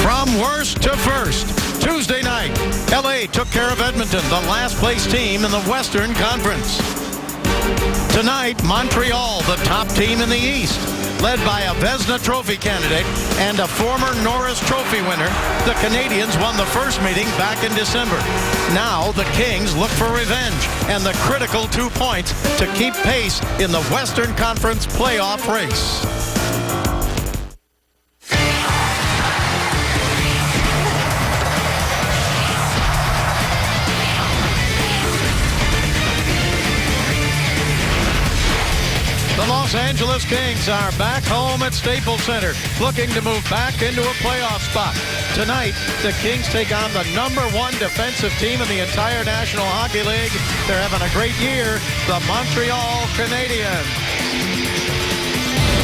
From worst to first, Tuesday night, LA took care of Edmonton, the last place team in the Western Conference. Tonight, Montreal, the top team in the East, led by a Vezina Trophy candidate and a former Norris Trophy winner. The Canadiens won the first meeting back in December. Now the Kings look for revenge and the critical 2 points to keep pace in the Western Conference playoff race. The Los Angeles Kings are back home at Staples Center, looking to move back into a playoff spot. Tonight, the Kings take on the #1 defensive team in the entire National Hockey League. They're having a great year, the Montreal Canadiens.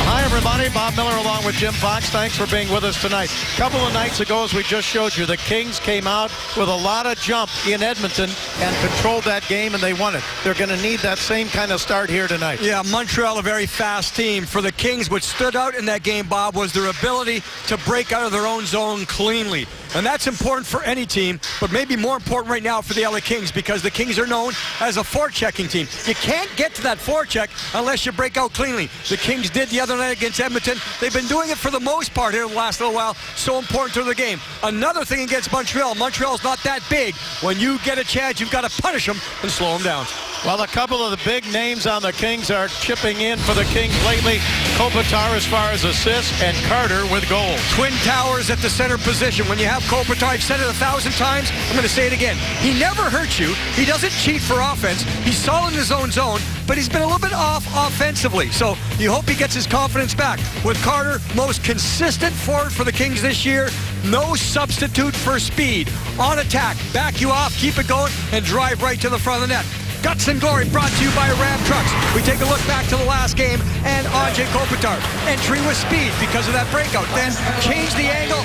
Hi, everybody. Bob Miller along with Jim Fox. Thanks for being with us tonight. A couple of nights ago, as we just showed you, the Kings came out with a lot of jump in Edmonton and controlled that game, and they won it. They're going to need that same kind of start here tonight. Yeah, Montreal, a very fast team. For the Kings, what stood out in that game, Bob, was their ability to break out of their own zone cleanly. And that's important for any team, but maybe more important right now for the LA Kings, because the Kings are known as a forechecking team. You can't get to that forecheck unless you break out cleanly. The Kings did the other night against Edmonton. They've been doing it for the most part here the last little while. So important to the game. Another thing against Montreal, Montreal's not that big. When you get a chance, you've got to punish them and slow them down. Well, a couple of the big names on the Kings are chipping in for the Kings lately. Kopitar as far as assists, and Carter with goals. Twin towers at the center position. When you have Kopitar, I've said it 1,000 times, I'm going to say it again. He never hurts you. He doesn't cheat for offense. He's solid in his own zone, but he's been a little bit off offensively. So you hope he gets his confidence back. With Carter, most consistent forward for the Kings this year. No substitute for speed. On attack, back you off, keep it going, and drive right to the front of the net. Guts and Glory brought to you by Ram Trucks. We take a look back to the last game, and Anze Kopitar. Entry with speed because of that breakout. Then change the angle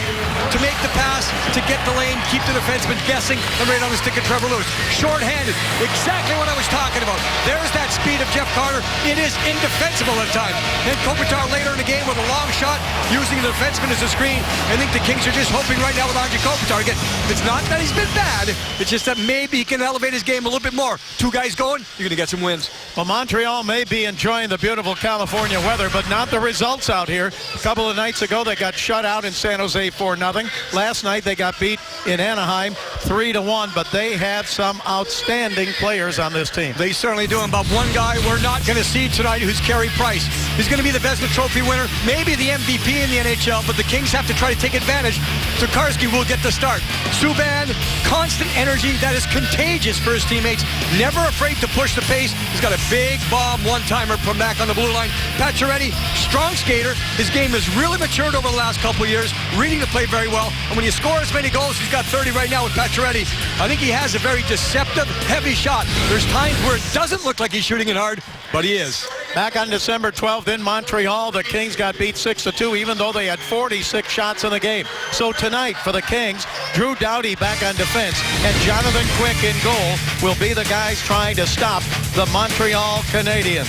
to make the pass, to get the lane, keep the defenseman guessing, and right on the stick of Trevor Lewis. Short-handed, exactly what I was talking about. There's that speed of Jeff Carter. It is indefensible at times. And Kopitar later in the game with a long shot, using the defenseman as a screen. I think the Kings are just hoping right now with Anze Kopitar. Again, it's not that he's been bad. It's just that maybe he can elevate his game a little bit more. Two guys going, you're going to get some wins. Well, Montreal may be enjoying the beautiful California weather, but not the results out here. A couple of nights ago, they got shut out in San Jose 4-0. Last night, they got beat in Anaheim 3-1, but they have some outstanding players on this team. They certainly do. And about one guy we're not going to see tonight, who's Carey Price. He's going to be the Vezina Trophy winner, maybe the MVP in the NHL, but the Kings have to try to take advantage. Tokarski will get the start. Subban, constant energy that is contagious for his teammates. Never afraid to push the pace. He's got a big bomb one-timer from back on the blue line. Pacioretty, strong skater. His game has really matured over the last couple of years, reading the play very well. And when you score as many goals, he's got 30 right now with Pacioretty. I think he has a very deceptive, heavy shot. There's times where it doesn't look like he's shooting it hard, but he is. Back on December 12th in Montreal, the Kings got beat 6-2, even though they had 46 shots in the game. So tonight for the Kings, Drew Doughty back on defense, and Jonathan Quick in goal will be the guys trying to stop the Montreal Canadiens.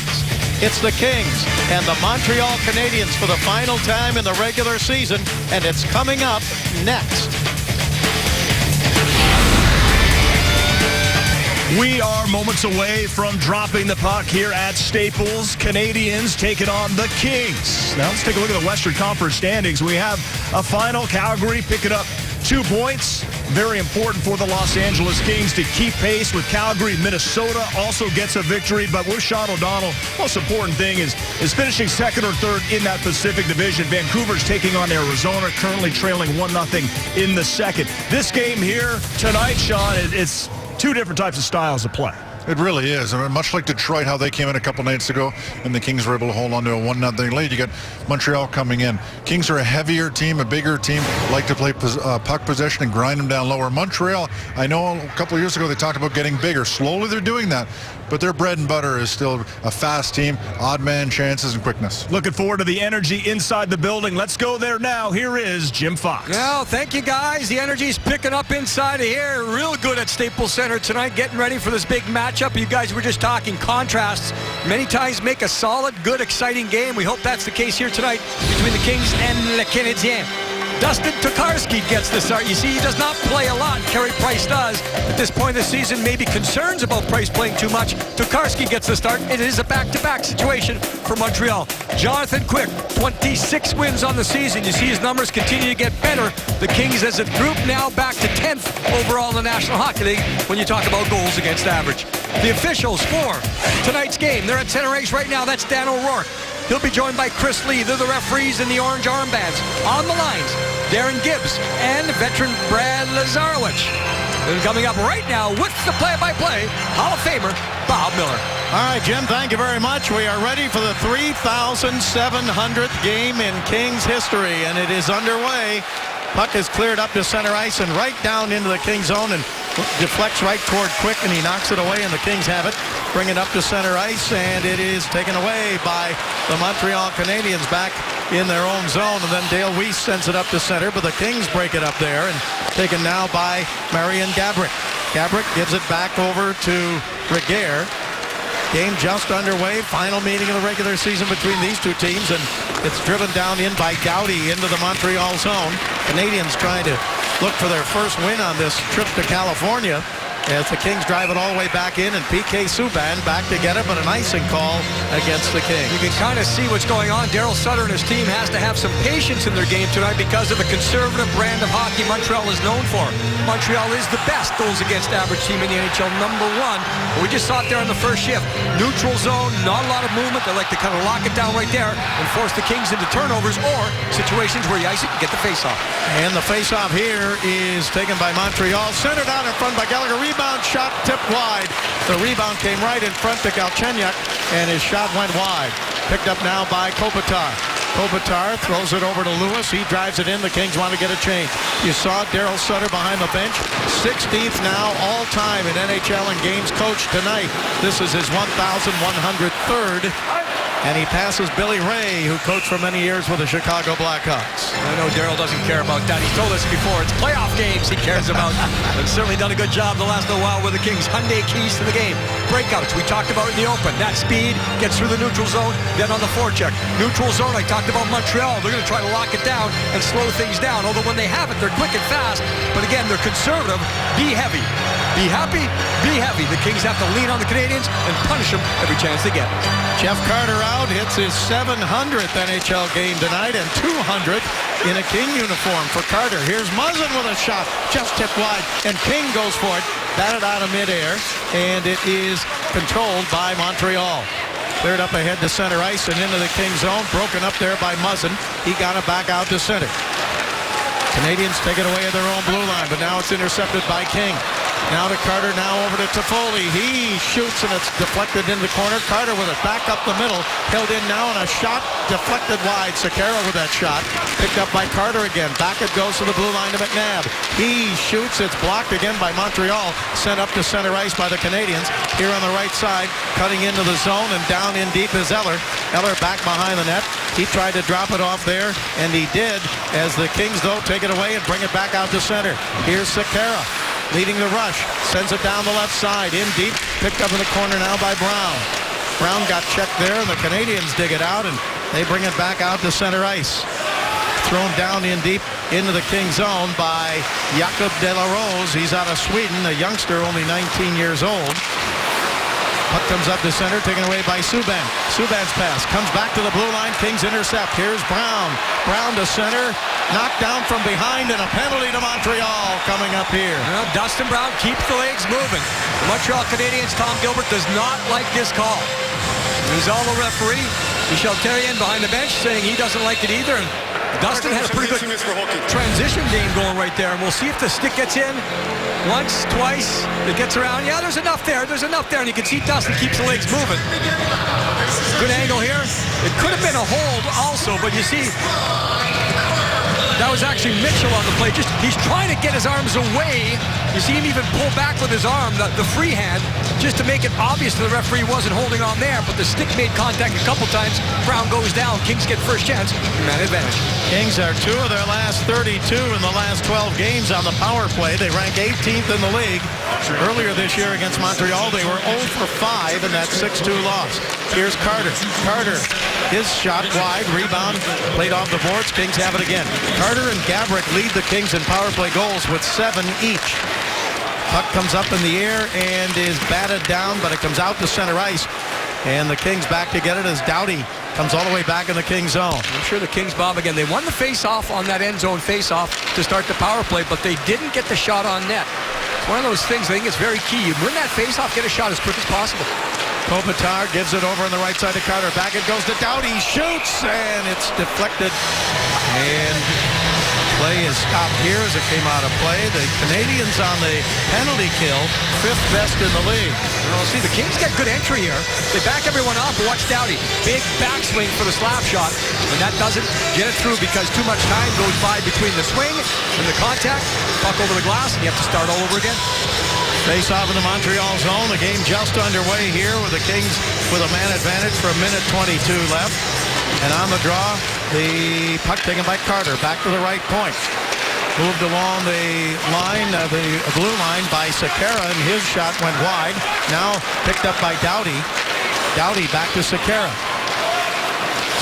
It's the Kings and the Montreal Canadiens for the final time in the regular season, and it's coming up next. We are moments away from dropping the puck here at Staples. Canadiens taking on the Kings. Now let's take a look at the Western Conference standings. We have a final. Calgary picking up 2 points. Very important for the Los Angeles Kings to keep pace with Calgary. Minnesota also gets a victory, but with Sean O'Donnell, most important thing is finishing second or third in that Pacific Division. Vancouver's taking on Arizona, currently trailing 1-0 in the second. This game here tonight, Sean, it's two different types of styles of play. It really is. I mean, much like Detroit, how they came in a couple nights ago, and the Kings were able to hold on to a 1-0 lead. You got Montreal coming in. Kings are a heavier team, a bigger team, like to play puck possession and grind them down lower. Montreal, I know a couple of years ago they talked about getting bigger. Slowly they're doing that, but their bread and butter is still a fast team, odd man chances and quickness. Looking forward to the energy inside the building. Let's go there now. Here is Jim Fox. Well, thank you, guys. The energy's picking up inside of here. Real good at Staples Center tonight, getting ready for this big matchup. You guys were just talking contrasts. Many times make a solid, good, exciting game. We hope that's the case here tonight between the Kings and the Canadiens. Dustin Tokarski gets the start. You see, he does not play a lot. Carey Price does. At this point in the season, maybe concerns about Price playing too much. Tokarski gets the start. It is a back-to-back situation for Montreal. Jonathan Quick, 26 wins on the season. You see his numbers continue to get better. The Kings as a group now back to 10th overall in the National Hockey League when you talk about goals against average. The officials for tonight's game, they're at center ice right now. That's Dan O'Rourke. He'll be joined by Chris Lee. They're the referees in the orange armbands. On the lines, Darren Gibbs and veteran Brad Lazarowicz. And coming up right now with the play-by-play, Hall of Famer Bob Miller. All right, Jim, thank you very much. We are ready for the 3,700th game in Kings history, and it is underway. Puck is cleared up to center ice and right down into the Kings zone and deflects right toward Quick, and he knocks it away, and the Kings have it. Bring it up to center ice, and it is taken away by the Montreal Canadiens back in their own zone, and then Dale Weiss sends it up to center, but the Kings break it up there, and taken now by Marian Gaborik. Gaborik gives it back over to Regehr. Game just underway. Final meeting of the regular season between these two teams, and it's driven down in by Doughty into the Montreal zone. Canadians trying to look for their first win on this trip to California as the Kings drive it all the way back in, and P.K. Subban back to get it, but an icing call against the Kings. You can kind of see what's going on. Daryl Sutter and his team has to have some patience in their game tonight because of the conservative brand of hockey Montreal is known for. Montreal is the best goals against average team in the NHL, #1. We just saw it there in the first shift. Neutral zone, not a lot of movement. They like to kind of lock it down right there and force the Kings into turnovers or situations where you ice it and get the face-off. And the face-off here is taken by Montreal. Centered out in front by Gallagher. Rebound shot tipped wide. The rebound came right in front to Galchenyuk, and his shot went wide. Picked up now by Kopitar. Kopitar throws it over to Lewis. He drives it in. The Kings want to get a change. You saw Daryl Sutter behind the bench. 16th now all-time in NHL and games coached tonight. This is his 1,103rd. And he passes Billy Ray, who coached for many years with the Chicago Blackhawks. I know Daryl doesn't care about that. He's told us before. It's playoff games he cares about. And certainly done a good job the last little while with the Kings. Hyundai keys to the game. Breakouts, we talked about in the open. That speed gets through the neutral zone, then on the forecheck. Neutral zone, I talked about Montreal. They're going to try to lock it down and slow things down. Although when they have it, they're quick and fast. But again, they're conservative. Be heavy. Be happy, be heavy. The Kings have to lean on the Canadians and punish them every chance they get. Jeff Carter out, hits his 700th NHL game tonight and 200th in a King uniform for Carter. Here's Muzzin with a shot, just tipped wide, and King goes for it, batted out of midair, and it is controlled by Montreal. Cleared up ahead to center ice and into the King zone, broken up there by Muzzin. He got it back out to center. Canadians take it away at their own blue line, but now it's intercepted by King. Now to Carter, now over to Toffoli. He shoots and it's deflected in the corner. Carter with it back up the middle. Held in now and a shot deflected wide. Sekera with that shot. Picked up by Carter again. Back it goes to the blue line to McNabb. He shoots. It's blocked again by Montreal. Sent up to center ice by the Canadians. Here on the right side, cutting into the zone and down in deep is Eller. Eller back behind the net. He tried to drop it off there, and he did, as the Kings, though, take it away and bring it back out to center. Here's Sekera. Leading the rush, sends it down the left side, in deep, picked up in the corner now by Brown. Brown got checked there, and the Canadians dig it out, and they bring it back out to center ice. Thrown down in deep into the King zone by Jakob De La Rose. He's out of Sweden, a youngster, only 19 years old. Puck comes up to center, taken away by Subban. Subban's pass comes back to the blue line. Kings intercept. Here's Brown. Brown to center. Knocked down from behind, and a penalty to Montreal coming up here. Well, Dustin Brown keeps the legs moving. The Montreal Canadiens' Tom Gilbert does not like this call. He's all the referee. Michel Therrien behind the bench saying he doesn't like it either. And Dustin had a pretty good transition game going right there, and we'll see if the stick gets in. Once, twice, it gets around. Yeah, there's enough there. There's enough there, and you can see Dustin keeps the legs moving. Good angle here. It could have been a hold also, but you see, that was actually Mitchell on the play. Just he's trying to get his arms away. You see him even pull back with his arm, the free hand, just to make it obvious to the referee he wasn't holding on there. But the stick made contact a couple times. Brown goes down. Kings get first chance. Man advantage. Kings are 2 of their last 32 in the last 12 games on the power play. They rank 18th in the league. Earlier this year against Montreal, they were 0 for 5 in that 6-2 loss. Here's Carter. Carter His shot wide, rebound, played off the boards. Kings have it again. Carter and Gaborik lead the Kings in power play goals with 7 each. Puck comes up in the air and is batted down, but it comes out to center ice. And the Kings back to get it as Doughty comes all the way back in the Kings zone. I'm sure the Kings, Bob, again, they won the face-off on that end zone face-off to start the power play, but they didn't get the shot on net. It's one of those things I think it's very key. You win that face-off, get a shot as quick as possible. Kopitar gives it over on the right side to Carter. Back it goes to Doughty. Shoots, and it's deflected. And play is stopped here as it came out of play. The Canadians on the penalty kill, 5th best in the league. Well, see, the Kings get good entry here. They back everyone off, but watch Doughty. Big backswing for the slap shot, and that doesn't get it through because too much time goes by between the swing and the contact. Puck over the glass, and you have to start all over again. Face off in the Montreal zone. The game just underway here with the Kings with a man advantage for 1:22 left. And on the draw, the puck taken by Carter. Back to the right point. Moved along the line, the blue line by Sekera, and his shot went wide. Now picked up by Doughty. Doughty back to Sekera.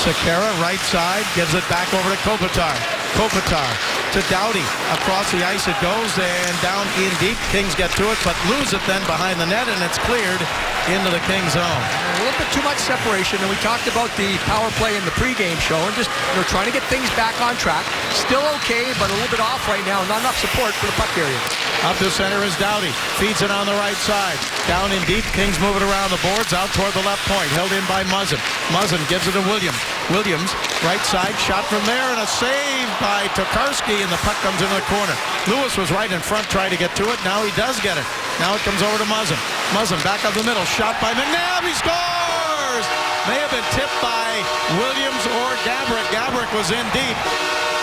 Sekera, right side, gives it back over to Kopitar. Kopitar to Doughty. Across the ice it goes, and down in deep. Kings get to it, but lose it then behind the net, and it's cleared into the Kings zone. A little bit too much separation, and we talked about the power play in the pregame show, and just trying to get things back on track. Still okay, but a little bit off right now. Not enough support for the puck area. Up to center is Doughty. Feeds it on the right side. Down in deep. Kings move it around the boards. Out toward the left point. Held in by Muzzin. Muzzin gives it to Williams. Williams, right side. Shot from there. And a save by Tokarski. And the puck comes into the corner. Lewis was right in front. Tried to get to it. Now he does get it. Now it comes over to Muzzin. Muzzin back up the middle. Shot by McNabb. He scores! May have been tipped by Williams or Gaborik. Gaborik was in deep.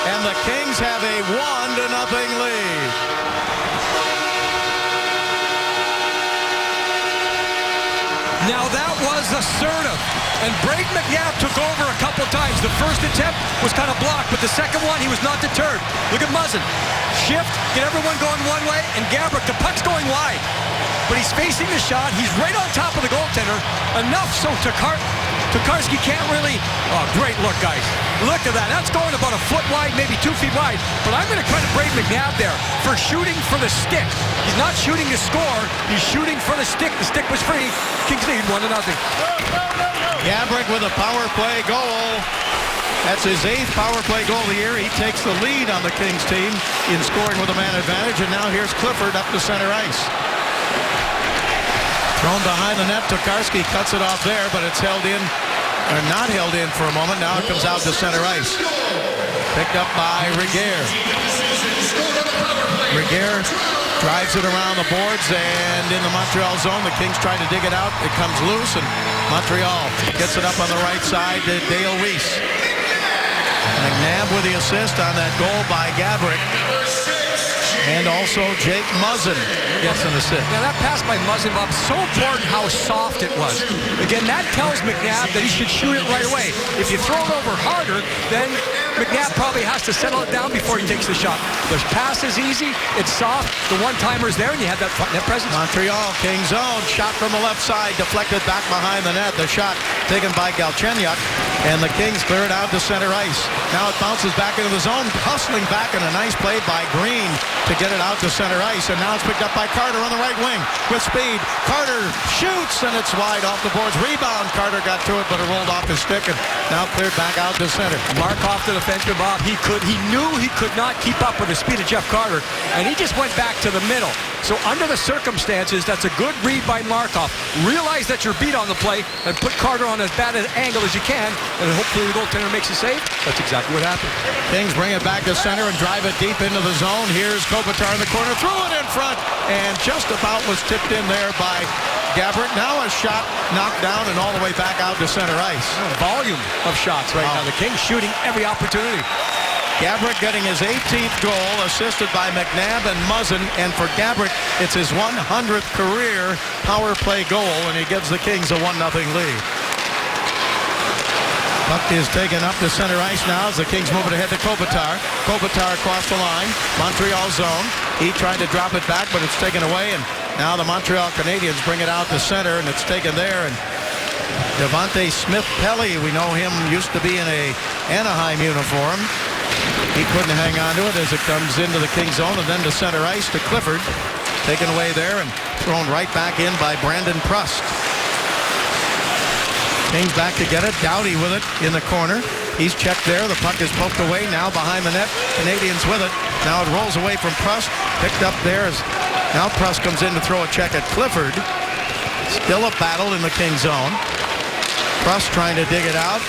And the Kings have a 1-0 lead. Now that was assertive, and Brayden McNabb took over a couple times. The first attempt was kind of blocked, but the second one, he was not deterred. Look at Muzzin. Shift, get everyone going one way, and Gaborik, the puck's going wide. But he's facing the shot. He's right on top of the goaltender. Enough so Tokarski can't really... Oh, great look, guys. Look at that. That's going about a foot wide, maybe 2 feet wide. But I'm going to credit Brayden McNabb there for shooting for the stick. He's not shooting to score. He's shooting for the stick. The stick was free. Kings lead 1-0. Gaborik with a power play goal. That's his 8th power play goal of the year. He takes the lead on the Kings team in scoring with a man advantage. And now here's Clifford up to center ice. Thrown behind the net. Tokarski cuts it off there, but it's held in, or not held in for a moment. Now it comes out to center ice. Picked up by Regehr. Regehr drives it around the boards, and in the Montreal zone, the Kings try to dig it out. It comes loose, and Montreal gets it up on the right side to Dale Weiss. McNabb with the assist on that goal by Gaborik. And also Jake Muzzin gets an assist. Now that pass by Muzzin, Bob, so important how soft it was. Again, that tells McNabb that he should shoot it right away. If you throw it over harder, then McNabb probably has to settle it down before he takes the shot. The pass is easy, it's soft, the one-timer's there, and you have that front net presence. Montreal, Kings zone, shot from the left side, deflected back behind the net. The shot taken by Galchenyuk, and the Kings clear it out to center ice. Now it bounces back into the zone, hustling back, and a nice play by Green to get it out to center ice. And now it's picked up by Carter on the right wing with speed. Carter shoots, and it's wide off the boards. Rebound. Carter got to it, but it rolled off his stick, and now cleared back out to center. Markov, the defenseman, Bob, he knew he could not keep up with the speed of Jeff Carter, and he just went back to the middle. So under the circumstances, that's a good read by Markov. Realize that you're beat on the play and put Carter on as bad an angle as you can, and hopefully the goaltender makes a save. That's exactly what happened. Kings bring it back to center and drive it deep into the zone. Here's Kopitar in the corner, threw it in front, and just about was tipped in there by Gaborik. Now a shot knocked down and all the way back out to center ice. Volume of shots right now. The Kings shooting every opportunity. Gaborik getting his 18th goal, assisted by McNabb and Muzzin, and for Gaborik, it's his 100th career power play goal, and he gives the Kings a 1-0 lead. Puck is taken up to center ice now as the Kings move it ahead to Kopitar. Kopitar across the line, Montreal zone. He tried to drop it back, but it's taken away, and now the Montreal Canadiens bring it out to center, and it's taken there, and Devontae Smith-Pelly, we know him, used to be in a Anaheim uniform. He couldn't hang on to it as it comes into the Kings zone and then to center ice to Clifford. Taken away there and thrown right back in by Brandon Prust. Kings back to get it. Doughty with it in the corner. He's checked there. The puck is poked away. Now behind the net. Canadians with it. Now it rolls away from Prust. Picked up there as now Prust comes in to throw a check at Clifford. Still a battle in the Kings zone. Prust trying to dig it out.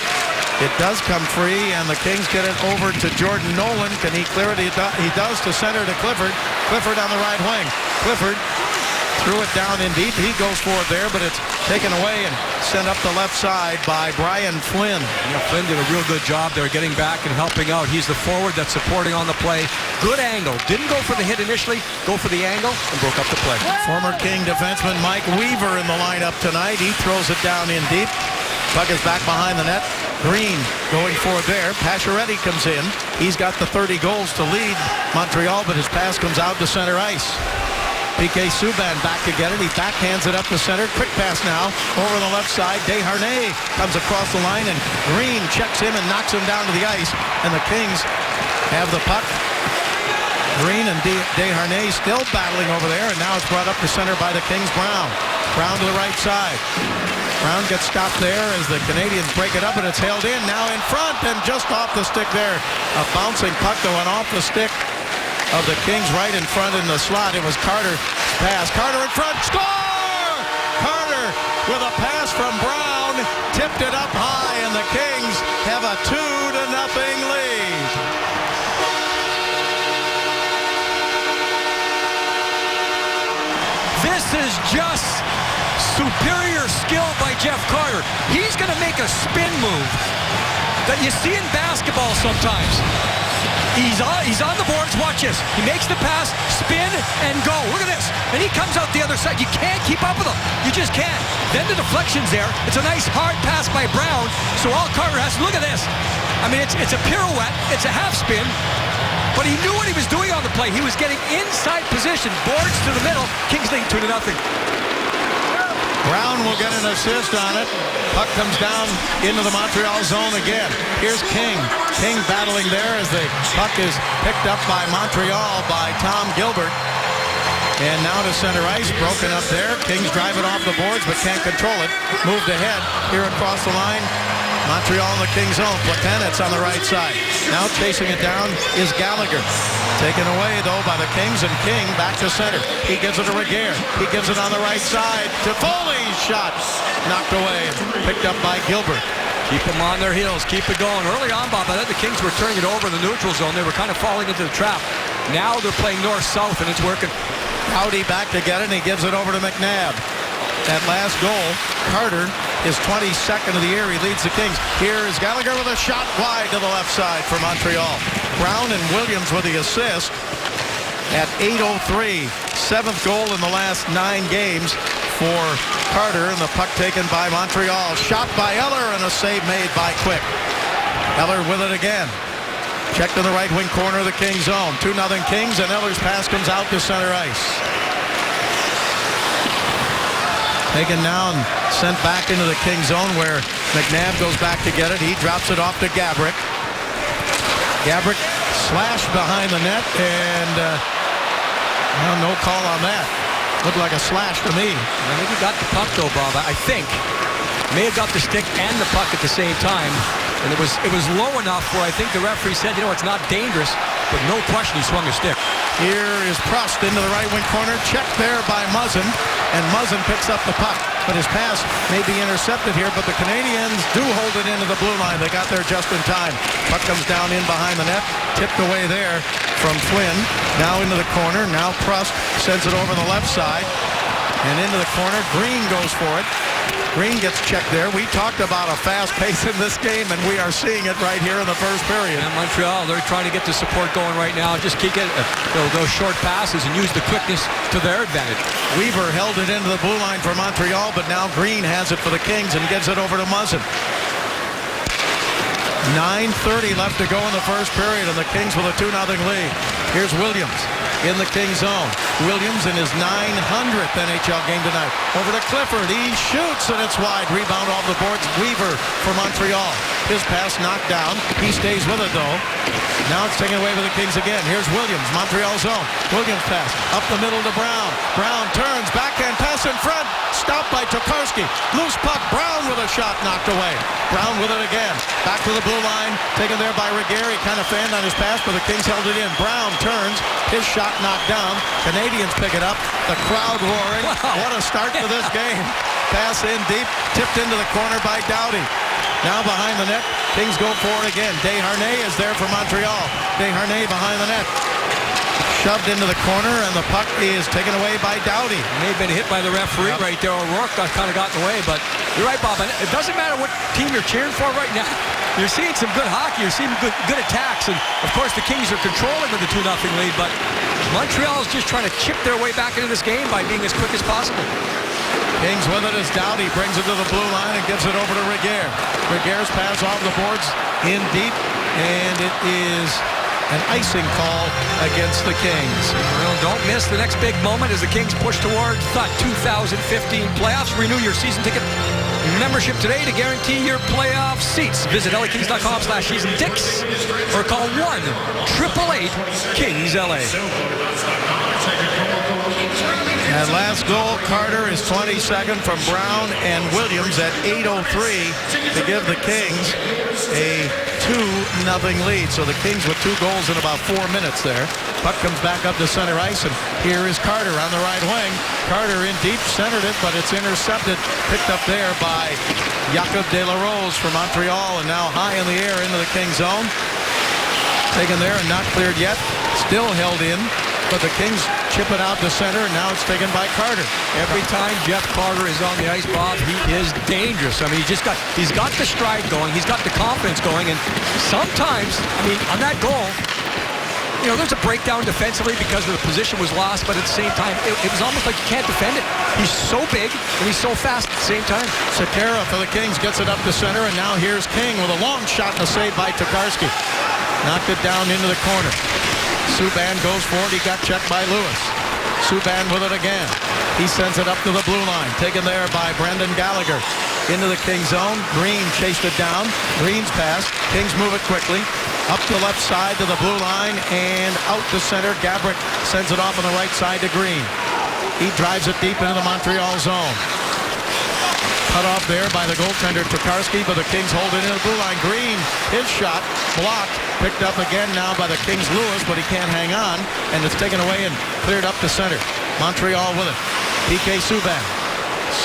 It does come free, and the Kings get it over to Jordan Nolan. Can he clear it? He does to center to Clifford. Clifford on the right wing. Clifford threw it down in deep. He goes for it there, but it's taken away and sent up the left side by Brian Flynn. Yeah, Flynn did a real good job there getting back and helping out. He's the forward that's supporting on the play. Good angle. Didn't go for the hit initially, go for the angle, and broke up the play. Former King defenseman Mike Weaver in the lineup tonight. He throws it down in deep. Puck is back behind the net. Green going for it there. Pacioretty comes in. He's got the 30 goals to lead Montreal, but his pass comes out to center ice. PK Subban back to get it. He backhands it up the center. Quick pass now over the left side. Desharnais comes across the line, and Green checks him and knocks him down to the ice. And the Kings have the puck. Green and Desharnais still battling over there, and now it's brought up to center by the Kings. Brown to the right side. Brown gets stopped there as the Canadians break it up, and it's held in. Now in front and just off the stick there. A bouncing puck that went off the stick of the Kings right in front in the slot. It was Carter's pass. Carter in front. Score! Carter with a pass from Brown. Tipped it up high, and the Kings have a 2-0 lead. This is just superior skill by Jeff Carter. He's going to make a spin move that you see in basketball sometimes. He's on the boards. Watch this. He makes the pass, spin, and go. Look at this. And he comes out the other side. You can't keep up with him. You just can't. Then the deflection's there. It's a nice hard pass by Brown. So all Carter has to look at this. I mean, it's a pirouette. It's a half spin. But he knew what he was doing on the play. He was getting inside position. Boards to the middle. Kings lead 2-0. Brown will get an assist on it. Puck comes down into the Montreal zone again. Here's King. King battling there as the puck is picked up by Montreal by Tom Gilbert. And now to center ice, broken up there. Kings drive it off the boards but can't control it. Moved ahead here across the line. Montreal in the Kings zone. Platanet's on the right side. Now chasing it down is Gallagher. Taken away, though, by the Kings, and King back to center. He gives it to Regehr. He gives it on the right side to Foley's shot. Knocked away and picked up by Gilbert. Keep them on their heels. Keep it going. Early on, Bob, I thought the Kings were turning it over in the neutral zone. They were kind of falling into the trap. Now they're playing north-south, and it's working. Doughty back to get it, and he gives it over to McNabb. That last goal, Carter is 22nd of the year. He leads the Kings. Here is Gallagher with a shot wide to the left side for Montreal. Brown and Williams with the assist at 8:03. 7th goal in the last 9 games for Carter, and the puck taken by Montreal. Shot by Eller, and a save made by Quick. Eller with it again. Checked in the right wing corner of the Kings zone. 2-0 Kings, and Eller's pass comes out to center ice. Taken now and sent back into the King zone where McNabb goes back to get it. He drops it off to Gabrick. Gabrick slashed behind the net, and no call on that. Looked like a slash to me. I think he got the puck, though, Bob. I think. May have got the stick and the puck at the same time. And it was low enough where I think the referee said, it's not dangerous, but no question he swung a stick. Here is Prust into the right wing corner. Checked there by Muzzin, and Muzzin picks up the puck. But his pass may be intercepted here, but the Canadians do hold it into the blue line. They got there just in time. Puck comes down in behind the net. Tipped away there from Flynn. Now into the corner. Now Prust sends it over the left side. And into the corner. Green goes for it. Green gets checked there. We talked about a fast pace in this game, and we are seeing it right here in the first period. And Montreal, they're trying to get the support going right now. Just keep it those short passes and use the quickness to their advantage. Weaver held it into the blue line for Montreal, but now Green has it for the Kings and gives it over to Muzzin. 9:30 left to go in the first period, and the Kings with a 2-0 lead. Here's Williams. in the Kings zone. Williams in his 900th NHL game tonight. Over to Clifford. He shoots, and it's wide. Rebound off the boards. Weaver for Montreal. His pass knocked down. He stays with it, though. Now it's taken away with the Kings again. Here's Williams, Montreal zone. Williams pass up the middle to Brown. Brown turns, backhand pass in front. Stopped by Tokarski. Loose puck. Brown with a shot knocked away. Brown with it again. Back to the blue line. Taken there by Regier. He kind of fanned on his pass, but the Kings held it in. Brown turns. His shot knocked down. Canadians pick it up. The crowd roaring. Wow. What a start for this game. Pass in deep. Tipped into the corner by Doughty. Now behind the net, Kings go for it again. Desharnais is there for Montreal. Desharnais behind the net. Shoved into the corner, and the puck is taken away by Doughty. May have been hit by the referee right there. O'Rourke kind of got in the way, but you're right, Bob. And it doesn't matter what team you're cheering for right now. You're seeing some good hockey. You're seeing good attacks. And, of course, the Kings are controlling with the 2-0 lead, but Montreal is just trying to chip their way back into this game by being as quick as possible. Kings with it as Doughty brings it to the blue line and gives it over to Regier. Regier's pass off the boards in deep, and it is an icing call against the Kings. Well, don't miss the next big moment as the Kings push towards the 2015 playoffs. Renew your season ticket membership today to guarantee your playoff seats. Visit LAKings.com/season-tickets or call 1-888-KINGS-LA. And last goal, Carter is 22nd from Brown and Williams at 8:03 to give the Kings a 2-0 lead. So the Kings with 2 goals in about 4 minutes there. Puck comes back up to center ice, and here is Carter on the right wing. Carter in deep, centered it, but it's intercepted. Picked up there by Jacob De La Rose from Montreal, and now high in the air into the Kings zone. Taken there and not cleared yet. Still held in. But the Kings chip it out to center, and now it's taken by Carter. Every time Jeff Carter is on the ice, Bob, he is dangerous. I mean, he's got the stride going, he's got the confidence going, and sometimes, I mean, on that goal, you know, there's a breakdown defensively because the position was lost, but at the same time, it was almost like you can't defend it. He's so big, and he's so fast at the same time. Sekera for the Kings gets it up to center, and now here's King with a long shot and a save by Tokarski. Knocked it down into the corner. Subban goes for it. He got checked by Lewis. Subban with it again. He sends it up to the blue line. Taken there by Brendan Gallagher. Into the Kings zone. Green chased it down. Green's pass. Kings move it quickly. Up the left side to the blue line and out to center. Gabrick sends it off on the right side to Green. He drives it deep into the Montreal zone. Cut off there by the goaltender Tokarski, but the Kings hold it in the blue line. Green, his shot blocked, picked up again now by the Kings Lewis, but he can't hang on, and it's taken away and cleared up to center. Montreal with it. PK Subban.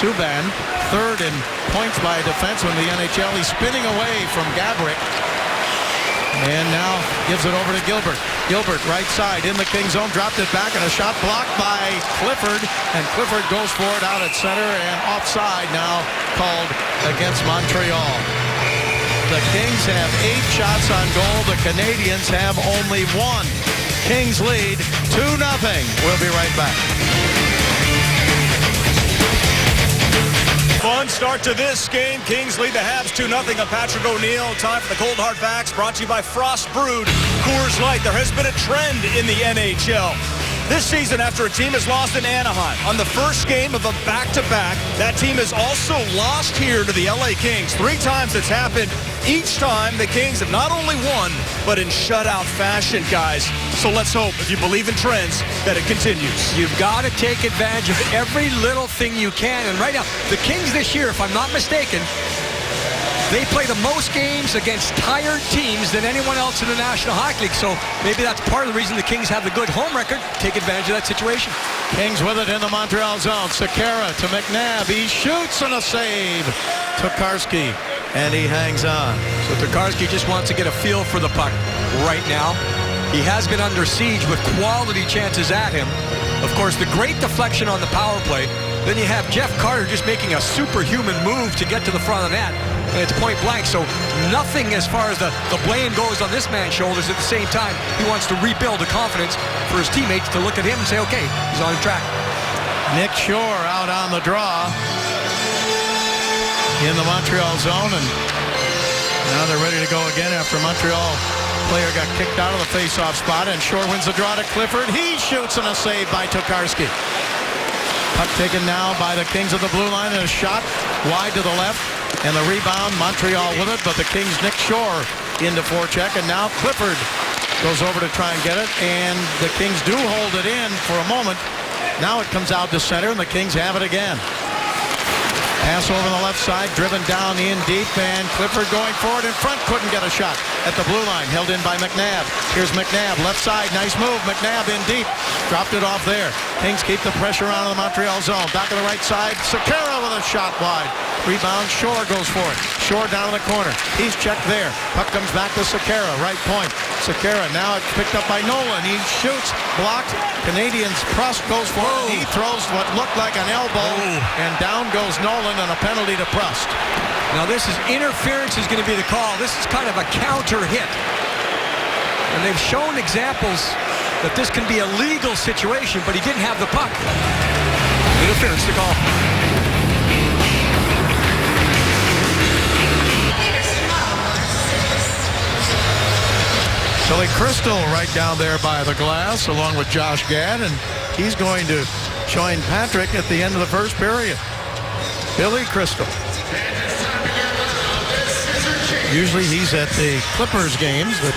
Subban, third in points by a defenseman in the NHL. He's spinning away from Gabrick. And now gives it over to Gilbert. Gilbert, right side, in the Kings zone, dropped it back, and a shot blocked by Clifford. And Clifford goes for it out at center, and offside now called against Montreal. The Kings have 8 shots on goal. The Canadians have only 1. Kings lead 2-0. We'll be right back. Fun start to this game. Kings lead the Habs 2-0 on Patrick O'Neill. Time for the Cold Hard Facts, brought to you by Frost Brewed Coors Light. There has been a trend in the NHL this season after a team has lost in Anaheim. On the first game of a back-to-back, that team has also lost here to the LA Kings. 3 times it's happened. Each time the Kings have not only won, but in shutout fashion, guys. So let's hope, if you believe in trends, that it continues. You've got to take advantage of every little thing you can. And right now, the Kings this year, if I'm not mistaken, they play the most games against tired teams than anyone else in the National Hockey League. So maybe that's part of the reason the Kings have the good home record. Take advantage of that situation. Kings with it in the Montreal zone. Sekera to McNabb. He shoots and a save. Tokarski, and he hangs on. So Tokarski just wants to get a feel for the puck right now. He has been under siege with quality chances at him. Of course, the great deflection on the power play. Then you have Jeff Carter just making a superhuman move to get to the front of the net. And it's point blank, so nothing as far as the blame goes on this man's shoulders. At the same time, he wants to rebuild the confidence for his teammates to look at him and say, okay, he's on track. Nick Shore out on the draw in the Montreal zone, and now they're ready to go again after Montreal Player got kicked out of the face-off spot, and Shore wins the draw to Clifford. He shoots, and a save by Tokarski. Puck taken now by the Kings of the blue line, and a shot wide to the left. And the rebound, Montreal with it, but the Kings nick Shore into forecheck, and now Clifford goes over to try and get it, and the Kings do hold it in for a moment. Now it comes out to center, and the Kings have it again. Pass over the left side, driven down in deep, and Clifford going forward in front, couldn't get a shot at the blue line, held in by McNabb. Here's McNabb, left side, nice move. McNabb in deep, dropped it off there. Kings keep the pressure on in the Montreal zone. Back to the right side, Sekera with a shot wide. Rebound, Shore goes for it. Shore down in the corner. He's checked there. Puck comes back to Sekera, right point. Sekera, now it's picked up by Nolan. He shoots, blocked. Canadians, Prust goes for it. He throws what looked like an elbow, and down goes Nolan, and a penalty to Prust. Now this is interference is going to be the call. This is kind of a counter hit. And they've shown examples that this can be a legal situation, but he didn't have the puck. Interference to call. Billy Crystal right down there by the glass, along with Josh Gadd, and he's going to join Patrick at the end of the first period. Billy Crystal. Usually he's at the Clippers games, but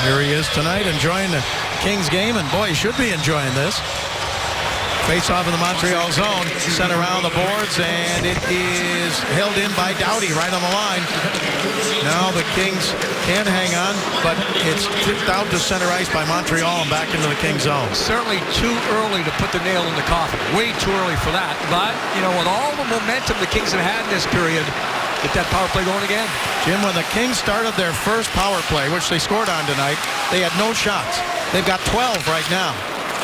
here he is tonight enjoying the Kings game, and boy, he should be enjoying this. Face off in the Montreal zone, sent around the boards, and it is held in by Doughty right on the line. Now the Kings can hang on, but it's tipped out to center ice by Montreal and back into the Kings zone. Certainly too early to put the nail in the coffin. Way too early for that. But, you know, with all the momentum the Kings have had in this period, get that power play going again. Jim, when the Kings started their first power play, which they scored on tonight, they had no shots. They've got 12 right now.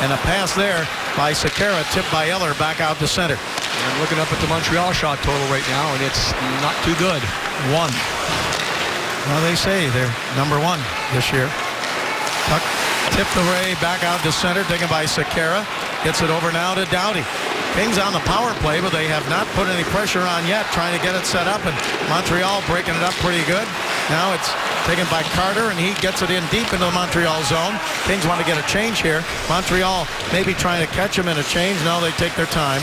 And a pass there by Sekera, tipped by Eller back out to center. I'm looking up at the Montreal shot total right now, and it's not too good. 1. Well, they say they're number 1 this year. Puck tipped away back out to center, taken by Sekera. Gets it over now to Doughty. Kings on the power play, but they have not put any pressure on yet, trying to get it set up, and Montreal breaking it up pretty good. Now it's taken by Carter, and he gets it in deep into the Montreal zone. Kings want to get a change here. Montreal maybe trying to catch him in a change. No, they take their time.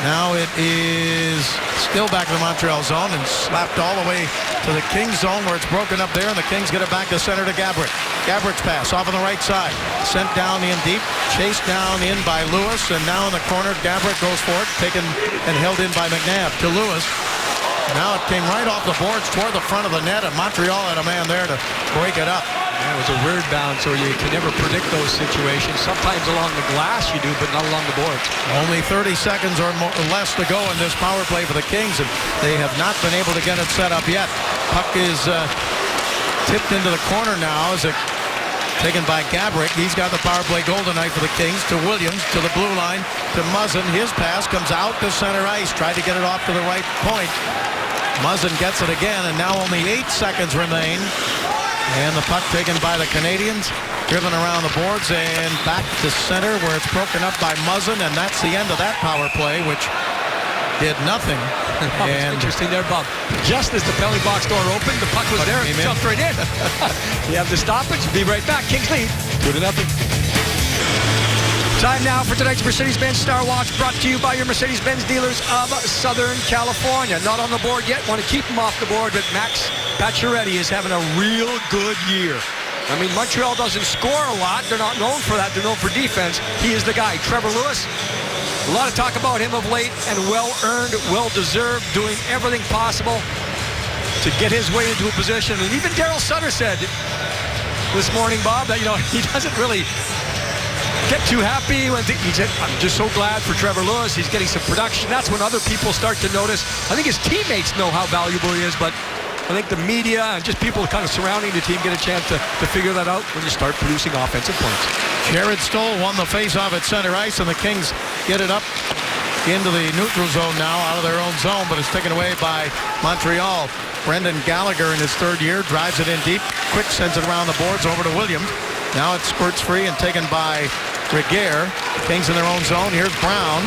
Now it is still back in the Montreal zone and slapped all the way to the Kings zone, where it's broken up there, and the Kings get it back to center to Gabrick. Gabrick's pass off on the right side, sent down in deep, chased down in by Lewis, and now in the corner, Gabrick goes for it, taken and held in by McNabb to Lewis. Now it came right off the boards toward the front of the net, and Montreal had a man there to break it up. Yeah, it was a weird bounce, so you can never predict those situations. Sometimes along the glass you do, but not along the boards. Only 30 seconds or less to go in this power play for the Kings, and they have not been able to get it set up yet. Puck is tipped into the corner now as it taken by Gabrick. He's got the power play goal tonight for the Kings. To Williams, to the blue line, to Muzzin. His pass comes out to center ice. Tried to get it off to the right point. Muzzin gets it again, and now only 8 seconds remain. And the puck taken by the Canadians, driven around the boards and back to center, where it's broken up by Muzzin, and that's the end of that power play, which did nothing. And interesting there, Bob. Just as the penalty box door opened, the puck was there, and jumped right in. You have the stoppage. Be right back. Kings lead 2-0. Time now for tonight's Mercedes-Benz Star Watch, brought to you by your Mercedes-Benz dealers of Southern California. Not on the board yet. Want to keep him off the board, but Max Pacioretty is having a real good year. I mean, Montreal doesn't score a lot. They're not known for that. They're known for defense. He is the guy. Trevor Lewis, a lot of talk about him of late, and well-earned, well-deserved, doing everything possible to get his way into a position. And even Daryl Sutter said this morning, Bob, that, you know, he doesn't really get too happy when he said, I'm just so glad for Trevor Lewis. He's getting some production. That's when other people start to notice. I think his teammates know how valuable he is, but I think the media and just people kind of surrounding the team get a chance to figure that out when you start producing offensive points. Jared Stoll won the face-off at center ice, and the Kings get it up into the neutral zone now, out of their own zone, but it's taken away by Montreal. Brendan Gallagher in his third year drives it in deep. Quick sends it around the boards over to Williams. Now it spurts free and taken by Regier. Kings in their own zone. Here's Brown.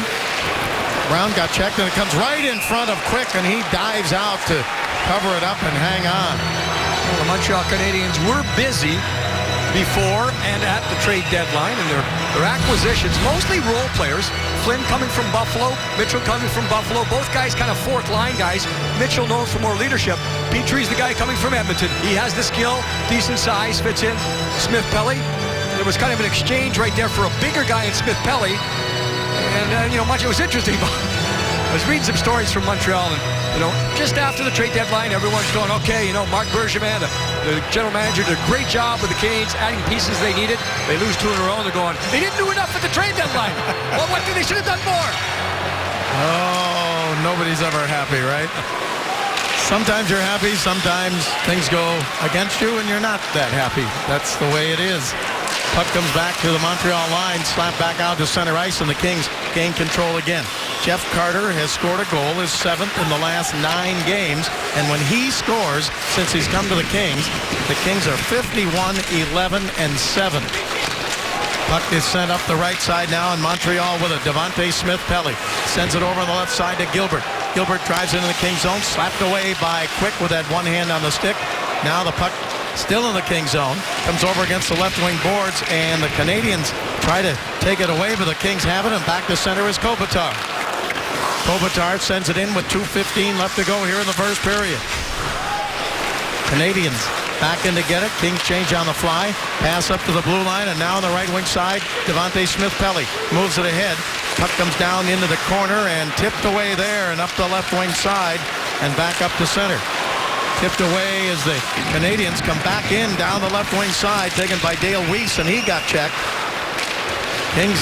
Brown got checked, and it comes right in front of Quick, and he dives out to cover it up and hang on. Well, the Montreal Canadiens were busy before and at the trade deadline, and their acquisitions, mostly role players. Flynn coming from Buffalo, Mitchell coming from Buffalo, both guys kind of fourth line guys. Mitchell known for more leadership. Petry's the guy coming from Edmonton. He has the skill, decent size, fits in. Smith Pelly, there was kind of an exchange right there for a bigger guy in Smith Pelly. And, it was interesting. I was reading some stories from Montreal, and, just after the trade deadline, everyone's going, okay, Marc Bergevin, the general manager, did a great job with the Canes, adding pieces they needed. They lose 2 in a row, and they're going, they didn't do enough at the trade deadline. Well, what did they should have done more? Oh, nobody's ever happy, right? Sometimes you're happy, sometimes things go against you, and you're not that happy. That's the way it is. Puck comes back to the Montreal line, slapped back out to center ice, and the Kings gain control again. Jeff Carter has scored a goal, his 7th in the last 9 games, and when he scores, since he's come to the Kings are 51-11-7. Puck is sent up the right side now, and Montreal with it. Devante Smith-Pelly sends it over on the left side to Gilbert. Gilbert drives into the Kings zone, slapped away by Quick with that one hand on the stick. Now the puck still in the King zone, comes over against the left wing boards, and the Canadiens try to take it away, but the Kings have it, and back to center is Kopitar. Kopitar sends it in with 2:15 left to go here in the first period. Canadiens back in to get it. Kings change on the fly. Pass up to the blue line, and now on the right wing side, Devante Smith-Pelly moves it ahead. Puck comes down into the corner and tipped away there and up the left wing side and back up to center. Tipped away as the Canadiens come back in down the left wing side, taken by Dale Weiss, and he got checked. Kings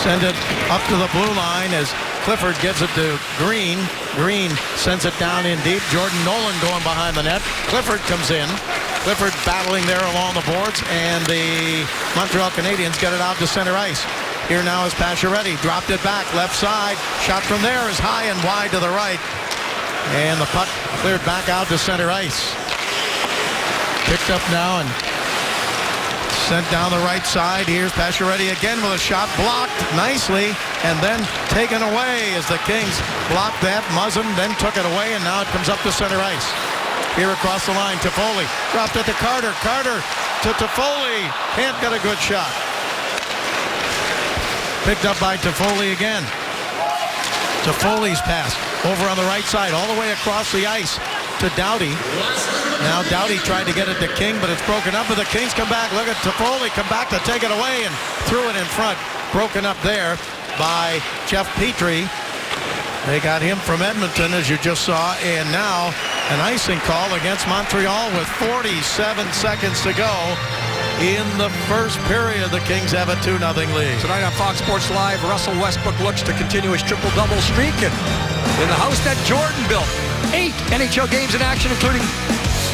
send it up to the blue line as Clifford gives it to Green. Green sends it down in deep. Jordan Nolan going behind the net. Clifford comes in. Clifford battling there along the boards, and the Montreal Canadiens get it out to center ice. Here now is Pacioretty. Dropped it back, left side. Shot from there is high and wide to the right. And the puck cleared back out to center ice. Picked up now and sent down the right side. Here's Pacioretty again with a shot blocked nicely and then taken away as the Kings blocked that. Muzzin then took it away, and now it comes up to center ice. Here across the line, Toffoli dropped it to Carter. Carter to Toffoli. Can't get a good shot. Picked up by Toffoli again. Toffoli's pass over on the right side, all the way across the ice to Doughty. Now Doughty tried to get it to King, but it's broken up, but the Kings come back. Look at Toffoli come back to take it away and threw it in front. Broken up there by Jeff Petry. They got him from Edmonton, as you just saw, and now an icing call against Montreal with 47 seconds to go. In the first period, the Kings have a 2-0 lead. Tonight on Fox Sports Live, Russell Westbrook looks to continue his triple-double streak, and in the house that Jordan built. 8 NHL games in action, including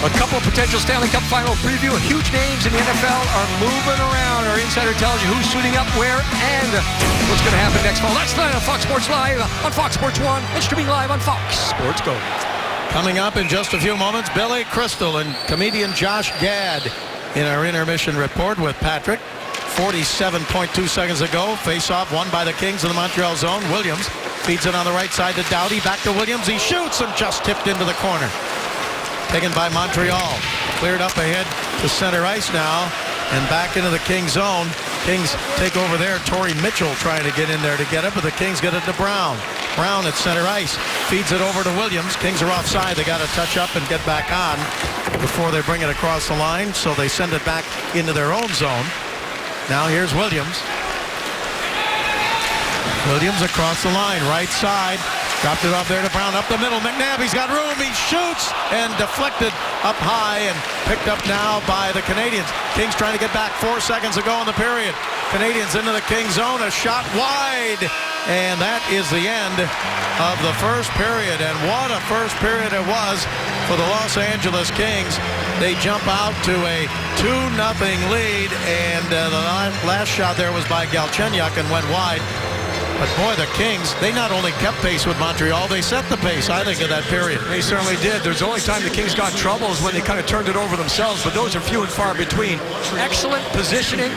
a couple of potential Stanley Cup final preview. Huge names in the NFL are moving around. Our insider tells you who's suiting up where and what's going to happen next fall. That's tonight on Fox Sports Live, on Fox Sports 1, and streaming live on Fox Sports Go. Coming up in just a few moments, Billy Crystal and comedian Josh Gad in our intermission report with Patrick. 47.2 seconds ago, face-off won by the Kings in the Montreal zone. Williams feeds it on the right side to Doughty. Back to Williams. He shoots and just tipped into the corner. Taken by Montreal. Cleared up ahead to center ice now and back into the Kings zone. Kings take over there. Torrey Mitchell trying to get in there to get it, but the Kings get it to Brown. Brown at center ice. Feeds it over to Williams. Kings are offside. They got to touch up and get back on before they bring it across the line, so they send it back into their own zone. Now here's Williams. Williams across the line, right side. Dropped it off there to Brown, up the middle. McNabb, he's got room. He shoots and deflected up high and picked up now by the Canadiens. Kings trying to get back 4 seconds ago in the period. Canadiens into the Kings zone, a shot wide. And that is the end of the first period. And what a first period it was for the Los Angeles Kings. They jump out to a 2-0 lead. And the last shot there was by Galchenyuk and went wide. But boy, the Kings, they not only kept pace with Montreal, they set the pace, I think, of that period. They certainly did. There's the only time the Kings got trouble is when they kind of turned it over themselves, but those are few and far between. Excellent positioning,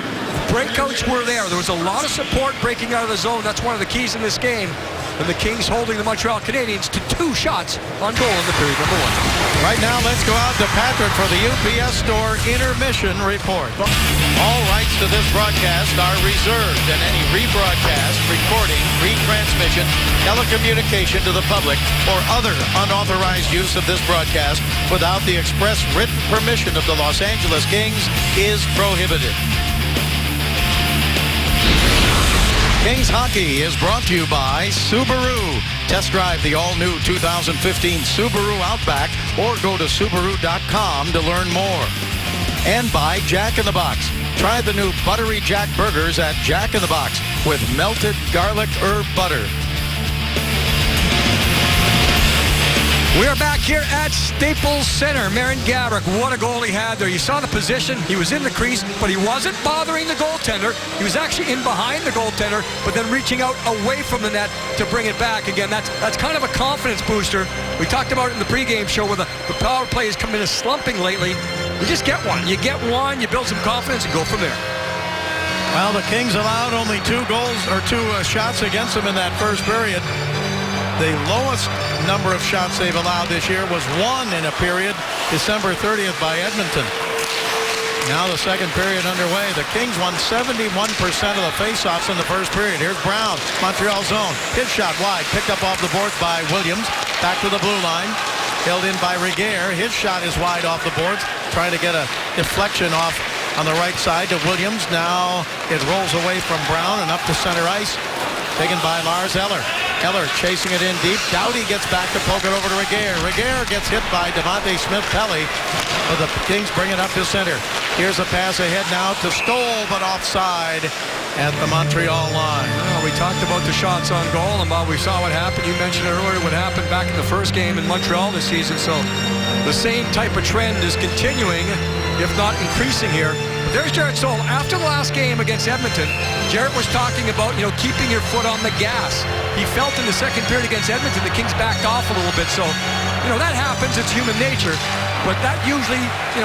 breakouts were there. There was a lot of support breaking out of the zone. That's one of the keys in this game. And the Kings holding the Montreal Canadiens to 2 shots on goal in the period number 1. Right now, let's go out to Patrick for the UPS Store intermission report. All rights to this broadcast are reserved, and any rebroadcast, recording, retransmission, telecommunication to the public, or other unauthorized use of this broadcast without the express written permission of the Los Angeles Kings is prohibited. Kings Hockey is brought to you by Subaru. Test drive the all-new 2015 Subaru Outback or go to Subaru.com to learn more. And by Jack in the Box. Try the new Buttery Jack Burgers at Jack in the Box with melted garlic herb butter. We are back here at Staples Center. Marin Gaborik, what a goal he had there. You saw the position. He was in the crease, but he wasn't bothering the goaltender. He was actually in behind the goaltender, but then reaching out away from the net to bring it back. Again, that's kind of a confidence booster. We talked about it in the pregame show where the power play has come in as slumping lately. You just get one. You get one, you build some confidence, and go from there. Well, the Kings allowed only 2 goals or 2 shots against them in that first period. The lowest number of shots they've allowed this year was 1 in a period, December 30th by Edmonton. Now the second period underway. The Kings won 71% of the faceoffs in the first period. Here's Brown, Montreal zone. His shot wide, picked up off the boards by Williams. Back to the blue line. Held in by Regehr. His shot is wide off the boards. Trying to get a deflection off on the right side to Williams. Now it rolls away from Brown and up to center ice. Taken by Lars Eller. Eller chasing it in deep. Doughty gets back to poke it over to Regehr. Regehr gets hit by Devontae Smith-Pelly. But the Kings bring it up to center. Here's a pass ahead now to Stoll, but offside at the Montreal line. Well, we talked about the shots on goal, and Bob, we saw what happened. You mentioned earlier what happened back in the first game in Montreal this season. So the same type of trend is continuing, if not increasing here. There's Jarrett Stoll. After the last game against Edmonton, Jarrett was talking about, keeping your foot on the gas. He felt in the second period against Edmonton, the Kings backed off a little bit. So, that happens. It's human nature. But that usually,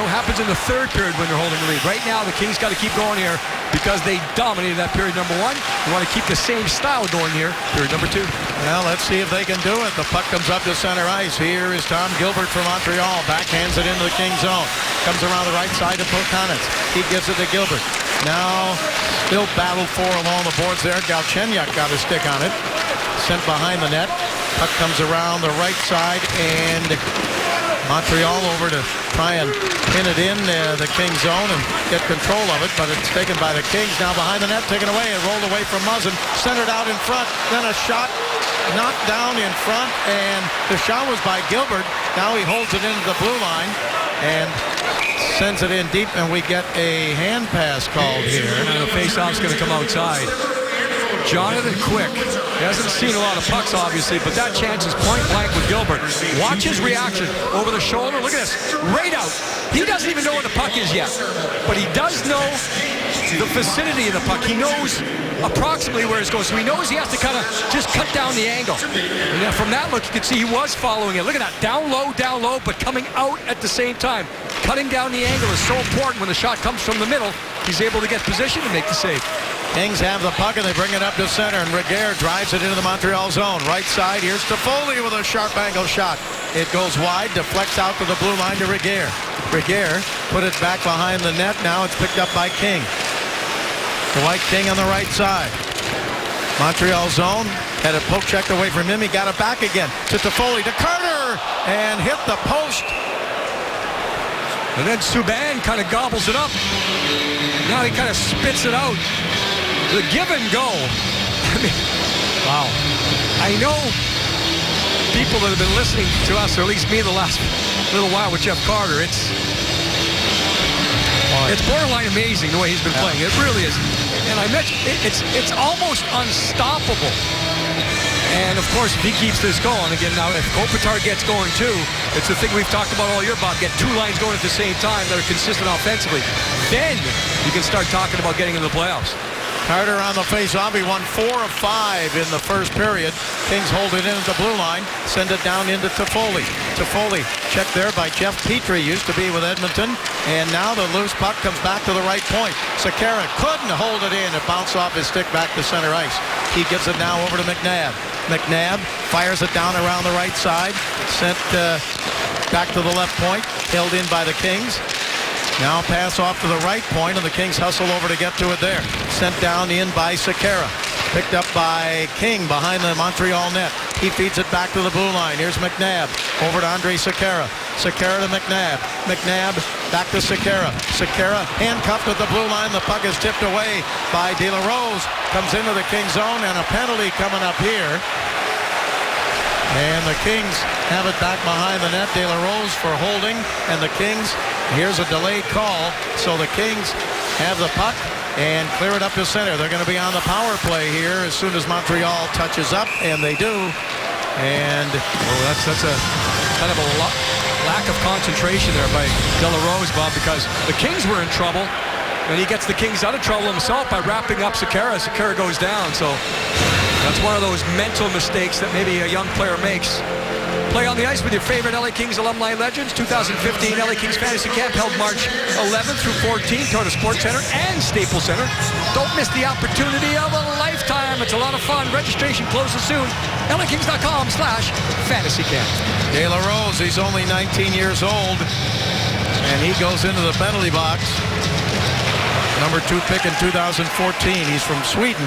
happens in the third period when they're holding the lead. Right now, the Kings got to keep going here because they dominated that period number 1. They want to keep the same style going here, period number 2. Well, let's see if they can do it. The puck comes up to center ice. Here is Tom Gilbert from Montreal. Backhands it into the Kings zone. Comes around the right side to Plekanec. He gives it to Gilbert. Now, still battled for along the boards there. Galchenyuk got a stick on it. Sent behind the net. Puck comes around the right side, and Montreal over to try and pin it in the Kings zone and get control of it, but it's taken by the Kings. Now behind the net, taken away. It rolled away from Muzzin. Centered out in front. Then a shot knocked down in front, and the shot was by Gilbert. Now he holds it into the blue line and sends it in deep, and we get a hand pass called here. And the faceoff's going to come outside. Jonathan Quick. He hasn't seen a lot of pucks, obviously, but that chance is point blank with Gilbert. Watch his reaction over the shoulder. Look at this. Right out. He doesn't even know where the puck is yet, but he does know the vicinity of the puck. He knows approximately where it's going, so he knows he has to kind of just cut down the angle. And then from that look, you can see he was following it. Look at that. Down low, but coming out at the same time. Cutting down the angle is so important when the shot comes from the middle. He's able to get position and make the save. Kings have the puck, and they bring it up to center, and Regehr drives it into the Montreal zone. Right side, here's Toffoli with a sharp angle shot. It goes wide, deflects out to the blue line to Regehr. Regehr put it back behind the net. Now it's picked up by King. Dwight King on the right side. Montreal zone, had it poke checked away from him. He got it back again to Toffoli, to Carter, and hit the post. And then Subban kind of gobbles it up. Now he kind of spits it out. The give and go. I mean, wow. I know people that have been listening to us, or at least me the last little while with Jeff Carter, it's borderline amazing the way he's been playing. It really is. And I mentioned, it's almost unstoppable. And of course, if he keeps this going, again, now if Kopitar gets going too, it's the thing we've talked about all year, Bob, get 2 lines going at the same time that are consistent offensively. Then you can start talking about getting into the playoffs. Carter on the face-off. He won 4 of 5 in the first period. Kings hold it in at the blue line. Send it down into Toffoli. Toffoli checked there by Jeff Petrie. Used to be with Edmonton. And now the loose puck comes back to the right point. Sekera couldn't hold it in. It bounced off his stick back to center ice. He gives it now over to McNabb. McNabb fires it down around the right side. Sent back to the left point. Held in by the Kings. Now pass off to the right point, and the Kings hustle over to get to it there. Sent down in by Sekera. Picked up by King behind the Montreal net. He feeds it back to the blue line. Here's McNabb. Over to Andre Sekera. Sekera to McNabb. McNabb back to Sekera. Sekera handcuffed at the blue line. The puck is tipped away by De La Rose. Comes into the Kings zone, and a penalty coming up here. And the Kings have it back behind the net. De La Rose for holding, and the Kings, here's a delayed call. So the Kings have the puck and clear it up to center. They're going to be on the power play here as soon as Montreal touches up, and they do. And that's a kind of a lack of concentration there by De La Rose, Bob, because the Kings were in trouble, and he gets the Kings out of trouble himself by wrapping up Sekera. Sekera goes down, so that's one of those mental mistakes that maybe a young player makes. Play on the ice with your favorite LA Kings alumni legends. 2015 LA Kings Fantasy Camp held March 11th through 14th, Toyota Sports Center and Staples Center. Don't miss the opportunity of a lifetime. It's a lot of fun. Registration closes soon. LAKings.com/fantasycamp. De La Rose, he's only 19 years old, and he goes into the penalty box. Number 2 pick in 2014. He's from Sweden.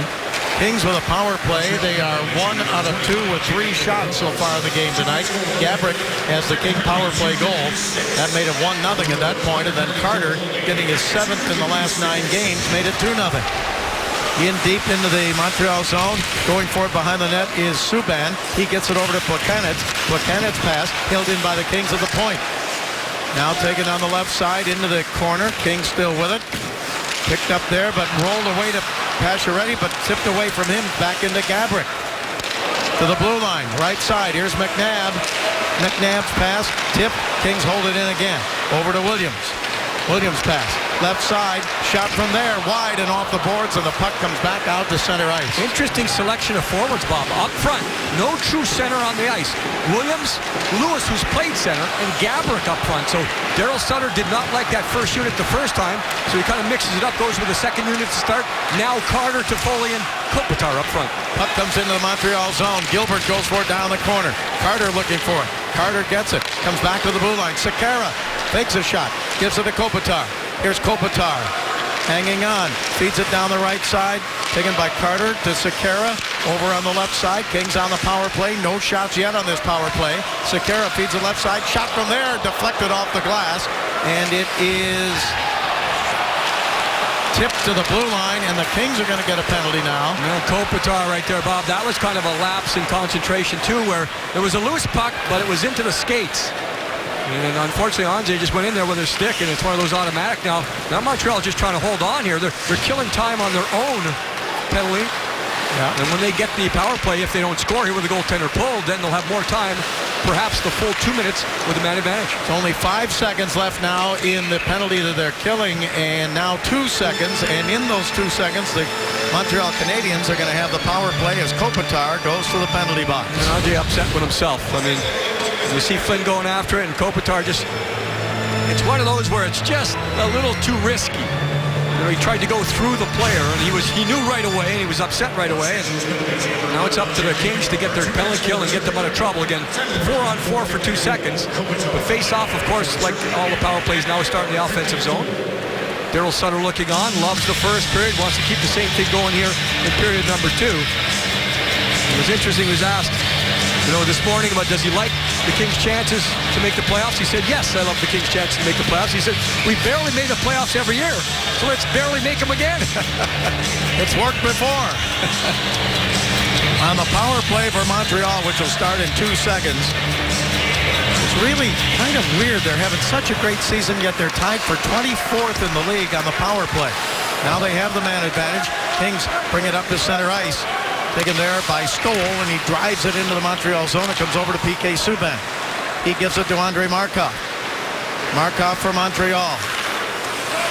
Kings with a power play. They are 1 out of 2 with 3 shots so far in the game tonight. Gabrick has the King power play goal. That made it 1-0 at that point, and then Carter, getting his 7th in the last 9 games, made it 2-0. In deep into the Montreal zone, going for it behind the net is Subban. He gets it over to Plekanec. Plekanec's pass held in by the Kings at the point. Now taken on the left side into the corner. Kings still with it. Picked up there, but rolled away to Pacioretty, but tipped away from him back into Gabrick. To the blue line, right side. Here's McNabb. McNabb's pass, tip. Kings hold it in again. Over to Williams. Williams pass. Left side, shot from there, wide and off the boards, and the puck comes back out to center ice. Interesting selection of forwards, Bob. Up front, no true center on the ice. Williams, Lewis, who's played center, and Gabrick up front. So Daryl Sutter did not like that first unit the first time, so he kind of mixes it up, goes with the second unit to start. Now Carter, Toffoli, and Kopitar up front. Puck comes into the Montreal zone. Gilbert goes for it down the corner. Carter looking for it. Carter gets it. Comes back to the blue line. Sekera fakes a shot. Gives it to Kopitar. Here's Kopitar. Hanging on. Feeds it down the right side. Taken by Carter to Sekera. Over on the left side. Kings on the power play. No shots yet on this power play. Sekera feeds it left side. Shot from there. Deflected off the glass. And it is tipped to the blue line, and the Kings are going to get a penalty now. Kopitar right there, Bob. That was kind of a lapse in concentration, too, where there was a loose puck, but it was into the skates. And unfortunately, Anze just went in there with his stick, and it's one of those automatic now. Now Montreal is just trying to hold on here. They're killing time on their own penalty. Yeah. And when they get the power play, if they don't score here with the goaltender pulled, then they'll have more time, perhaps the full 2 minutes with a man advantage. It's only 5 seconds left now in the penalty that they're killing, and now 2 seconds. And in those 2 seconds, the Montreal Canadiens are going to have the power play as Kopitar goes to the penalty box. And Anze upset with himself. I mean, you see Flynn going after it, and Kopitar just, it's one of those where it's just a little too risky. You know, he tried to go through the player, and he knew right away, and he was upset right away. And now it's up to the Kings to get their penalty kill and get them out of trouble again. 4-on-4 for 2 seconds. But face-off, of course, like all the power plays now, is starting the offensive zone. Daryl Sutter looking on, loves the first period, wants to keep the same thing going here in period number 2. It was interesting, he was asked, this morning about does he like the Kings' chances to make the playoffs. He said, yes, I love the Kings' chances to make the playoffs. He said, we barely made the playoffs every year, so let's barely make them again. It's worked before. On the power play for Montreal, which will start in 2 seconds, it's really kind of weird. They're having such a great season, yet they're tied for 24th in the league on the power play. Now they have the man advantage. Kings bring it up to center ice. Taken there by Stoll, and he drives it into the Montreal zone. It comes over to P.K. Subban. He gives it to Andrei Markov. Markov for Montreal.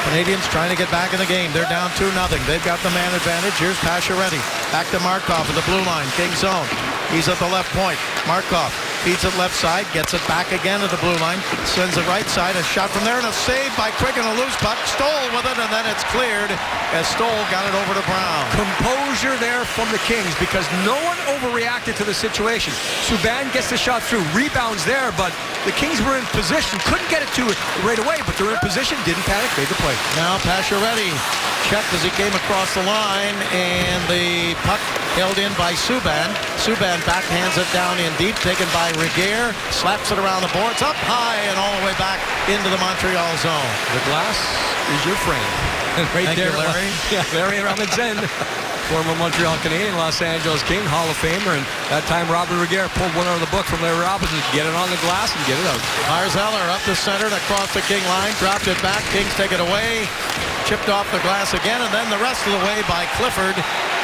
Canadians trying to get back in the game. They're down 2-0. They've got the man advantage. Here's Pacioretty. Back to Markov at the blue line. King zone. He's at the left point. Markov feeds it left side. Gets it back again at the blue line. Sends it right side. A shot from there and a save by Quick and a loose puck. Stoll with it and then it's cleared as Stoll got it over to Brown. Composure there from the Kings because no one overreacted to the situation. Subban gets the shot through. Rebounds there, but the Kings were in position. Couldn't get it to it right away, but they're in position. Didn't panic. Made the play. Now Pacioretty checked as he came across the line and the puck held in by Subban. Subban backhands it down in deep, taken by Regehr, slaps it around the boards, up high and all the way back into the Montreal zone. The glass is your friend. And right Thank there, you, Larry. Yeah, Larry Robinson, former Montreal Canadian, Los Angeles King, Hall of Famer, and that time Robert Regehr pulled one out of the book from Larry Robinson to get it on the glass and get it out. Barzell up the center and across the King line, dropped it back, Kings take it away, chipped off the glass again, and then the rest of the way by Clifford.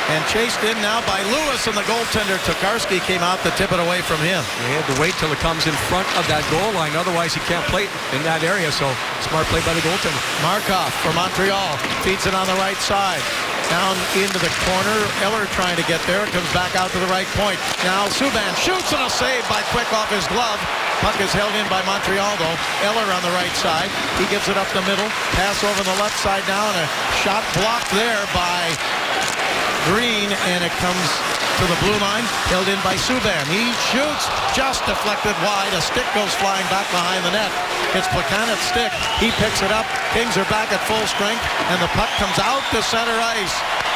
And chased in now by Lewis, and the goaltender Tokarski came out to tip it away from him. He had to wait till it comes in front of that goal line. Otherwise, he can't play in that area. So, smart play by the goaltender. Markov for Montreal feeds it on the right side. Down into the corner. Eller trying to get there. It comes back out to the right point. Now Subban shoots and a save by Quick off his glove. Puck is held in by Montreal, though. Eller on the right side. He gives it up the middle. Pass over the left side now, and a shot blocked there by Green, and it comes to the blue line, held in by Subban. He shoots, just deflected wide. A stick goes flying back behind the net. It's Plekanec's stick. He picks it up. Kings are back at full strength, and the puck comes out to center ice.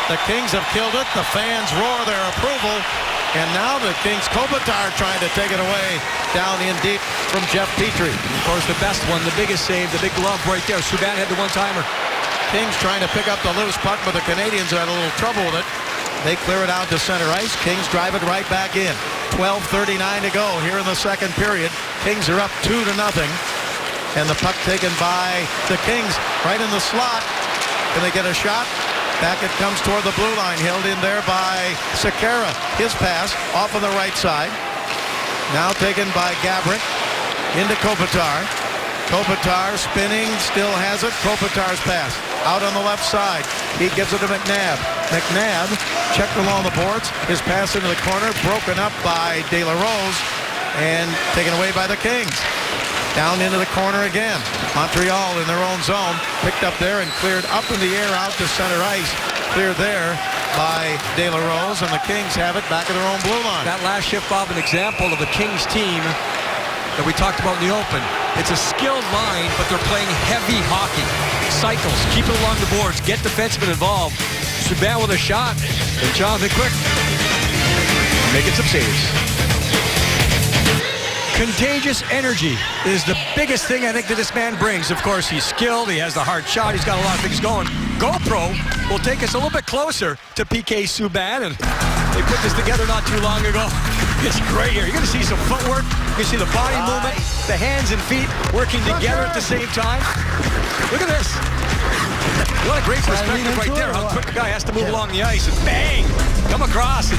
The Kings have killed it. The fans roar their approval. And now the Kings, Kopitar trying to take it away down in deep from Jeff Petrie. Of course, the best one, the biggest save, the big glove right there. Subban had the one-timer. Kings trying to pick up the loose puck, but the Canadians had a little trouble with it. They clear it out to center ice. Kings drive it right back in. 12:39 to go here in the second period. Kings are up 2-0. And the puck taken by the Kings right in the slot. Can they get a shot? Back it comes toward the blue line. Held in there by Sekera. His pass off on the right side. Now taken by Gabrick into Kopitar. Kopitar spinning, still has it. Kopitar's pass out on the left side. He gives it to McNabb. McNabb checked along the boards. His pass into the corner, broken up by De La Rose and taken away by the Kings. Down into the corner again. Montreal in their own zone, picked up there and cleared up in the air out to center ice. Cleared there by De La Rose, and the Kings have it back at their own blue line. That last shift, Bob, an example of a Kings team that we talked about in the open. It's a skilled line, but they're playing heavy hockey. Cycles, keep it along the boards, get defensemen involved. Subban with a shot, and Jonathan Quick making some saves. Contagious energy is the biggest thing I think that this man brings. Of course, he's skilled, he has the hard shot, he's got a lot of things going. GoPro will take us a little bit closer to PK Subban, and they put this together not too long ago. It's great here. You're going to see some footwork. You can see the body movement, the hands and feet working together at the same time. Look at this. What a great perspective right there. How quick a guy has to move along the ice and bang, come across and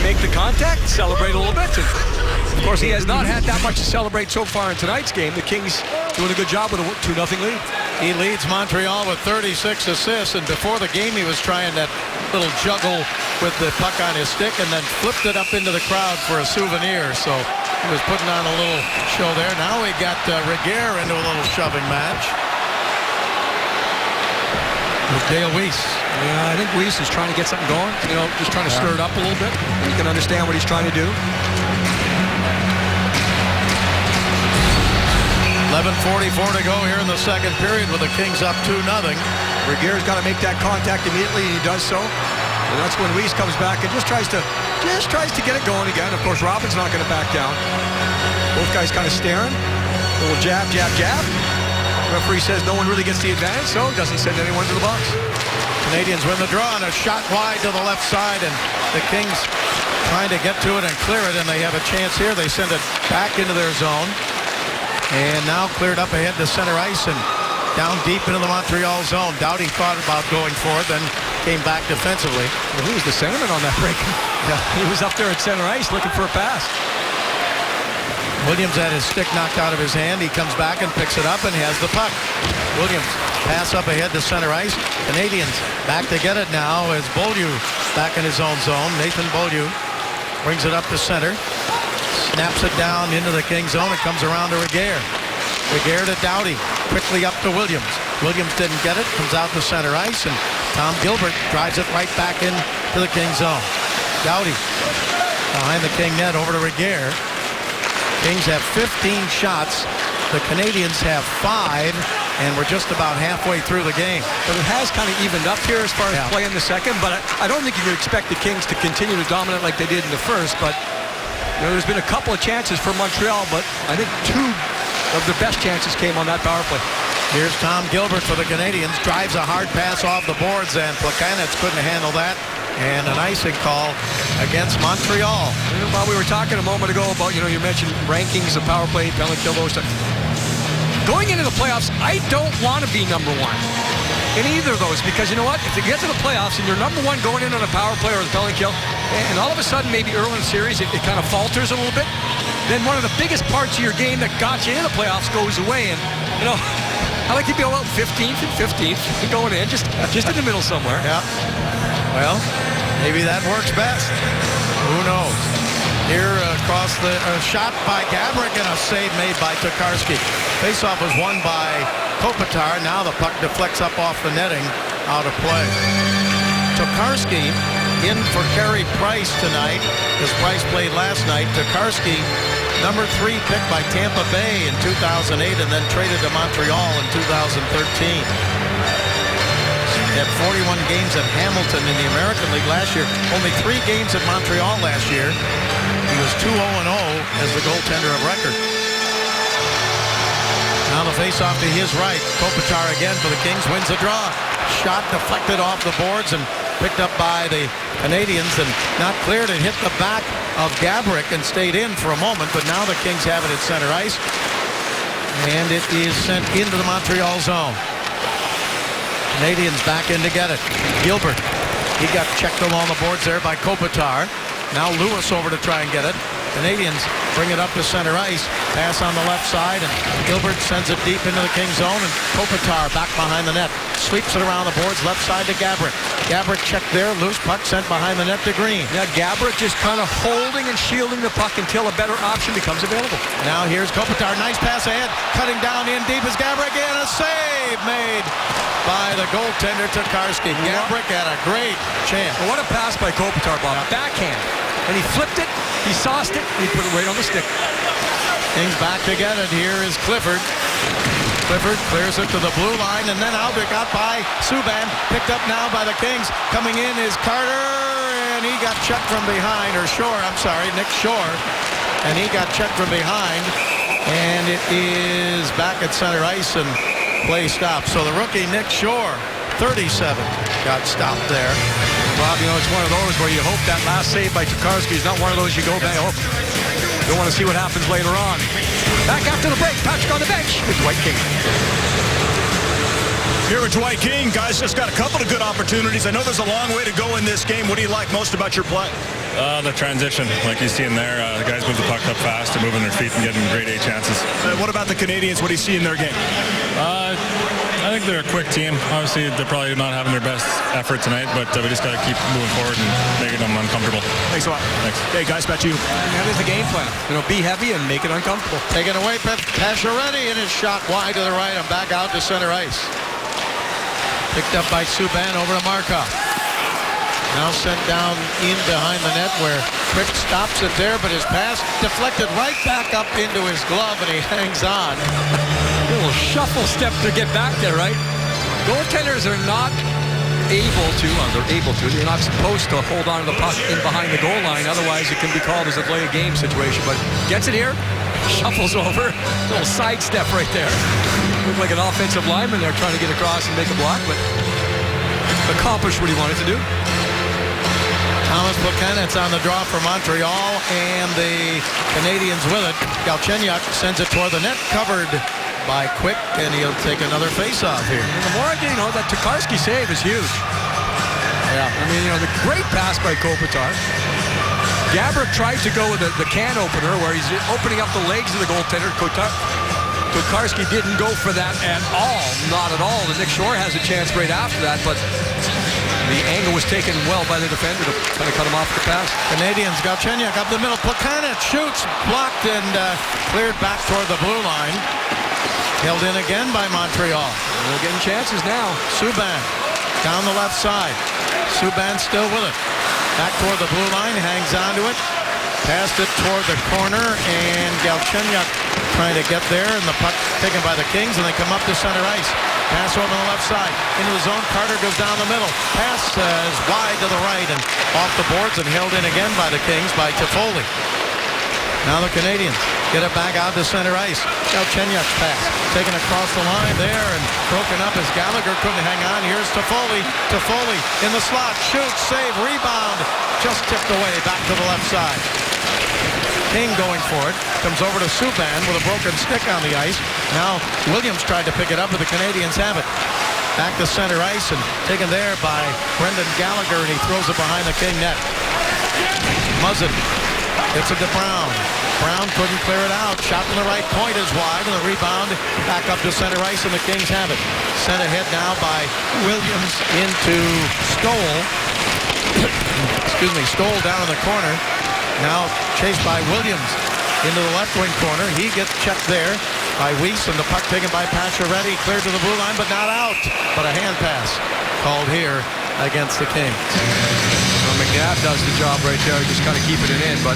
make the contact, celebrate a little bit. And of course, he has not had that much to celebrate so far in tonight's game. The Kings doing a good job with a 2-0 lead. He leads Montreal with 36 assists, and before the game he was trying that little juggle with the puck on his stick and then flipped it up into the crowd for a souvenir. So he was putting on a little show there. Now we got Regehr into a little shoving match with Dale Weiss. Yeah, I think Weiss is trying to get something going, you know, just trying to stir it up a little bit. You can understand what he's trying to do. 11:44 to go here in the second period with the Kings up 2-0. Regehr's got to make that contact immediately, and he does so. And that's when Weiss comes back and just tries to get it going again. Of course, Robin's not going to back down. Both guys kind of staring. A little jab, jab, jab. The referee says no one really gets the advantage, so doesn't send anyone to the box. Canadians win the draw, and a shot wide to the left side, and the Kings trying to get to it and clear it, and they have a chance here. They send it back into their zone. And now cleared up ahead to center ice and down deep into the Montreal zone. Doughty thought about going for it, then came back defensively. Well, he was the centerman on that break. Yeah, he was up there at center ice looking for a pass. Williams had his stick knocked out of his hand. He comes back and picks it up and has the puck. Williams pass up ahead to center ice. Canadians back to get it now as Beaulieu back in his own zone. Nathan Beaulieu brings it up to center. Snaps it down into the King zone. It comes around to Regehr. Regehr to Doughty. Quickly up to Williams. Williams didn't get it. Comes out to center ice. And Tom Gilbert drives it right back into the King zone. Doughty behind the King net over to Regehr. Kings have 15 shots. The Canadians have 5. And we're just about halfway through the game. But it has kind of evened up here as far as play in the second. But I don't think you can expect the Kings to continue to dominate like they did in the first. But there's been a couple of chances for Montreal, but I think 2 of the best chances came on that power play. Here's Tom Gilbert for the Canadians. Drives a hard pass off the boards, and Plekanec couldn't handle that. And an icing call against Montreal. While we were talking a moment ago about, you mentioned rankings of power play, penalty kill, those stuff. Going into the playoffs, I don't want to be number 1 in either of those, because you know what? If you get to the playoffs and you're number 1 going in on a power play or the penalty kill, and all of a sudden maybe early in the series it kind of falters a little bit, then one of the biggest parts of your game that got you in the playoffs goes away. And I like to be about 15th and 15th going in, just in the middle somewhere. Yeah. Well, maybe that works best. Who knows? Here across the shot by Gaborik and a save made by Tokarski. Faceoff was won by Kopitar. Now the puck deflects up off the netting, out of play. Tokarski in for Carey Price tonight, because Price played last night. Tokarski, number 3 pick by Tampa Bay in 2008 and then traded to Montreal in 2013. He had 41 games at Hamilton in the American League last year. Only 3 games at Montreal last year. He was 2-0-0 as the goaltender of record. Now the face-off to his right. Kopitar again for the Kings, wins the draw. Shot deflected off the boards and picked up by the Canadians and not cleared. It hit the back of Gaborik and stayed in for a moment, but now the Kings have it at center ice. And it is sent into the Montreal zone. Canadians back in to get it. Gilbert, he got checked along the boards there by Kopitar. Now Lewis over to try and get it. Canadians bring it up to center ice. Pass on the left side, and Gilbert sends it deep into the King zone, and Kopitar back behind the net. Sweeps it around the boards, left side to Gaborik. Gaborik checked there, loose puck sent behind the net to Green. Yeah, Gaborik just kind of holding and shielding the puck until a better option becomes available. Now here's Kopitar, nice pass ahead. Cutting down in deep is Gaborik, and a save made by the goaltender Tokarski. Gaborik had a great chance. Well, what a pass by Kopitar, Bob. Backhand. And he flipped it, he sauced it, and he put it right on the stick. Kings back to get it. Here is Clifford. Clifford clears it to the blue line, and then Aldrich out by Subban. Picked up now by the Kings. Coming in is Carter, and he got checked from behind, or Shore, I'm sorry, Nick Shore. And he got checked from behind, and it is back at center ice, and play stopped. So the rookie, Nick Shore, 37, got stopped there. Bob, it's one of those where you hope that last save by Tokarski is not one of those you go back. Oh, don't want to see what happens later on. Back after the break, Patrick on the bench with Dwight King. Here with Dwight King, guys just got a couple of good opportunities. I know there's a long way to go in this game. What do you like most about your play? The transition, like you see in there, the guys move the puck up fast, they're moving their feet and getting grade A chances. What about the Canadians? What do you see in their game? I think they're a quick team. Obviously, they're probably not having their best effort tonight, but we just got to keep moving forward and making them uncomfortable. Thanks a lot. Thanks. Hey, guys, back to you. That is the game plan. Be heavy and make it uncomfortable. Taken away, Pacioretty, and his shot wide to the right and back out to center ice. Picked up by Subban over to Markov. Now sent down in behind the net where Quick stops it there, but his pass deflected right back up into his glove, and he hangs on. A little shuffle step to get back there, right? Goaltenders are not able to, they're not supposed to hold on to the puck in behind the goal line, otherwise it can be called as a play a game situation, but gets it here, shuffles over, little sidestep right there. Looked like an offensive lineman there trying to get across and make a block, but accomplished what he wanted to do. Thomas Plekanec on the draw for Montreal, and the Canadians with it. Galchenyuk sends it toward the net, covered by Quick, and he'll take another face-off here. And the more I get, that Tokarski save is huge. Yeah. The great pass by Kopitar. Gaborik tried to go with the can opener where he's opening up the legs of the goaltender. Tokarski didn't go for that at all. Not at all. And Nick Shore has a chance right after that, but the angle was taken well by the defender to kind of cut him off the pass. Canadians, Galchenyuk up the middle. Plekanec shoots, blocked and cleared back toward the blue line. Held in again by Montreal. They're getting chances now. Subban down the left side. Subban still with it. Back toward the blue line, hangs onto it. Passed it toward the corner, and Galchenyuk trying to get there, and the puck taken by the Kings, and they come up to center ice. Pass over on the left side. Into the zone, Carter goes down the middle. Pass is wide to the right and off the boards and held in again by the Kings by Toffoli. Now the Canadians get it back out to center ice. Galchenyuk's pass taken across the line there and broken up as Gallagher couldn't hang on. Here's Toffoli. Toffoli in the slot. Shoots, save, rebound. Just tipped away back to the left side. King going for it. Comes over to Subban with a broken stick on the ice. Now Williams tried to pick it up, but the Canadians have it. Back to center ice and taken there by Brendan Gallagher, and he throws it behind the King net. Muzzin hits it to Brown. Brown couldn't clear it out. Shot from the right point is wide, and the rebound back up to center ice, and the Kings have it. Sent ahead now by Williams into Stoll. Excuse me, Stoll down in the corner. Now chased by Williams into the left wing corner. He gets checked there by Weiss, and the puck taken by Pacioretty. Cleared to the blue line, but not out. But a hand pass called here against the Kings. Well, McNabb does the job right there, just kind of keeping it in, but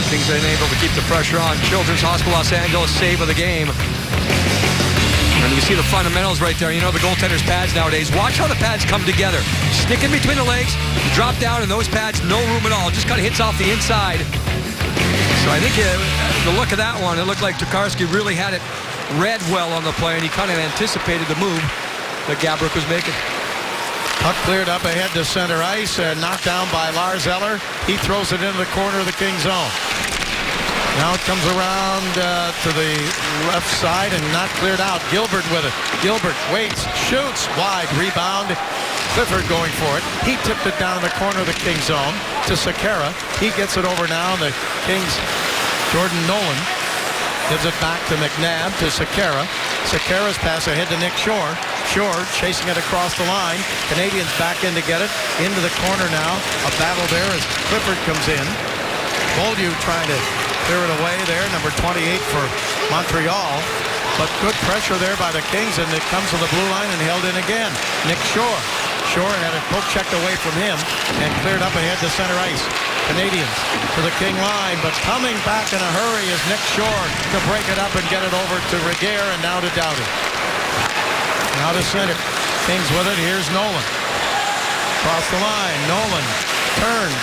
Kings are unable to keep the pressure on. Children's Hospital Los Angeles save of the game. And you see the fundamentals right there. You know the goaltender's pads nowadays. Watch how the pads come together. Stick in between the legs, drop down, and those pads, no room at all. Just kind of hits off the inside. So I think the look of that one, it looked like Tokarski really had it read well on the play, and he kind of anticipated the move that Gaborik was making. Puck cleared up ahead to center ice and knocked down by Lars Eller. He throws it into the corner of the King zone. Now it comes around to the left side and not cleared out. Gilbert with it. Gilbert waits, shoots, wide, rebound. Clifford going for it. He tipped it down in the corner of the King zone to Sekera. He gets it over now. The Kings, Jordan Nolan, gives it back to McNabb to Sekera. Sekera's pass ahead to Nick Shore. Shore chasing it across the line. Canadians back in to get it. Into the corner now. A battle there as Clifford comes in. Beaulieu trying to clear it away there. Number 28 for Montreal. But good pressure there by the Kings, and it comes to the blue line and held in again. Nick Shore. Shore had it poke checked away from him and cleared up ahead to center ice. Canadians to the King line, but coming back in a hurry is Nick Shore to break it up and get it over to Regehr and now to Doughty. Now to center. Kings with it. Here's Nolan. Across the line. Nolan turns.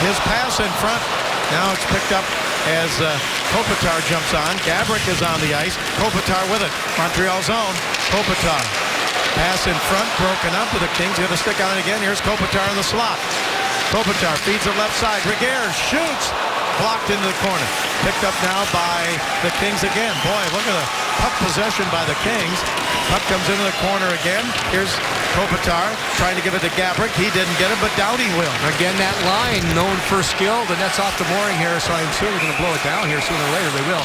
His pass in front. Now it's picked up as Kopitar jumps on. Gaborik is on the ice. Kopitar with it. Montreal zone. Kopitar. Pass in front, broken up with the Kings. Going to stick on it again. Here's Kopitar in the slot. Kopitar feeds it left side. Regehr shoots. Blocked into the corner. Picked up now by the Kings again. Boy, look at the puck possession by the Kings. Puck comes into the corner again. Here's Kopitar trying to give it to Gaborik. He didn't get it, but Doughty will. Again, that line known for skill. The net's off the mooring here, so I'm sure they're going to blow it down here sooner or later. They will.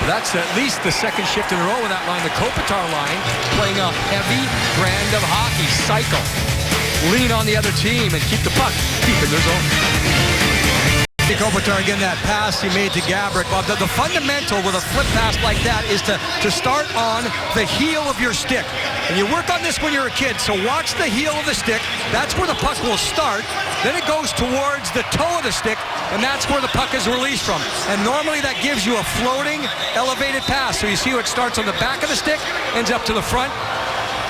That's at least the second shift in a row with that line. The Kopitar line playing a heavy brand of hockey. Cycle. Lean on the other team and keep the puck deep in their zone. Kopitar again, that pass he made to Gaborik. Bob, the fundamental with a flip pass like that is to start on the heel of your stick. And you work on this when you're a kid, so watch the heel of the stick. That's where the puck will start. Then it goes towards the toe of the stick, and that's where the puck is released from. And normally that gives you a floating, elevated pass. So you see how it starts on the back of the stick, ends up to the front.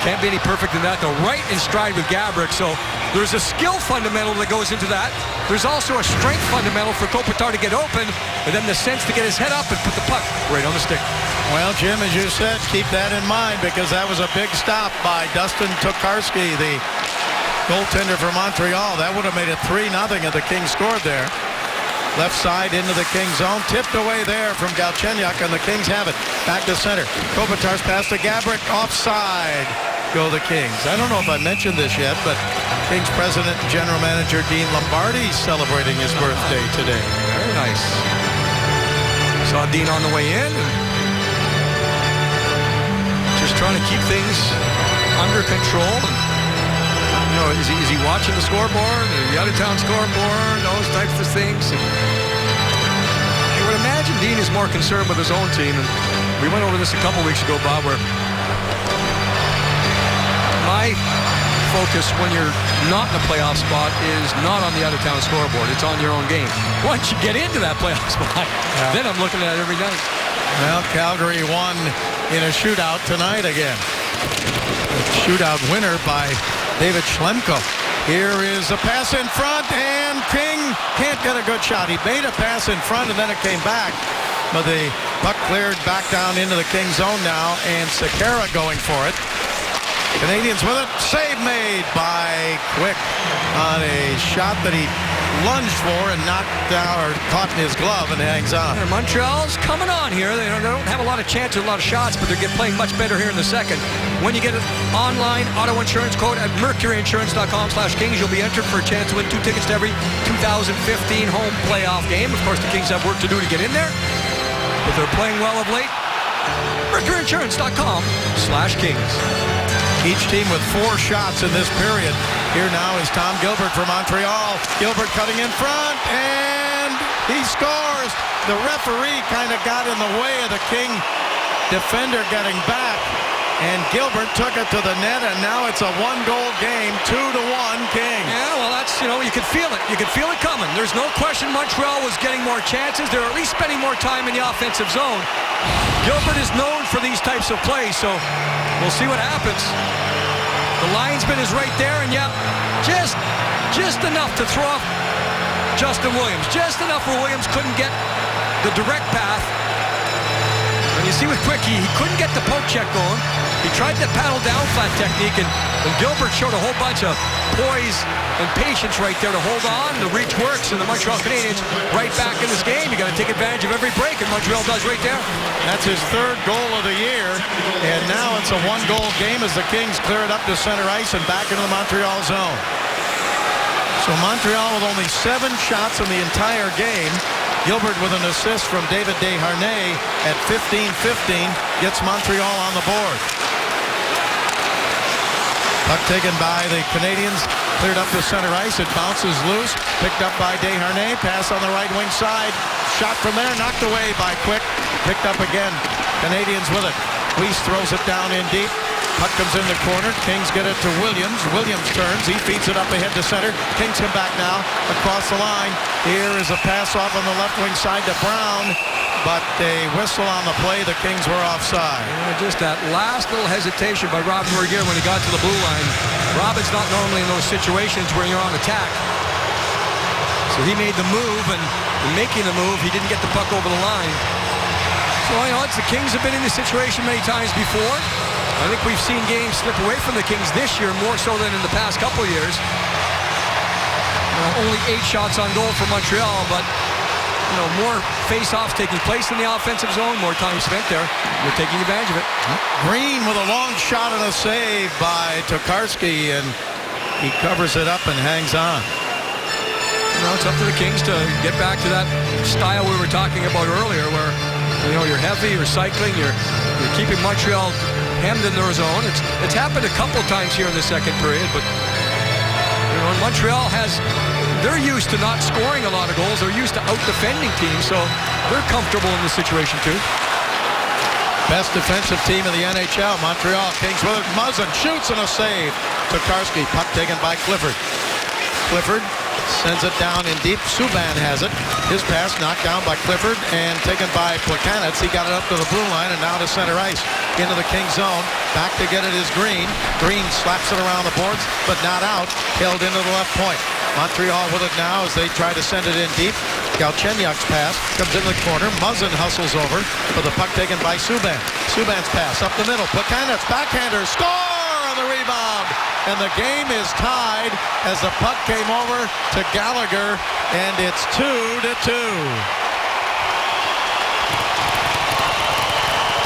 Can't be any perfect than that, though. Right in stride with Gaborik. So there's a skill fundamental that goes into that. There's also a strength fundamental for Kopitar to get open, and then the sense to get his head up and put the puck right on the stick. Well, Jim, as you said, keep that in mind because that was a big stop by Dustin Tokarski, the goaltender for Montreal. That would have made it 3-0 if the Kings scored there. Left side into the Kings zone. Tipped away there from Galchenyuk, and the Kings have it. Back to center. Kopitar's pass to Gaborik. Offside. Go the Kings. I don't know if I mentioned this yet, but Kings president and general manager Dean Lombardi celebrating his birthday today. Very nice. Saw Dean on the way in. Just trying to keep things under control. You know, is he watching the scoreboard, the out-of-town scoreboard, those types of things? And I would imagine Dean is more concerned with his own team. And we went over this a couple weeks ago, Bob, where my focus when you're not in a playoff spot is not on the out-of-town scoreboard. It's on your own game. Once you get into that playoff spot, then I'm looking at it every night. Well, Calgary won in a shootout tonight again. Shootout winner by David Schlemko. Here is a pass in front, and King can't get a good shot. He made a pass in front, and then it came back. But the puck cleared back down into the King zone now, and Sekera going for it. Canadians with it. Save made by Quick on a shot that he lunged for and knocked down or caught in his glove and hangs on. Montreal's coming on here. They don't have a lot of chances, a lot of shots, but they're playing much better here in the second. When you get an online auto insurance quote at mercuryinsurance.com/Kings, you'll be entered for a chance to win 2 tickets to every 2015 home playoff game. Of course, the Kings have work to do to get in there, but they're playing well of late. mercuryinsurance.com/Kings. Each team with 4 shots in this period. Here now is Tom Gilbert for Montreal. Gilbert cutting in front, and he scores. The referee kind of got in the way of the King defender getting back, and Gilbert took it to the net, and now it's a 1-goal game, 2-1 King. Yeah, well, that's, you know, you could feel it. You could feel it coming. There's no question Montreal was getting more chances. They're at least spending more time in the offensive zone. Gilbert is known for these types of plays, so we'll see what happens. The linesman is right there, and yeah, just enough to throw off Justin Williams. Just enough where Williams couldn't get the direct path. And you see with Quick, he couldn't get the poke check going. He tried the paddle down flat technique, and Gilbert showed a whole bunch of poise and patience right there to hold on. The reach works, and the Montreal Canadiens right back in this game. You got to take advantage of every break, and Montreal does right there. That's his 3rd goal of the year, and now it's a 1-goal game as the Kings clear it up to center ice and back into the Montreal zone. So Montreal with only 7 shots in the entire game. Gilbert with an assist from David Desharnais at 15-15 gets Montreal on the board. Puck taken by the Canadiens, cleared up to center ice. It bounces loose, picked up by Desharnais. Pass on the right wing side. Shot from there, knocked away by Quick. Picked up again. Canadiens with it. Weiss throws it down in deep. Puck comes in the corner. Kings get it to Williams. Williams turns. He feeds it up ahead to center. Kings come back now across the line. Here is a pass off on the left wing side to Brown. But a whistle on the play. The Kings were offside. Just that last little hesitation by Robin Regehr when he got to the blue line. Robin's not normally in those situations where you're on attack. So he made the move, and in making the move, he didn't get the puck over the line. So, you know, the Kings have been in this situation many times before. I think we've seen games slip away from the Kings this year more so than in the past couple of years. Only 8 shots on goal for Montreal, but more face-offs taking place in the offensive zone, more time spent there. They're taking advantage of it. Green with a long shot and a save by Tokarski, and he covers it up and hangs on. It's up to the Kings to get back to that style we were talking about earlier, where you're heavy, you're cycling, you're keeping Montreal hemmed in their zone. It's happened a couple times here in the second period, but Montreal they're used to not scoring a lot of goals. They're used to out-defending teams, so they're comfortable in this situation too. Best defensive team in the NHL, Montreal. Kings with it. Muzzin shoots and a save. Tokarski, puck taken by Clifford. Clifford sends it down in deep. Subban has it. His pass knocked down by Clifford and taken by Plekanec. He got it up to the blue line and now to center ice. Into the King zone. Back to get it is Green. Green slaps it around the boards, but not out. Held into the left point. Montreal with it now as they try to send it in deep. Galchenyuk's pass comes into the corner. Muzzin hustles over for the puck taken by Subban. Subban's pass up the middle. Plekanec backhander. Score on the rebound. And the game is tied as the puck came over to Gallagher, and it's 2-2.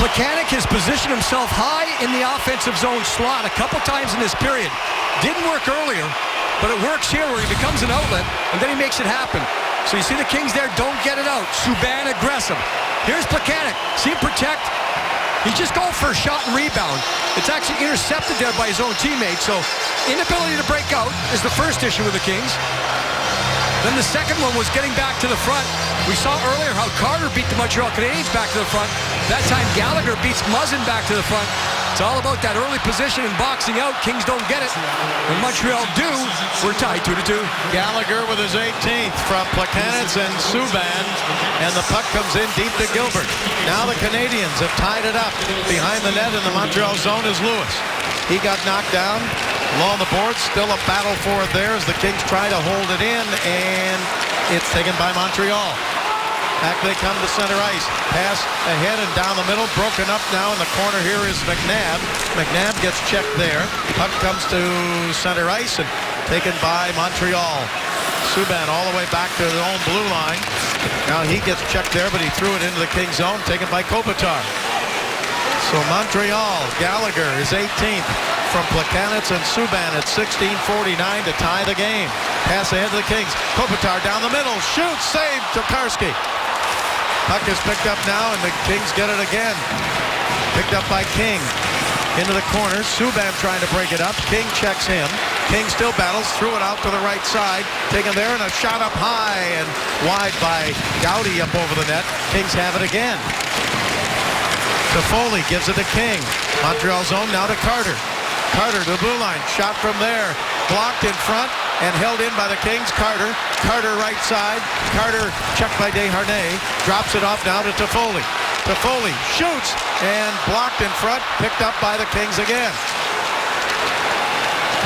Plekanec has positioned himself high in the offensive zone slot a couple times in this period. Didn't work earlier. but it works here where he becomes an outlet, and then he makes it happen. So you see the Kings there don't get it out. Subban aggressive. Here's Plekanec. See him protect. He's just going for a shot and rebound. It's actually intercepted there by his own teammate. So inability to break out is the first issue with the Kings. Then the second one was getting back to the front. We saw earlier how Carter beat the Montreal Canadiens back to the front. That time Gallagher beats Muzzin back to the front. It's all about that early position and boxing out. Kings don't get it. When Montreal do, we're tied 2-2. Gallagher with his 18th from Plekanec and Subban, and the puck comes in deep to Gilbert. Now the Canadiens have tied it up. Behind the net in the Montreal zone is Lewis. He got knocked down. Low on the board, still a battle for it there as the Kings try to hold it in, and it's taken by Montreal. Back they come to center ice. Pass ahead and down the middle. Broken up now in the corner here is McNabb. McNabb gets checked there. Puck comes to center ice and taken by Montreal. Subban all the way back to their own blue line. Now he gets checked there, but he threw it into the Kings zone, taken by Kopitar. So Montreal, Gallagher is 18th from Plekanec and Subban at 16:49 to tie the game. Pass ahead to the Kings. Kopitar down the middle. Shoots. Save. Tokarski. Puck is picked up now, and the Kings get it again. Picked up by King. Into the corner. Subban trying to break it up. King checks him. King still battles. Threw it out to the right side. Taken there, and a shot up high and wide by Gowdy up over the net. Kings have it again. Toffoli gives it to King. Montreal zone now to Carter. Carter to the blue line. Shot from there. Blocked in front and held in by the Kings. Carter. Carter right side. Carter checked by Desharnais. Drops it off now to Toffoli. Toffoli shoots and blocked in front. Picked up by the Kings again.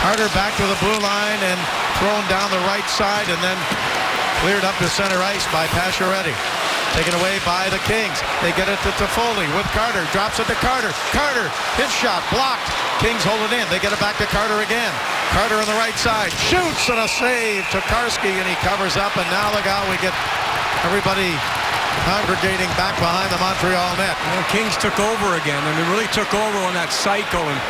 Carter back to the blue line and thrown down the right side and then cleared up to center ice by Pacioretty. Taken away by the Kings. They get it to Toffoli with Carter. Drops it to Carter. Carter, his shot blocked. Kings hold it in. They get it back to Carter again. Carter on the right side. Shoots and a save. Tokarski, and he covers up. And now look out. We get everybody congregating back behind the Montreal net. The Kings took over again, and they really took over on that cycle. And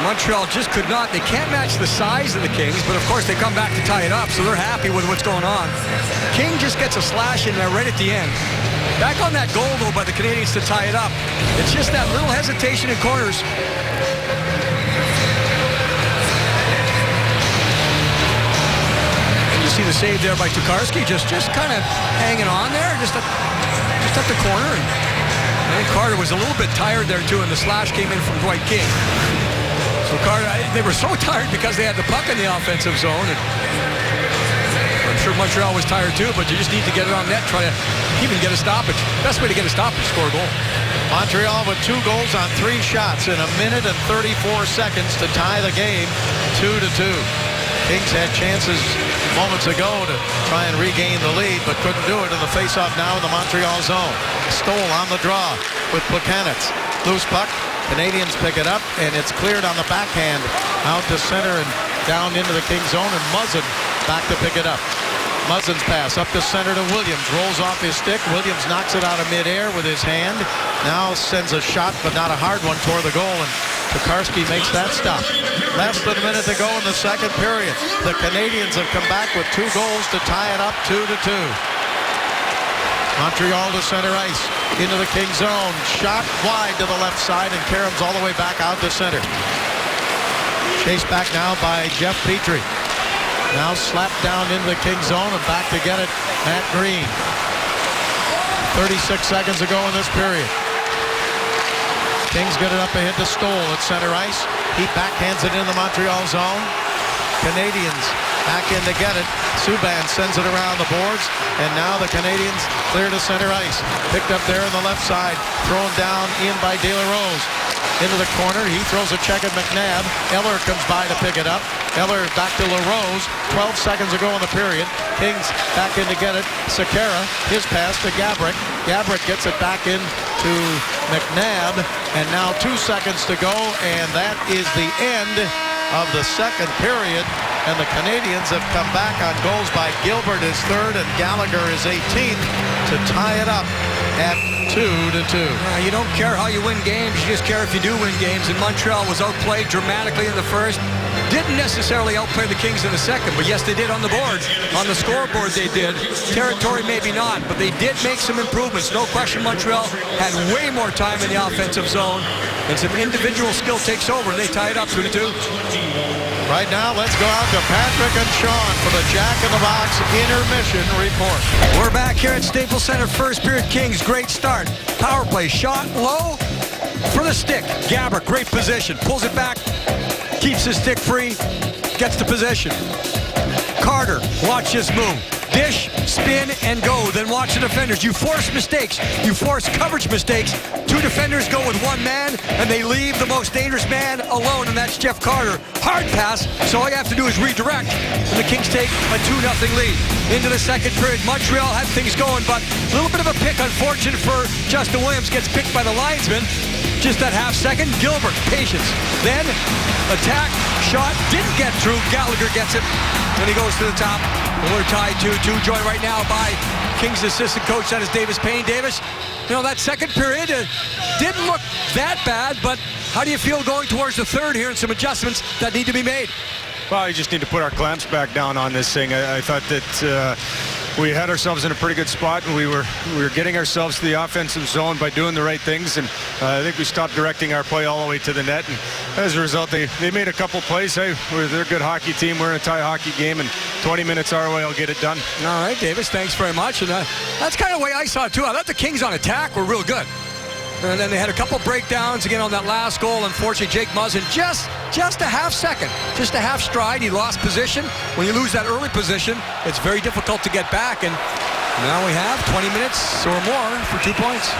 Montreal just could not. They can't match the size of the Kings, but of course they come back to tie it up, so they're happy with what's going on. King just gets a slash in there right at the end. Back on that goal, though, by the Canadiens to tie it up. It's just that little hesitation in corners. And you see the save there by Tokarski, just kind of hanging on there, just at the corner. And I think Carter was a little bit tired there, too, and the slash came in from Dwight King. So Carter, they were so tired because they had the puck in the offensive zone. And I'm sure Montreal was tired too, but you just need to get it on net, try to even get a stoppage. Best way to get a stoppage, score a goal. Montreal with 2 goals on 3 shots in a minute and 34 seconds to tie the game 2-2. Kings had chances moments ago to try and regain the lead, but couldn't do it in the faceoff now in the Montreal zone. Stoll on the draw with Plekanec. Loose puck. Canadiens pick it up, and it's cleared on the backhand out to center and down into the Kings zone, and Muzzin back to pick it up. Muzzin's pass up to center to Williams. Rolls off his stick. Williams knocks it out of midair with his hand. Now sends a shot, but not a hard one, toward the goal, and Tokarski makes that stop. Less than a minute to go in the second period. The Canadiens have come back with 2 goals to tie it up 2-2. Montreal to center ice, into the Kings zone. Shot wide to the left side, and Karam's all the way back out to center. Chased back now by Jeff Petrie. Now slapped down into the Kings zone, and back to get it, Matt Green. 36 seconds to go in this period. Kings get it up ahead to Stoll at center ice. He backhands it in the Montreal zone. Canadiens back in to get it. Subban sends it around the boards, and now the Canadiens clear to center ice. Picked up there on the left side, thrown down in by De La Rose. Into the corner, he throws a check at McNabb. Eller comes by to pick it up. Eller back to LaRose. 12 seconds to go in the period. Kings back in to get it. Sekera, his pass to Gabrick. Gabrick gets it back in to McNabb. And now 2 seconds to go, and that is the end of the second period. And the Canadiens have come back on goals by Gilbert is 3rd and Gallagher is 18th to tie it up at 2-2. You don't care how you win games, you just care if you do win games. And Montreal was outplayed dramatically in the first. Didn't necessarily outplay the Kings in the second, but yes, they did on the board. On the scoreboard, they did. Territory, maybe not, but they did make some improvements. No question Montreal had way more time in the offensive zone, and some individual skill takes over, and they tie it up 2-2. Right now, let's go out to Patrick and Sean for the Jack in the Box intermission report. We're back here at Staples Center. First period, Kings, great start. Power play, shot low for the stick. Gaborik, great position, pulls it back, keeps his stick free, gets the possession. Carter, watch this move. Dish, spin, and go. Then watch the defenders. You force mistakes. You force coverage mistakes. Two defenders go with one man, and they leave the most dangerous man alone, and that's Jeff Carter. Hard pass, so all you have to do is redirect, and the Kings take a 2-0 lead. Into the second period, Montreal had things going, but a little bit of a pick. Unfortunate for Justin Williams, gets picked by the linesman. Just that half second, Gilbert, patience. Then, attack, shot, didn't get through. Gallagher gets it, and he goes to the top. And we're tied 2-2, joined right now by Kings assistant coach, that is Davis Payne. Davis, you know, that second period didn't look that bad, but how do you feel going towards the third here and some adjustments that need to be made? Well, you just need to put our clamps back down on this thing. I thought that we had ourselves in a pretty good spot, and we were getting ourselves to the offensive zone by doing the right things, and I think we stopped directing our play all the way to the net, and as a result, they made a couple plays. Hey, they're a good hockey team. We're in a tie hockey game, and 20 minutes our way will get it done. All right, Davis, thanks very much, and that's kind of the way I saw it, too. I thought the Kings on attack were real good. And then they had a couple breakdowns again on that last goal. Unfortunately, Jake Muzzin just a half second, just a half stride. He lost position. When you lose that early position, it's very difficult to get back. And now we have 20 minutes or more for 2 points.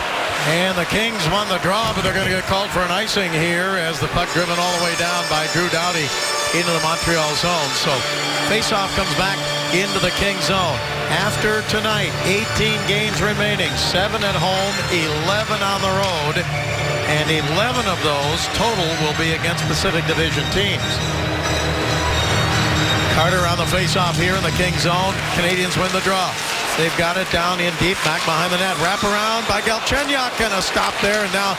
And the Kings won the draw, but they're going to get called for an icing here as the puck driven all the way down by Drew Doughty into the Montreal zone. So face-off comes back into the Kings zone. After tonight, 18 games remaining, 7 at home, 11 on the road, and 11 of those total will be against Pacific Division teams. Carter on the face-off here in the Kings zone. Canadians win the draw. They've got it down in deep, back behind the net. Wrap around by Galchenyuk, and a stop there, and now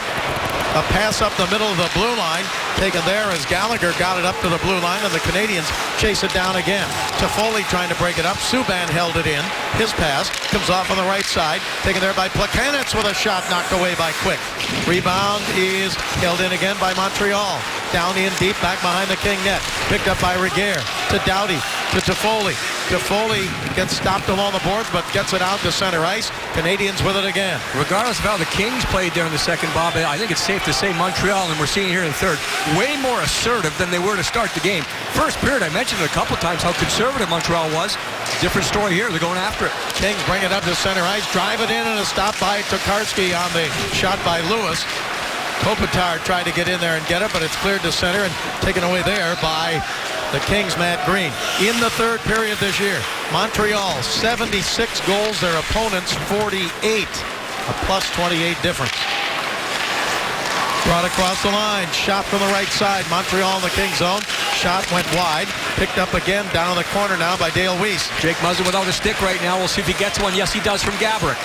a pass up the middle of the blue line. Taken there as Gallagher got it up to the blue line, and the Canadians chase it down again. Toffoli trying to break it up. Subban held it in. His pass comes off on the right side. Taken there by Plekanec with a shot knocked away by Quick. Rebound is held in again by Montreal. Down in deep, back behind the King net. Picked up by Regehr to Doughty to Toffoli. Toffoli gets stopped along the boards, but gets it out to center ice. Canadians with it again. Regardless of how the Kings played there in the second, Bob, I think it's safe to say Montreal, and we're seeing here in the third, way more assertive than they were to start the game. First period, I mentioned it a couple times how conservative Montreal was. Different story here. They're going after it. Kings bring it up to center ice, drive it in, and a stop by Tokarski on the shot by Lewis. Kopitar tried to get in there and get it, but it's cleared to center and taken away there by the Kings' Matt Green. In the third period this year, Montreal 76 goals, their opponents 48, a plus 28 difference. Brought across the line, shot from the right side. Montreal in the Kings zone. Shot went wide, picked up again down in the corner now by Dale Weiss. Jake Muzzin without a stick right now. We'll see if he gets one. Yes, he does from Gaborik.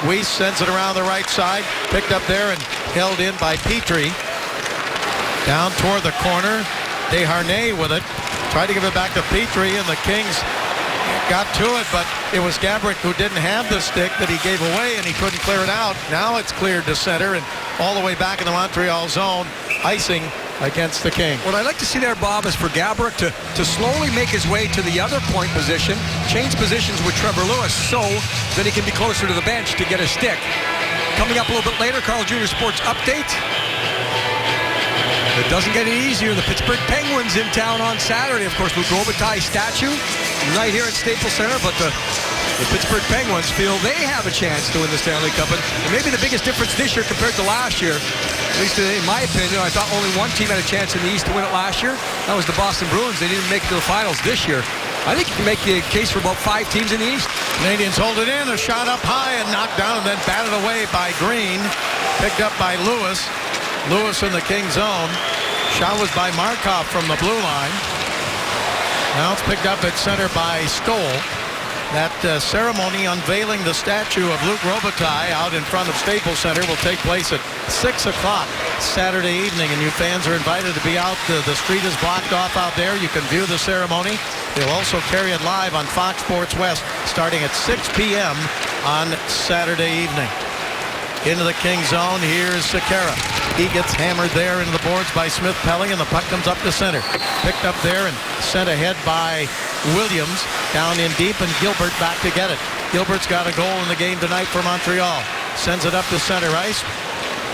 Weiss sends it around the right side, picked up there and held in by Petrie. Down toward the corner, Desharnais with it. Tried to give it back to Petrie, and the Kings got to it, but it was Gaborik who didn't have the stick that he gave away, and he couldn't clear it out. Now it's cleared to center and all the way back in the Montreal zone, icing against the Kings. What I'd like to see there, Bob, is for Gaborik to slowly make his way to the other point position, change positions with Trevor Lewis so that he can be closer to the bench to get a stick. Coming up a little bit later, Carl Jr. Sports Update. It doesn't get any easier. The Pittsburgh Penguins in town on Saturday. Of course, Luc Robitaille statue right here at Staples Center, but the Pittsburgh Penguins feel they have a chance to win the Stanley Cup. And maybe the biggest difference this year compared to last year, at least in my opinion, I thought only one team had a chance in the East to win it last year. That was the Boston Bruins. They didn't make it to the finals this year. I think you can make the case for about 5 teams in the East. Canadians hold it in, a shot up high and knocked down and then batted away by Green. Picked up by Lewis. Lewis in the Kings zone. Shot was by Markov from the blue line. Now it's picked up at center by Stoll. That ceremony unveiling the statue of Luc Robitaille out in front of Staples Center will take place at 6 o'clock Saturday evening, and you fans are invited to be out. The street is blocked off out there. You can view the ceremony. They'll also carry it live on Fox Sports West starting at 6 p.m. on Saturday evening. Into the Kings zone. Here's Sekera. He gets hammered there into the boards by Smith-Pelly, and the puck comes up the center. Picked up there and sent ahead by Williams. Down in deep, and Gilbert back to get it. Gilbert's got a goal in the game tonight for Montreal. Sends it up to center ice.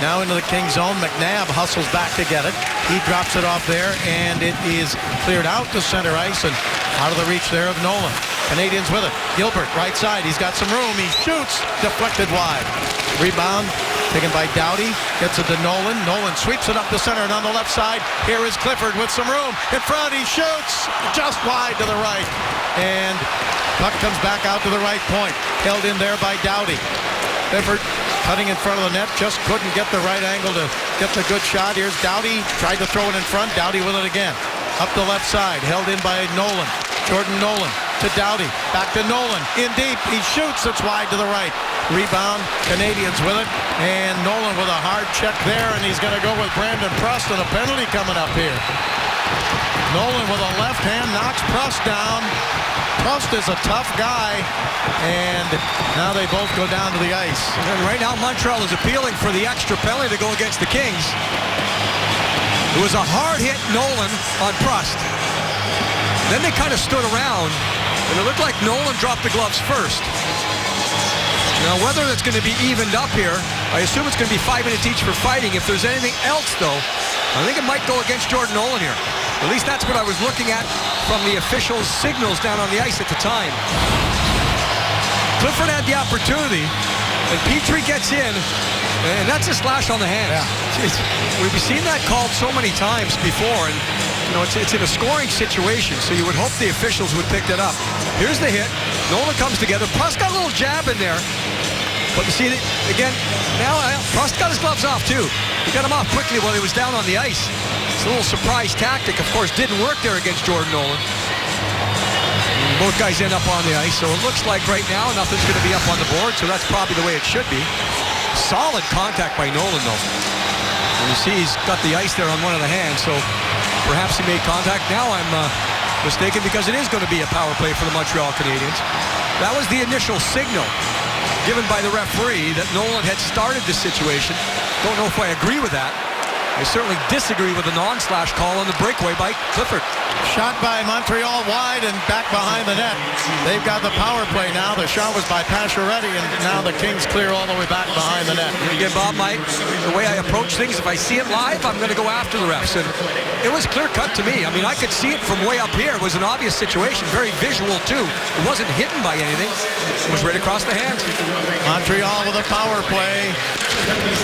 Now into the Kings zone. McNabb hustles back to get it. He drops it off there, and it is cleared out to center ice and out of the reach there of Nolan. Canadians with it. Gilbert, right side. He's got some room. He shoots. Deflected wide. Rebound taken by Doughty. Gets it to Nolan. Nolan sweeps it up the center, and on the left side, here is Clifford with some room. In front, he shoots. Just wide to the right. And puck comes back out to the right point. Held in there by Doughty. Clifford cutting in front of the net. Just couldn't get the right angle to get the good shot. Here's Doughty. Tried to throw it in front. Doughty with it again. Up the left side. Held in by Nolan. Jordan Nolan to Doughty. Back to Nolan. In deep. He shoots. It's wide to the right. Rebound. Canadians with it. And Nolan with a hard check there. And he's going to go with Brandon Prust, and a penalty coming up here. Nolan with a left hand knocks Prust down. Prust is a tough guy. And now they both go down to the ice. And right now Montreal is appealing for the extra penalty to go against the Kings. It was a hard hit Nolan on Prust. Then they kind of stood around, and it looked like Nolan dropped the gloves first. Now, whether it's going to be evened up here, I assume it's going to be 5 minutes each for fighting. If there's anything else, though, I think it might go against Jordan Nolan here. At least that's what I was looking at from the officials' signals down on the ice at the time. Clifford had the opportunity, and Petrie gets in, and that's a slash on the hands. Yeah. We've seen that called so many times before, and you know, it's in a scoring situation, so you would hope the officials would pick that up. Here's the hit. Nolan comes together. Prust got a little jab in there. But you see, again, now Prust got his gloves off, too. He got them off quickly while he was down on the ice. It's a little surprise tactic. Of course, didn't work there against Jordan Nolan. And both guys end up on the ice, so it looks like right now nothing's going to be up on the board, so that's probably the way it should be. Solid contact by Nolan, though. And you see he's got the ice there on one of the hands, so perhaps he made contact. Now I'm mistaken, because it is going to be a power play for the Montreal Canadiens. That was the initial signal given by the referee that Nolan had started this situation. Don't know if I agree with that. I certainly disagree with the non-slash call on the breakaway by Clifford. Shot by Montreal wide and back behind the net. They've got the power play now. The shot was by Pacioretty, and now the Kings clear all the way back behind the net. Again, Bob, the way I approach things, if I see it live, I'm going to go after the refs. And it was clear-cut to me. I mean, I could see it from way up here. It was an obvious situation, very visual, too. It wasn't hidden by anything. It was right across the hands. Montreal with a power play.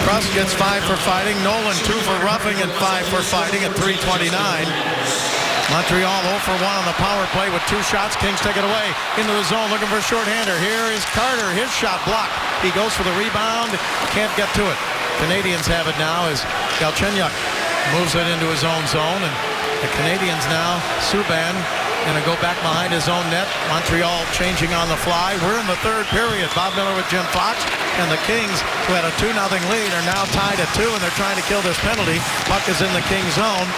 Prust gets 5 for fighting. Nolan 2 for roughing and 5 for fighting at 3:29. Montreal 0 for 1 on the power play with 2 shots. Kings take it away into the zone looking for a shorthander. Here is Carter. His shot blocked. He goes for the rebound. Can't get to it. Canadians have it now as Galchenyuk moves it into his own zone. And the Canadians now, Subban going to go back behind his own net. Montreal changing on the fly. We're in the third period. Bob Miller with Jim Fox. And the Kings, who had a 2-0 lead, are now tied at 2, and they're trying to kill this penalty. Puck is in the Kings zone.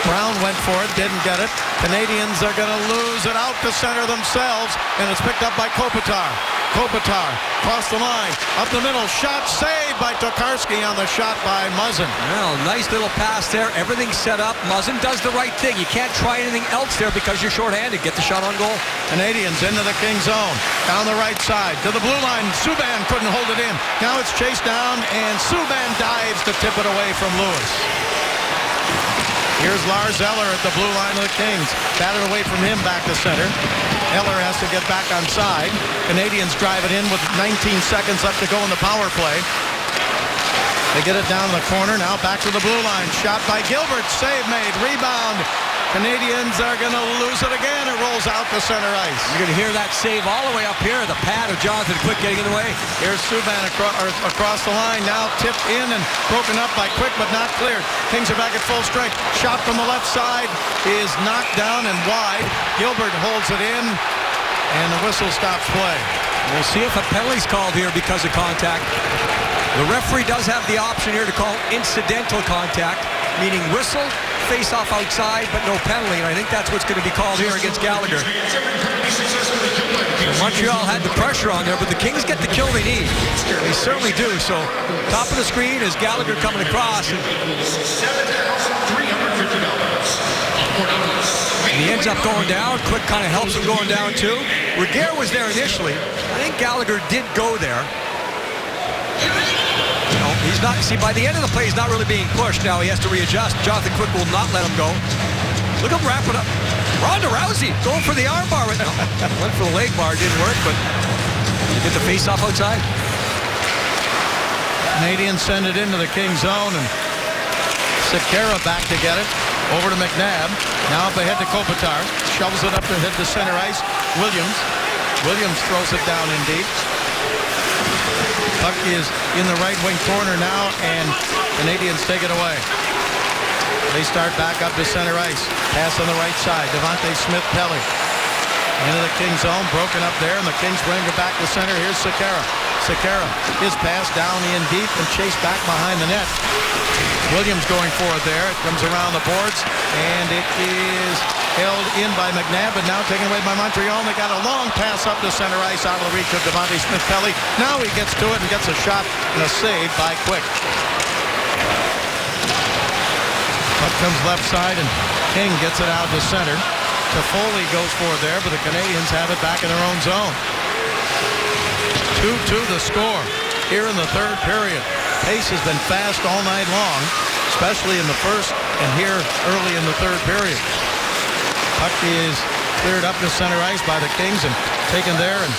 Brown went for it, didn't get it. Canadians are going to lose it out to center themselves, and it's picked up by Kopitar. Kopitar across the line, up the middle, shot saved by Tokarski on the shot by Muzzin. Well, nice little pass there. Everything's set up. Muzzin does the right thing. You can't try anything else there because you're shorthanded. Get the shot on goal. Canadians into the King zone. Down the right side to the blue line. Subban couldn't hold it in. Now it's chased down, and Subban dives to tip it away from Lewis. Here's Lars Eller at the blue line of the Kings. Batted away from him back to center. Eller has to get back on side. Canadians drive it in with 19 seconds left to go in the power play. They get it down the corner. Now back to the blue line. Shot by Gilbert. Save made. Rebound. Canadians are going to lose it again. It rolls out to center ice. You're going to hear that save all the way up here. The pad of Jonathan Quick getting in the way. Here's Subban across the line. Now tipped in and broken up by Quick, but not cleared. Kings are back at full strength. Shot from the left side is knocked down and wide. Gilbert holds it in. and the whistle stops play. We'll see if a penalty's called here because of contact. The referee does have the option here to call incidental contact, meaning whistle, face-off outside, but no penalty, and I think that's what's going to be called here against Gallagher. So Montreal had the pressure on there, but the Kings get the kill they need. They certainly do. So top of the screen is Gallagher coming across. And he ends up going down. Quick kind of helps him going down too. Regehr was there initially. I think Gallagher did go there. No, he's not. See, by the end of the play, he's not really being pushed. Now he has to readjust. Jonathan Quick will not let him go. Look at him wrap it up. Ronda Rousey going for the arm bar. No, went for the leg bar. Didn't work, but you get the face-off outside. Canadians send it into the Kings zone, and Sekera back to get it. Over to McNabb. Now up ahead to Kopitar. Shovels it up to hit the center ice. Williams throws it down in deep. Puck is in the right wing corner now, and Canadians take it away. They start back up to center ice. Pass on the right side. Devante Smith-Pelly. Into the Kings zone. Broken up there, and the Kings bring it back to center. Here's Sekera. Sekera is passed down in deep and chased back behind the net. Williams going for it there. It comes around the boards, and it is held in by McNabb, but now taken away by Montreal. And they got a long pass up to center ice out of the reach of Devante Smith-Pelly. Now he gets to it and gets a shot and a save by Quick. Puck comes left side, and King gets it out to center. Toffoli goes for it there, but the Canadians have it back in their own zone. 2-2 the score here in the third period. Pace has been fast all night long, especially in the first and here early in the third period. Puck is cleared up to center ice by the Kings and taken there and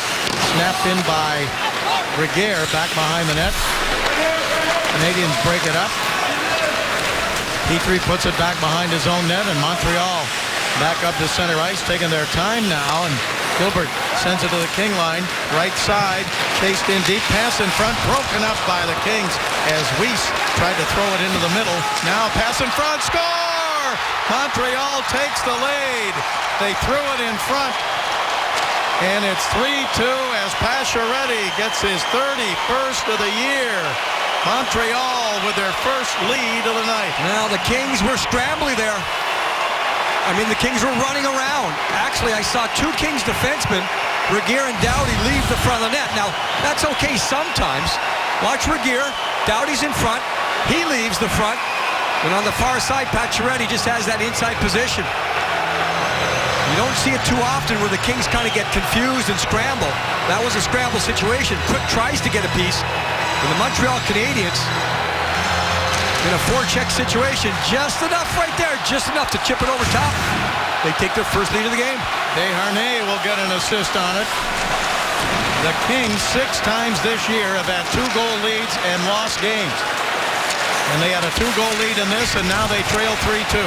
snapped in by Regehr back behind the net. Canadians break it up. Petrie puts it back behind his own net, and Montreal back up to center ice, taking their time now, and Gilbert sends it to the King line, right side, chased in deep, pass in front, broken up by the Kings as Weiss tried to throw it into the middle. Now pass in front, score! Montreal takes the lead. They threw it in front, and it's 3-2 as Pacioretty gets his 31st of the year. Montreal with their first lead of the night. Now the Kings were scrambling there. I mean, the Kings were running around. Actually, I saw two Kings defensemen, Regehr and Doughty, leave the front of the net. Now, that's okay sometimes. Watch Regehr. Doughty's in front. He leaves the front. And on the far side, Pacioretty just has that inside position. You don't see it too often where the Kings kind of get confused and scramble. That was a scramble situation. Quick tries to get a piece. And the Montreal Canadiens, in a forecheck situation, just enough right there, just enough to chip it over top. They take their first lead of the game. Desharnais will get an assist on it. The Kings 6 times this year have had 2-goal leads and lost games. And they had a 2-goal lead in this, and now they trail 3-2.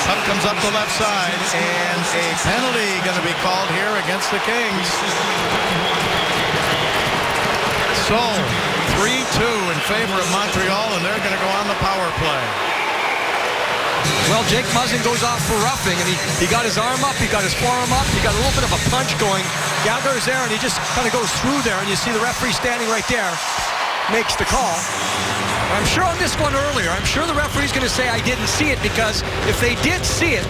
Puck comes up the left side, and a penalty going to be called here against the Kings. So, 3-2 in favor of Montreal, and they're going to go on the power play. Well, Jake Muzzin goes off for roughing, and he got his arm up, he got his forearm up, he got a little bit of a punch going. Gallagher's there, and he just kind of goes through there, and you see the referee standing right there, makes the call. I'm sure on this one earlier, I'm sure the referee's going to say I didn't see it, because if they did see it,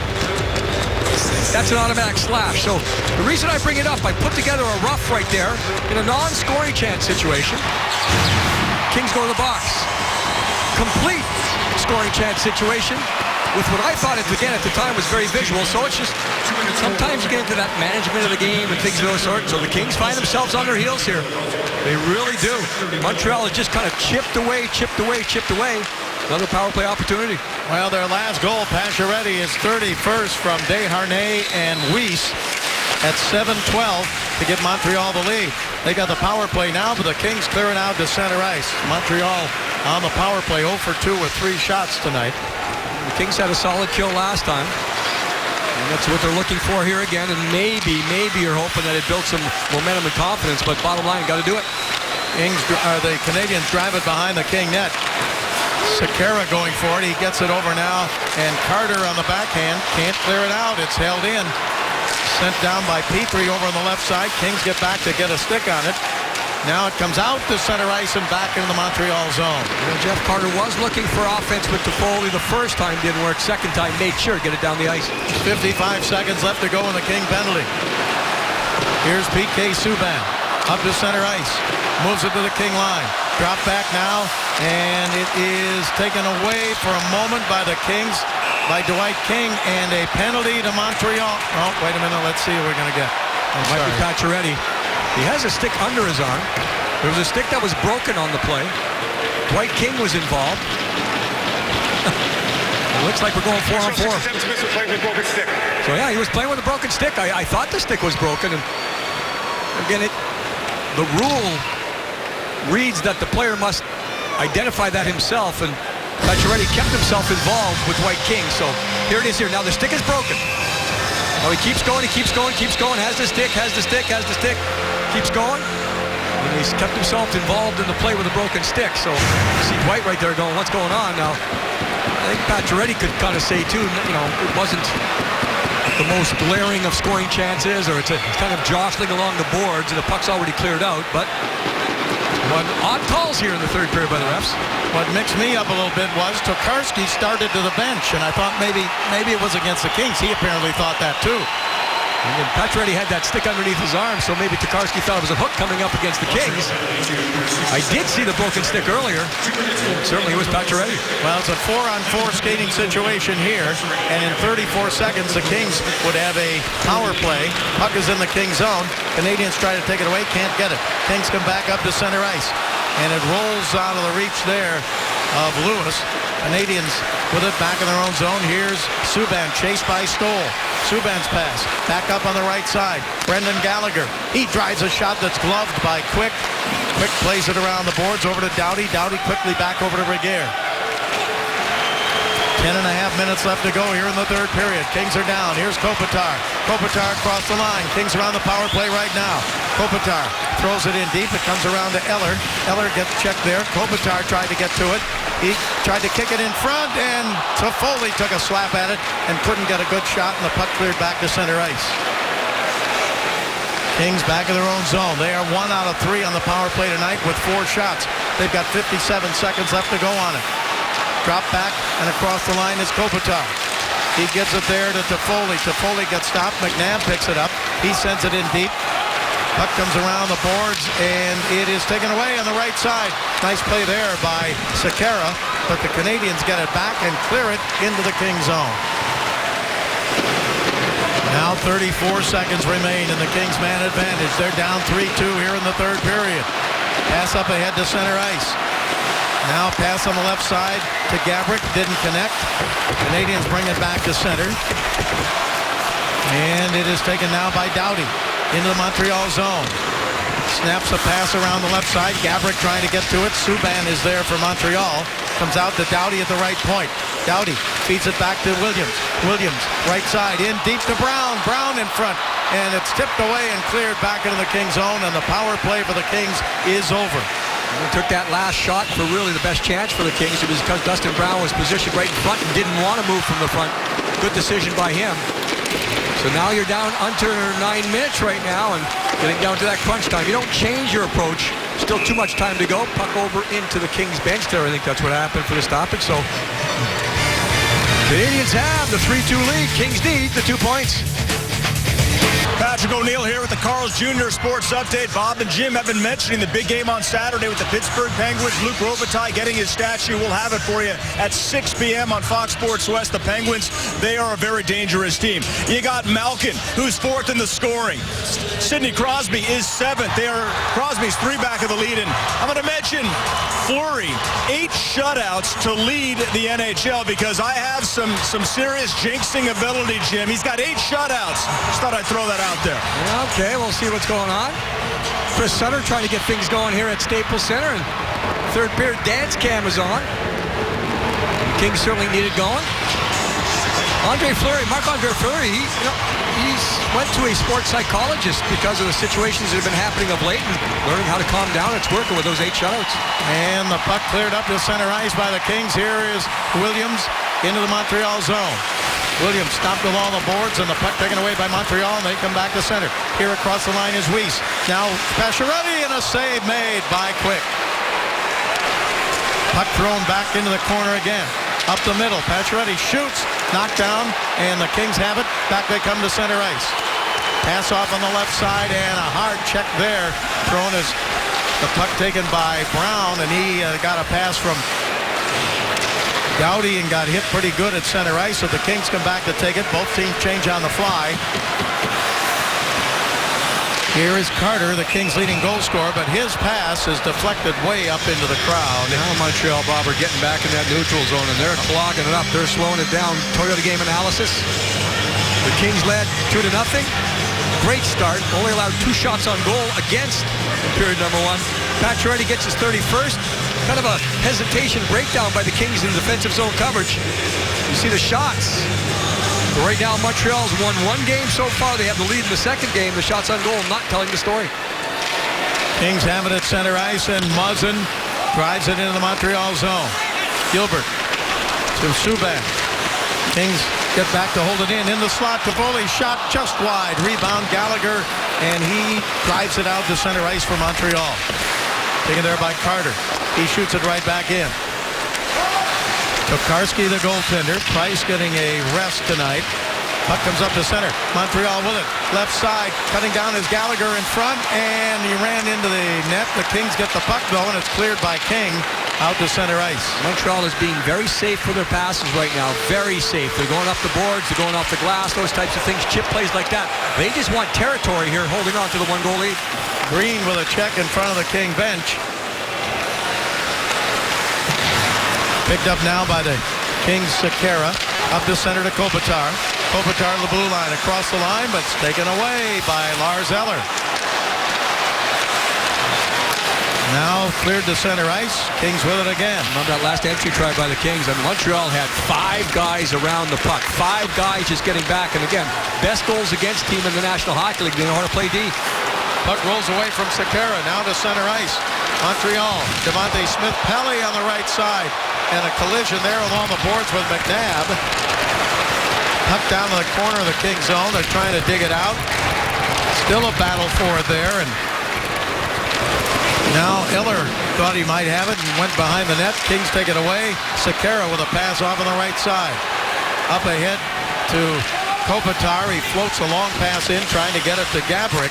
that's an automatic slash. So the reason I bring it up, I put together a rough right there in a non-scoring chance situation. Kings go to the box. Complete scoring chance situation with what I thought, again, at the time was very visual. So it's just, sometimes you get into that management of the game and things of those sorts. So the Kings find themselves on their heels here. They really do. Montreal has just kind of chipped away. Another power play opportunity. Well, their last goal, Pacioretty, is 31st from Desharnais and Weiss at 7-12 to give Montreal the lead. They got the power play now, but the Kings clearing out to center ice. Montreal on the power play, 0 for 2 with 3 shots tonight. The Kings had a solid kill last time. And that's what they're looking for here again. And maybe you're hoping that it builds some momentum and confidence, but bottom line, got to do it. The Canadians drive it behind the King net. Sekera going for it. He gets it over now, and Carter on the backhand can't clear it out. It's held in. Sent down by Petrie over on the left side. Kings get back to get a stick on it. Now it comes out to center ice and back into the Montreal zone. Jeff Carter was looking for offense with Toffoli. The first time didn't work. Second time made sure to get it down the ice. 55 seconds left to go in the King penalty. Here's PK Subban up to center ice. Moves it to the King line. Drop back now, and it is taken away for a moment by the Kings, by Dwight King, and a penalty to Montreal. Oh, wait a minute. Let's see what we're going to get. Might be Pacioretty. He has a stick under his arm. There was a stick that was broken on the play. Dwight King was involved. It looks like we're going 4-on-4. So yeah, he was playing with a broken stick. I thought the stick was broken, and again, the rule reads that the player must identify that himself, and Pacioretty kept himself involved with Dwight King. So here it is here. Now the stick is broken. Oh, he keeps going, keeps going, has the stick, keeps going. And he's kept himself involved in the play with a broken stick. So you see Dwight right there going, what's going on now? I think Pacioretty could kind of say too, it wasn't the most glaring of scoring chances, or it's kind of jostling along the boards, and the puck's already cleared out, but odd calls here in the third period by the refs. What mixed me up a little bit was Tokarski started to the bench, and I thought maybe it was against the Kings. He apparently thought that too. And then Pacioretty had that stick underneath his arm, so maybe Tokarski thought it was a hook coming up against the Kings. I did see the broken stick earlier. Certainly it was Pacioretty. Well, it's a 4-on-4 skating situation here, and in 34 seconds, the Kings would have a power play. Puck is in the Kings zone. Canadians try to take it away, can't get it. Kings come back up to center ice, and it rolls out of the reach there of Lewis. Canadians with it back in their own zone. Here's Subban, chased by Stoll. Subban's pass, back up on the right side. Brendan Gallagher, he drives a shot that's gloved by Quick. Quick plays it around the boards over to Doughty. Doughty quickly back over to Regehr. 10.5 minutes left to go here in the third period. Kings are down. Here's Kopitar. Kopitar across the line. Kings are on the power play right now. Kopitar throws it in deep. It comes around to Eller. Eller gets checked there. Kopitar tried to get to it. He tried to kick it in front, and Toffoli took a slap at it and couldn't get a good shot, and the puck cleared back to center ice. Kings back in their own zone. They are 1 out of 3 on the power play tonight with 4 shots. They've got 57 seconds left to go on it. Drop back, and across the line is Kopitar. He gives it there to Toffoli. Toffoli gets stopped. McNabb picks it up. He sends it in deep. Puck comes around the boards, and it is taken away on the right side. Nice play there by Sekera, but the Canadians get it back and clear it into the King zone. Now 34 seconds remain in the Kings man advantage. They're down 3-2 here in the third period. Pass up ahead to center ice. Now pass on the left side to Gabrick. Didn't connect. Canadians bring it back to center. And it is taken now by Doughty into the Montreal zone. Snaps a pass around the left side. Gabrick trying to get to it. Subban is there for Montreal. Comes out to Doughty at the right point. Doughty feeds it back to Williams. Williams, right side, in deep to Brown. Brown in front. And it's tipped away and cleared back into the King zone. And the power play for the Kings is over. He took that last shot for really the best chance for the Kings. It was because Dustin Brown was positioned right in front and didn't want to move from the front. Good decision by him. So now you're down under 9 minutes right now and getting down to that crunch time. You don't change your approach. Still too much time to go. Puck over into the Kings bench there. I think that's what happened for the stoppage. So Canadians have the 3-2 lead. Kings need the 2 points. Patrick O'Neill here with the Carl's Jr. Sports Update. Bob and Jim have been mentioning the big game on Saturday with the Pittsburgh Penguins. Luc Robitaille getting his statue. We'll have it for you at 6 p.m. on Fox Sports West. The Penguins, they are a very dangerous team. You got Malkin, who's 4th in the scoring. Sidney Crosby is 7th. Crosby's 3 back of the lead. And I'm going to mention Fleury, 8 shutouts to lead the NHL, because I have some serious jinxing ability, Jim. He's got 8 shutouts. Just thought I'd throw that out there. Okay, we'll see what's going on. Chris Sutter trying to get things going here at Staples Center. And third period dance cam is on. The Kings certainly need it going. Marc-Andre Fleury, he went to a sports psychologist because of the situations that have been happening of late and learning how to calm down. It's working with those 8 shutouts. And the puck cleared up to center ice by the Kings. Here is Williams into the Montreal zone. Williams stopped along the boards, and the puck taken away by Montreal, and they come back to center. Here across the line is Weiss. Now Pacioretty, and a save made by Quick. Puck thrown back into the corner again. Up the middle, Pacioretty shoots, knocked down, and the Kings have it. Back they come to center ice. Pass off on the left side, and a hard check there. Thrown as the puck taken by Brown, and he got a pass from Gowdy and got hit pretty good at center ice, so the Kings come back to take it. Both teams change on the fly. Here is Carter, the Kings' leading goal scorer, but his pass is deflected way up into the crowd. Now Montreal, Bob, are getting back in that neutral zone, and they're clogging it up. They're slowing it down. Toyota game analysis. The Kings led 2-0. Great start. Only allowed 2 shots on goal against in period number 1. Pacioretty gets his 31st. Kind of a hesitation breakdown by the Kings in defensive zone coverage. You see the shots. But right now, Montreal's won 1 game so far. They have the lead in the second game. The shots on goal not telling the story. Kings have it at center ice, and Muzzin drives it into the Montreal zone. Gilbert to Subban. Kings get back to hold it in the slot. Toffoli shot just wide. Rebound Gallagher, and he drives it out to center ice for Montreal. Taken there by Carter. He shoots it right back in. Tokarski, the goaltender. Price getting a rest tonight. Puck comes up to center. Montreal with it. Left side. Cutting down is Gallagher in front, and he ran into the net. The Kings get the puck, though, and it's cleared by King out to center ice. Montreal is being very safe for their passes right now. Very safe. They're going off the boards. They're going off the glass. Those types of things. Chip plays like that. They just want territory here, holding on to the 1-goal lead. Green with a check in front of the King bench. Picked up now by the Kings' Sekera. Up to center to Kopitar. Kopitar to the blue line. Across the line, but it's taken away by Lars Eller. Now cleared to center ice. Kings with it again. Remember that last entry try by the Kings, and Montreal had 5 guys around the puck. 5 guys just getting back. And again, best goals against team in the National Hockey League. They know how to play D. Puck rolls away from Sekera. Now to center ice. Montreal. Devontae Smith-Pelly on the right side. And a collision there along the boards with McNabb. Puck down to the corner of the King zone. They're trying to dig it out. Still a battle for it there. And now Eller thought he might have it and went behind the net. Kings take it away. Sekera with a pass off on the right side. Up ahead to Kopitar. He floats a long pass in, trying to get it to Gaborik.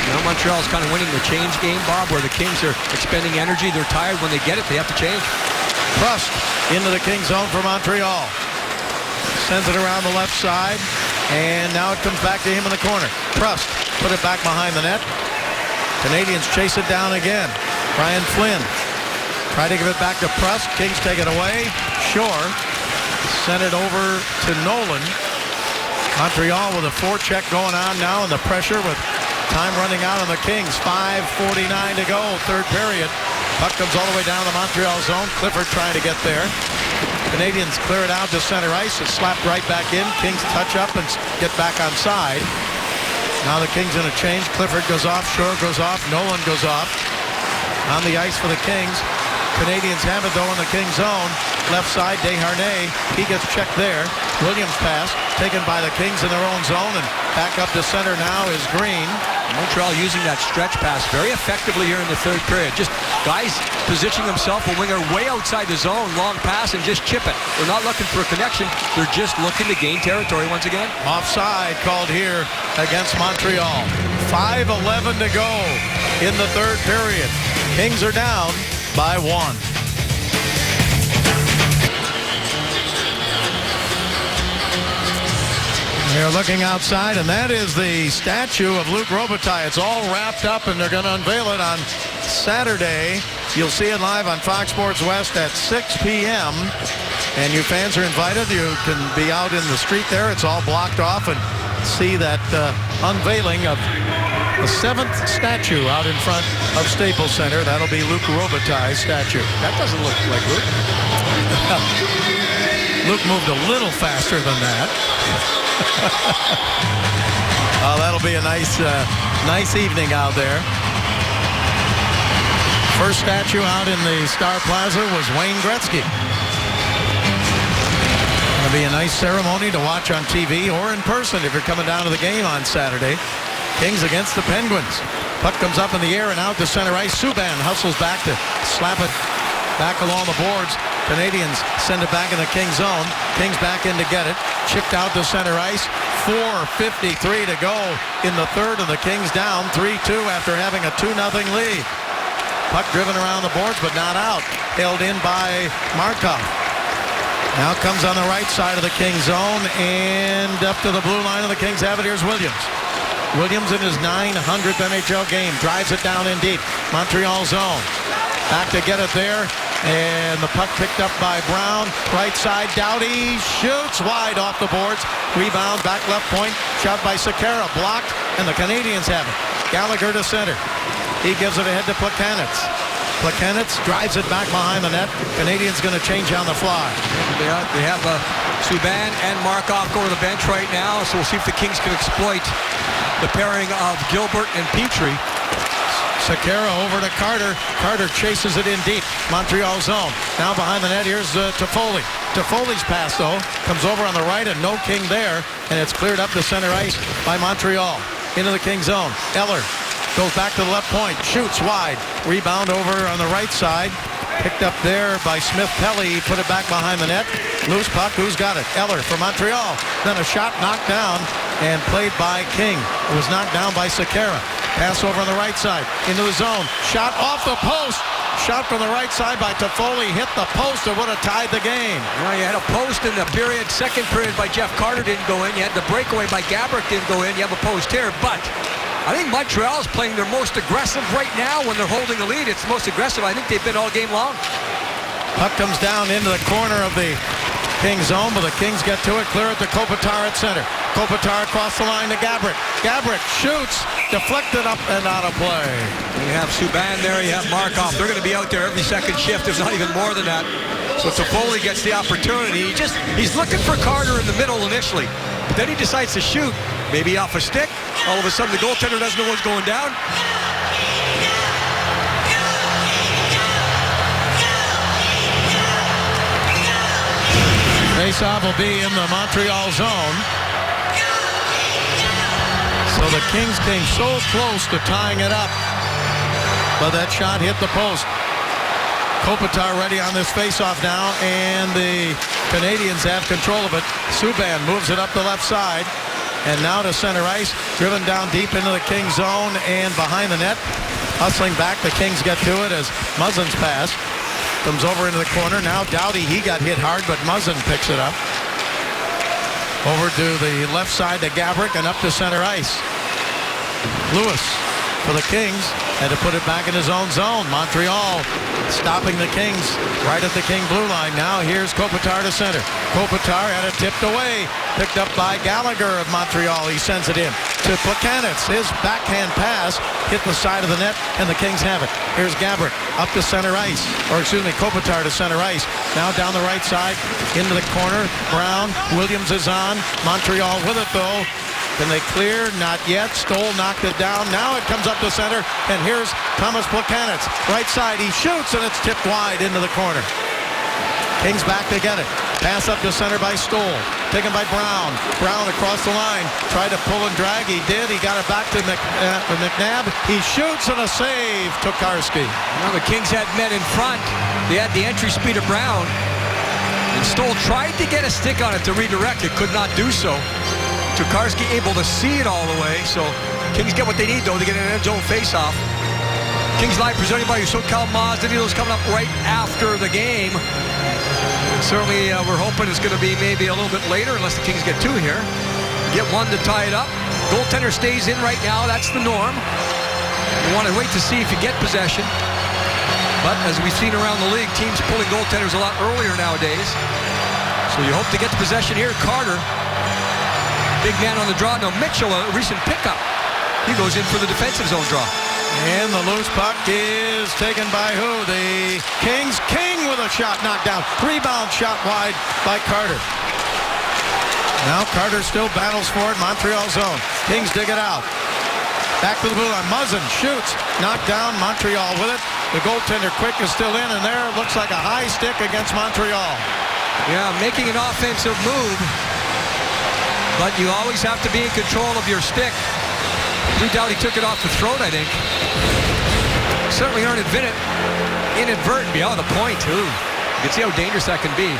Now Montreal's kind of winning the change game, Bob, where the Kings are expending energy. They're tired. When they get it, they have to change. Prust into the King zone for Montreal. Sends it around the left side, and now it comes back to him in the corner. Prust put it back behind the net. Canadians chase it down again. Brian Flynn try to give it back to Prust. Kings take it away. Shore sent it over to Nolan. Montreal with a forecheck going on now, and the pressure with time running out on the Kings. 5:49 to go, third period. Puck comes all the way down the Montreal zone. Clifford trying to get there. Canadians clear it out to center ice. It's slapped right back in. Kings touch up and get back on side. Now the Kings in a change. Clifford goes off. Shore goes off. Nolan goes off. On the ice for the Kings. Canadians have it, though, in the King zone. Left side, Desharnais. He gets checked there. Williams pass taken by the Kings in their own zone, and back up to center now is Green. Montreal using that stretch pass very effectively here in the third period. Just guys positioning themselves a winger way outside the zone, long pass, and just chip it. They're not looking for a connection. They're just looking to gain territory once again. Offside called here against Montreal. 5:11 to go in the third period. Kings are down by 1. They're looking outside, and that is the statue of Luc Robitaille. It's all wrapped up, and they're going to unveil it on Saturday. You'll see it live on Fox Sports West at 6 p.m. And you fans are invited. You can be out in the street there. It's all blocked off, and see that unveiling of the 7th statue out in front of Staples Center. That'll be Luc Robitaille's statue. That doesn't look like Luc. Luc moved a little faster than that. Oh, that'll be a nice evening out there. First statue out in the Star Plaza was Wayne Gretzky. And It'll be a nice ceremony to watch on TV or in person if you're coming down to the game on Saturday. Kings against the Penguins. Puck comes up in the air and out to center ice. Subban hustles back to slap it back along the boards. Canadians send it back in the Kings zone. Kings back in to get it. Chipped out to center ice. 4:53 to go in the third, and the Kings down 3-2 after having a 2-0 lead. Puck driven around the boards, but not out. Held in by Markov. Now comes on the right side of the Kings zone and up to the blue line of the Kings have it. Here's Williams. Williams in his 900th NHL game. Drives it down in deep. Montreal zone. Back to get it there. And the puck picked up by Brown. Right side, Doughty shoots wide off the boards. Rebound, back left point. Shot by Sekera. Blocked, and the Canadians have it. Gallagher to center. He gives it ahead to Plekanec. Plekanec drives it back behind the net. Canadians going to change on the fly. They have Subban and Markov go to the bench right now, so we'll see if the Kings can exploit the pairing of Gilbert and Petrie. Sekera over to Carter. Carter chases it in deep. Montreal zone. Now behind the net, here's Toffoli. Toffoli's pass, though, comes over on the right and no King there, and it's cleared up to center ice by Montreal. Into the King zone. Eller goes back to the left point. Shoots wide. Rebound over on the right side. Picked up there by Smith Pelly. Put it back behind the net. Loose puck. Who's got it? Eller for Montreal. Then a shot knocked down and played by King. It was knocked down by Sekera. Pass over on the right side. Into the zone. Shot off the post. Shot from the right side by Toffoli. Hit the post. It would have tied the game. Well, you had a post in the period. Second period by Jeff Carter didn't go in. You had the breakaway by Gaborik didn't go in. You have a post here. But I think Montreal is playing their most aggressive right now when they're holding the lead. It's the most aggressive I think they've been all game long. Puck comes down into the corner of the Kings zone, but the Kings get to it. Clear it to Kopitar at center. Kopitar across the line to Gaborik. Gaborik shoots. Deflected up and out of play. You have Subban there. You have Markov. They're going to be out there every second shift. There's not even more than that. So Toffoli gets the opportunity. He's looking for Carter in the middle initially. But then he decides to shoot. Maybe off a stick. All of a sudden the goaltender doesn't know what's going down. Faceoff will be in the Montreal zone. So the Kings came so close to tying it up, but that shot hit the post. Kopitar ready on this faceoff now, and the Canadians have control of it. Subban moves it up the left side, and now to center ice, driven down deep into the Kings zone and behind the net. Hustling back, the Kings get to it as Muzzin's pass comes over into the corner. Now Doughty, he got hit hard, but Muzzin picks it up. Over to the left side to Gaborik and up to center ice. Lewis for the Kings had to put it back in his own zone. Montreal stopping the Kings right at the King blue line. Now here's Kopitar to center. Kopitar had it tipped away. Picked up by Gallagher of Montreal. He sends it in to Plekanec. His backhand pass hit the side of the net, and the Kings have it. Here's Gaborik up to center ice. Or excuse me, Kopitar to center ice. Now down the right side into the corner. Brown. Williams is on. Montreal with it, though. Can they clear? Not yet. Stoll knocked it down. Now it comes up to center, and here's Thomas Plekanec. Right side, he shoots, and it's tipped wide into the corner. Kings back to get it. Pass up to center by Stoll. Taken by Brown. Brown across the line. Tried to pull and drag. He did. He got it back to McNabb. He shoots, and a save. Tokarski. Now the Kings had men in front. They had the entry speed of Brown. And Stoll tried to get a stick on it to redirect it. Could not do so. Tokarski able to see it all the way, so Kings get what they need, though, to get an end zone face-off. Kings Live presented by your SoCal Mazda dealers coming up right after the game. Certainly, we're hoping it's going to be maybe a little bit later, unless the Kings get two here. Get one to tie it up. Goaltender stays in right now. That's the norm. You want to wait to see if you get possession. But as we've seen around the league, teams pulling goaltenders a lot earlier nowadays. So you hope to get the possession here. Carter. Big man on the draw. Now Mitchell, a recent pickup. He goes in for the defensive zone draw. And the loose puck is taken by who? The Kings. King with a shot knocked down. Rebound shot wide by Carter. Now Carter still battles for it. Montreal zone. Kings dig it out. Back to the blue line. Muzzin shoots. Knocked down. Montreal with it. The goaltender Quick is still in, and there it looks like a high stick against Montreal. Yeah, making an offensive move, but you always have to be in control of your stick. Drew Doughty took it off the throat, I think. Certainly aren't inadvertent. Oh, the point, too. You can see how dangerous that can be.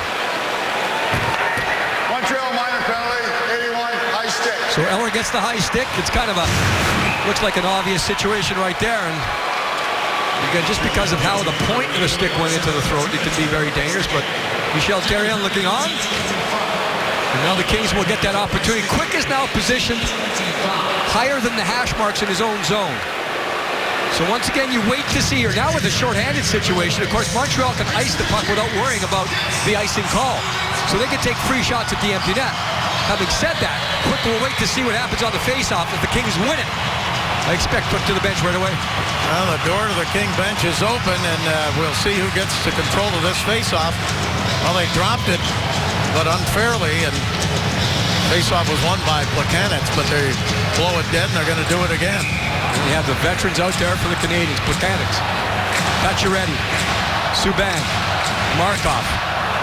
Montreal minor penalty, 81, high stick. So Eller gets the high stick. It's kind of looks like an obvious situation right there. And again, just because of how the point of the stick went into the throat, it could be very dangerous. But Michel Therrien looking on. And now the Kings will get that opportunity. Quick is now positioned higher than the hash marks in his own zone. So once again, you wait to see here. Now with a shorthanded situation, of course, Montreal can ice the puck without worrying about the icing call. So they can take free shots at the empty net. Having said that, Quick will wait to see what happens on the faceoff if the Kings win it. I expect Quick to the bench right away. Well, the door to the King bench is open, and we'll see who gets to control of this faceoff. Well, they dropped it, but unfairly, and faceoff was won by Plekanec, but they blow it dead, and they're going to do it again. And you have the veterans out there for the Canadians. Plekanec, Pacioretty, Subban, Markov.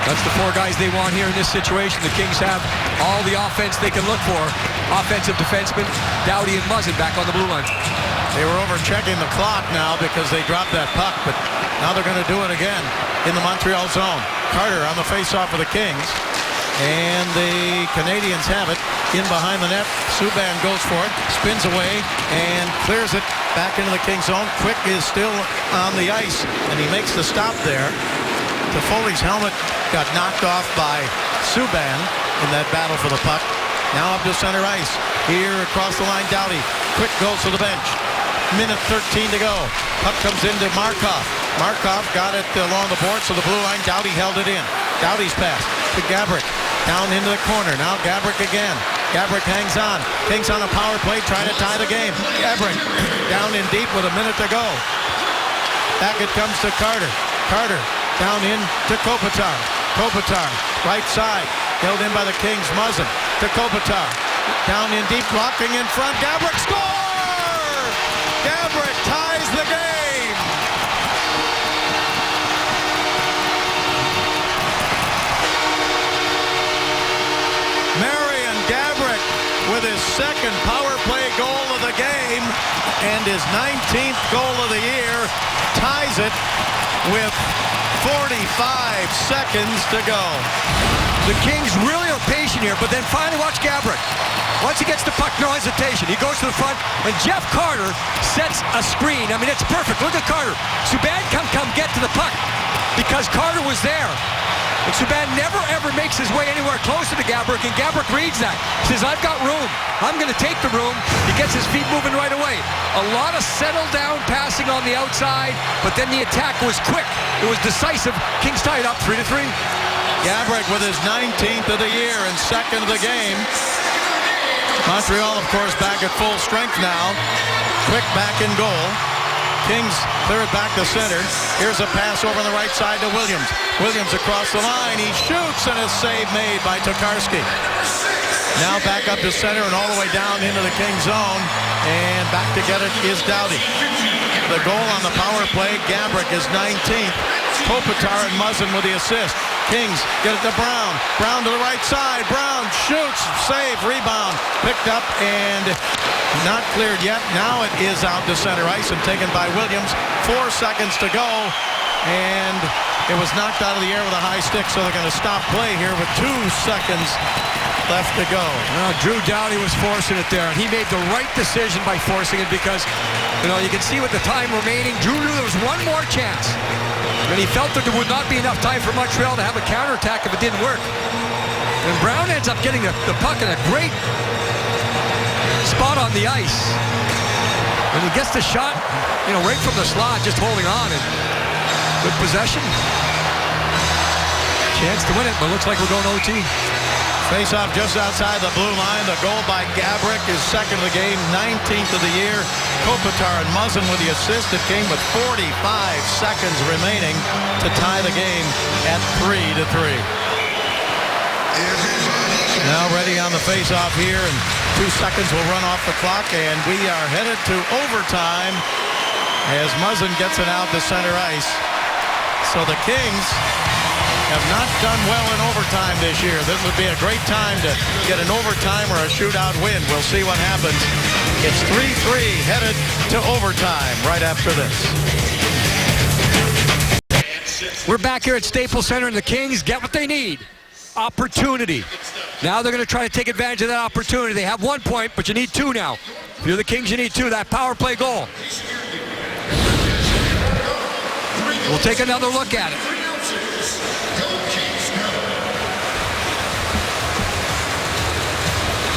That's the four guys they want here in this situation. The Kings have all the offense they can look for. Offensive defensemen, Doughty and Muzzin back on the blue line. They were over checking the clock now because they dropped that puck, but now they're going to do it again in the Montreal zone. Carter on the faceoff of the Kings, and the Canadians have it in behind the net. Subban goes for it, spins away, and clears it back into the Kings zone. Quick is still on the ice, and he makes the stop there. Toffoli's helmet got knocked off by Subban in that battle for the puck. Now up to center ice. Here across the line, Doughty. Quick goes to the bench. Minute 13 to go. Puck comes into Markov. Markov got it along the board, so the blue line, Doughty held it in. Doughty's pass to Gaborik. Down into the corner. Now Gaborik again. Gaborik hangs on. Kings on a power play, trying to tie the game. Gaborik down in deep with a minute to go. Back it comes to Carter. Carter down in to Kopitar. Kopitar, right side. Held in by the Kings. Muzzin to Kopitar. Down in deep, blocking in front. Gaborik scores! Gaborik ties the game! Marian Gaborik with his second power play goal of the game and his 19th goal of the year, ties it with 45 seconds to go. The Kings really are patient here, but then finally watch Gaborik. Once he gets the puck, no hesitation. He goes to the front, and Jeff Carter sets a screen. I mean, it's perfect. Look at Carter. Subban come get to the puck because Carter was there. And Subban never, ever makes his way anywhere closer to Gaborik, and Gaborik reads that. He says, I've got room. I'm going to take the room. He gets his feet moving right away. A lot of settle-down passing on the outside, but then the attack was quick. It was decisive. Kings tied up 3-3. Gaborik with his 19th of the year and second of the game. Montreal, of course, back at full strength now. Quick back in goal. Kings clear it back to center. Here's a pass over on the right side to Williams. Williams across the line. He shoots, and a save made by Tokarski. Now back up to center and all the way down into the Kings zone. And back to get it is Doughty. The goal on the power play, Gaborik is 19th. Kopitar and Muzzin with the assist. Kings get it to Brown. Brown to the right side. Brown shoots, save, rebound. Picked up and not cleared yet. Now it is out to center ice and taken by Williams. 4 seconds to go. And it was knocked out of the air with a high stick, so they're going to stop play here with 2 seconds left to go. Drew Doughty was forcing it there, and he made the right decision by forcing it because, you can see with the time remaining, Drew knew there was one more chance. And he felt that there would not be enough time for Montreal to have a counterattack if it didn't work. And Brown ends up getting the puck in a great spot on the ice. And he gets the shot, right from the slot, just holding on. And good possession. Chance to win it, but looks like we're going OT. Face-off just outside the blue line. The goal by Gaborik is second of the game, 19th of the year. Kopitar and Muzzin with the assist. It came with 45 seconds remaining to tie the game at 3-3. Now ready on the face-off here, and 2 seconds will run off the clock, and we are headed to overtime as Muzzin gets it out to center ice. So the Kings have not done well in overtime this year. This would be a great time to get an overtime or a shootout win. We'll see what happens. It's 3-3 headed to overtime right after this. We're back here at Staples Center, and the Kings get what they need. Opportunity. Now they're going to try to take advantage of that opportunity. They have 1 point, but you need 2 now. If you're the Kings, you need 2. That power play goal. We'll take another look at it.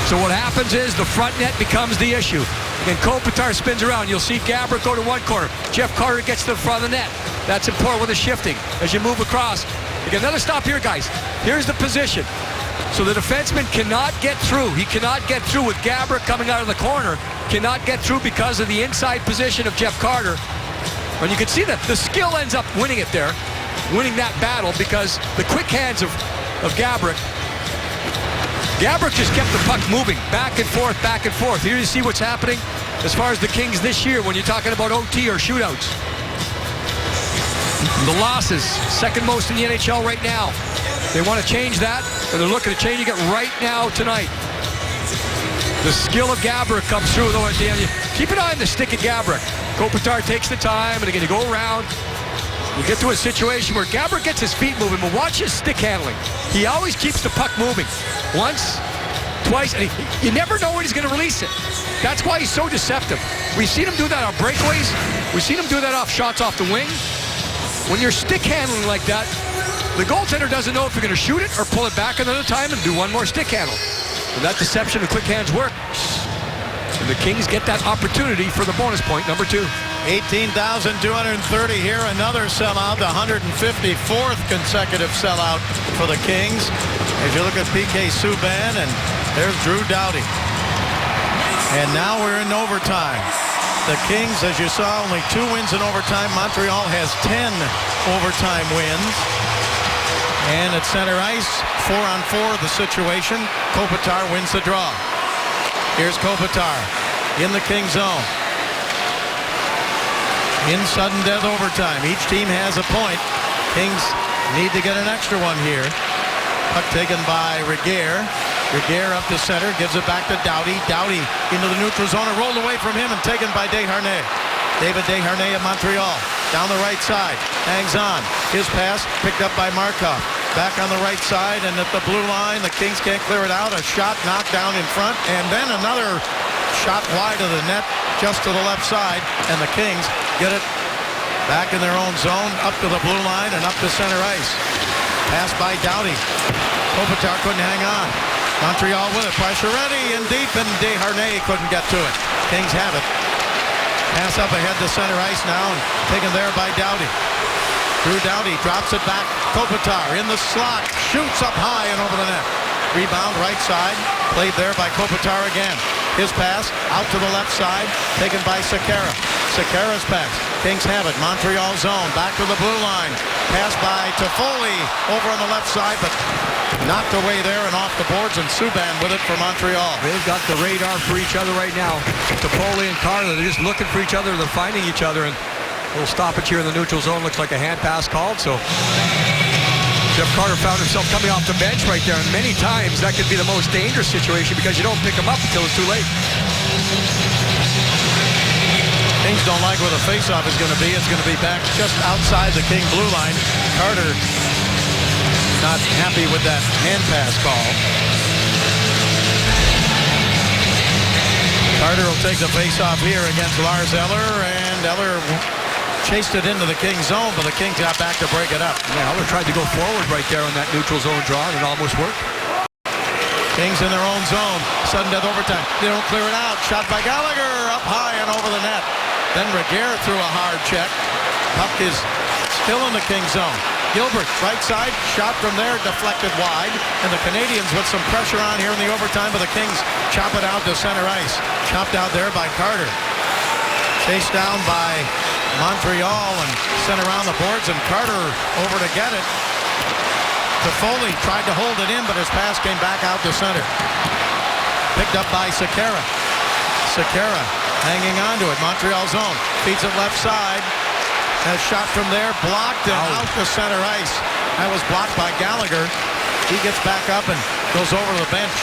So what happens is the front net becomes the issue. Again, Kopitar spins around. You'll see Gaborik go to one corner. Jeff Carter gets to the front of the net. That's important with the shifting as you move across. Again, another stop here, guys. Here's the position. So the defenseman cannot get through. He cannot get through with Gaborik coming out of the corner. Cannot get through because of the inside position of Jeff Carter. And you can see that the skill ends up winning it there, winning that battle because the quick hands of Gaborik. Gaborik just kept the puck moving back and forth, back and forth. Here you see what's happening as far as the Kings this year when you're talking about OT or shootouts. The losses, second most in the NHL right now. They want to change that, and they're looking at changing it right now tonight. The skill of Gaborik comes through, though, at the end. Keep an eye on the stick of Gaborik. Kopitar takes the time, and again, you go around. You get to a situation where Gaborik gets his feet moving, but watch his stick handling. He always keeps the puck moving. Once, twice, and you never know when he's going to release it. That's why he's so deceptive. We've seen him do that on breakaways. We've seen him do that off shots off the wing. When you're stick handling like that, the goaltender doesn't know if you're going to shoot it or pull it back another time and do one more stick handle. And that deception and quick hands work. And the Kings get that opportunity for the bonus point, number 2. 18,230 here, another sellout, the 154th consecutive sellout for the Kings. As you look at PK Subban, and there's Drew Doughty. And now we're in overtime. The Kings, as you saw, only 2 wins in overtime. Montreal has 10 overtime wins. And at center ice, 4-on-4 the situation. Kopitar wins the draw. Here's Kopitar in the King zone. In sudden death overtime. Each team has a point. Kings need to get an extra one here. Puck taken by Regehr. Regehr up the center, gives it back to Doughty. Doughty into the neutral zone and rolled away from him and taken by Desharnais. David Desharnais of Montreal. Down the right side, hangs on. His pass picked up by Markov. Back on the right side and at the blue line, the Kings can't clear it out. A shot knocked down in front, and then another shot wide of the net just to the left side, and the Kings get it back in their own zone, up to the blue line and up to center ice. Pass by Doughty. Kopitar couldn't hang on. Montreal with it. Pressure ready and deep, and Desharnais couldn't get to it. Kings have it. Pass up ahead to center ice now, and taken there by Doughty. Drew Doughty drops it back. Kopitar in the slot. Shoots up high and over the net. Rebound right side. Played there by Kopitar again. His pass out to the left side. Taken by Sekera. Sekera's pass. Kings have it. Montreal zone. Back to the blue line. Pass by Toffoli over on the left side, but knocked away there and off the boards, and Subban with it for Montreal. They've got the radar for each other right now. Toffoli and Carter, they're just looking for each other. They're finding each other, and a little stoppage here in the neutral zone. Looks like a hand pass called, so Jeff Carter found himself coming off the bench right there, and many times that could be the most dangerous situation because you don't pick him up until it's too late. Kings don't like where the faceoff is going to be. It's going to be back just outside the King blue line. Carter not happy with that hand pass call. Carter will take the faceoff here against Lars Eller, and Eller chased it into the King zone, but the Kings got back to break it up. Yeah, Eller tried to go forward right there on that neutral zone draw, and it almost worked. Kings in their own zone. Sudden death overtime. They don't clear it out. Shot by Gallagher up high and over the net. Then Regehr threw a hard check. Puck is still in the King zone. Gilbert, right side, shot from there, deflected wide. And the Canadians with some pressure on here in the overtime, but the Kings chop it out to center ice. Chopped out there by Carter. Chased down by Montreal and sent around the boards, and Carter over to get it. Toffoli tried to hold it in, but his pass came back out to center. Picked up by Sekera. Sekera hanging on to it. Montreal zone. Feeds it left side. A shot from there, blocked and out to center ice. That was blocked by Gallagher. He gets back up and goes over to the bench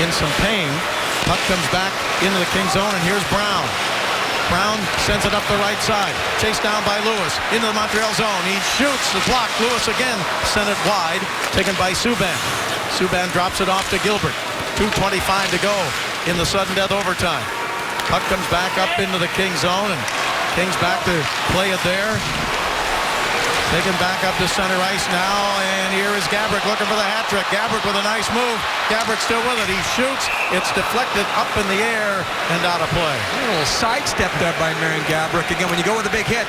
in some pain. Puck comes back into the Kings zone, and here's Brown. Brown sends it up the right side. Chased down by Lewis. Into the Montreal zone. He shoots. The block. Lewis again sent it wide. Taken by Subban. Subban drops it off to Gilbert. 2:25 to go in the sudden death overtime. Puck comes back up into the Kings zone, and Kings back to play it there. Taken back up to center ice now, and here is Gaborik looking for the hat trick. Gaborik with a nice move. Gaborik still with it. He shoots. It's deflected up in the air and out of play. A little sidestep there by Marian Gaborik. Again, when you go with a big hit,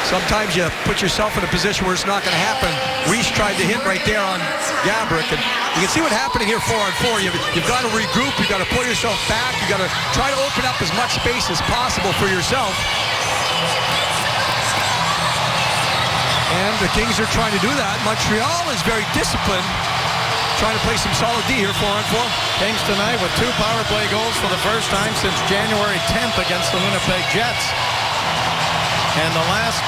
sometimes you put yourself in a position where it's not going to happen. Reese tried to hit right there on Gaborik, and you can see what's happening here 4-on-4. You've got to regroup. You've got to pull yourself back. You've got to try to open up as much space as possible for yourself. And the Kings are trying to do that. Montreal is very disciplined, trying to play some solid D here, 4-on-4. Kings tonight with 2 power play goals for the first time since January 10th against the Winnipeg Jets. And the last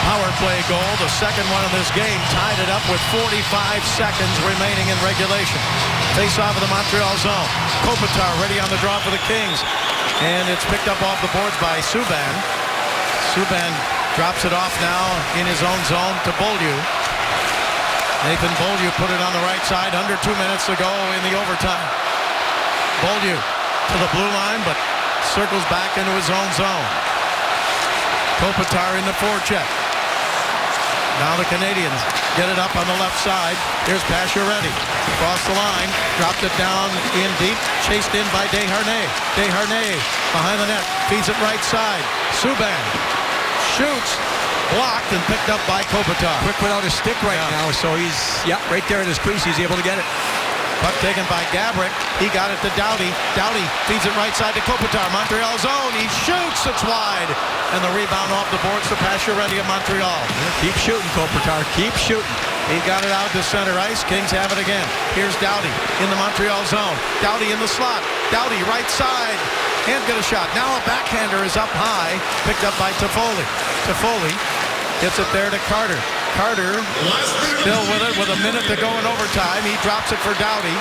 power play goal, the second one of this game, tied it up with 45 seconds remaining in regulation. Face off of the Montreal zone. Kopitar ready on the draw for the Kings. And it's picked up off the boards by Subban. Subban drops it off now in his own zone to Beaulieu. Nathan Beaulieu put it on the right side. Under 2 minutes to go in the overtime. Beaulieu to the blue line, but circles back into his own zone. Kopitar in the forecheck. Now the Canadians get it up on the left side. Here's Pacioretty. Across the line. Dropped it down in deep. Chased in by Desharnais. Desharnais behind the net. Feeds it right side. Subban shoots. Blocked and picked up by Kopitar. Quick without his stick right now, so he's, right there in his crease. He's able to get it. Puck taken by Gaborik. He got it to Doughty. Doughty feeds it right side to Kopitar. Montreal zone. He shoots. It's wide. And the rebound off the boards to Pacioretty of Montreal. Keep shooting, Kopitar. Keep shooting. He got it out to center ice. Kings have it again. Here's Doughty in the Montreal zone. Doughty in the slot. Doughty right side. Can't get a shot. Now a backhander is up high. Picked up by Toffoli. Toffoli gets it there to Carter. Carter still with it with a minute to go in overtime. He drops it for Doughty.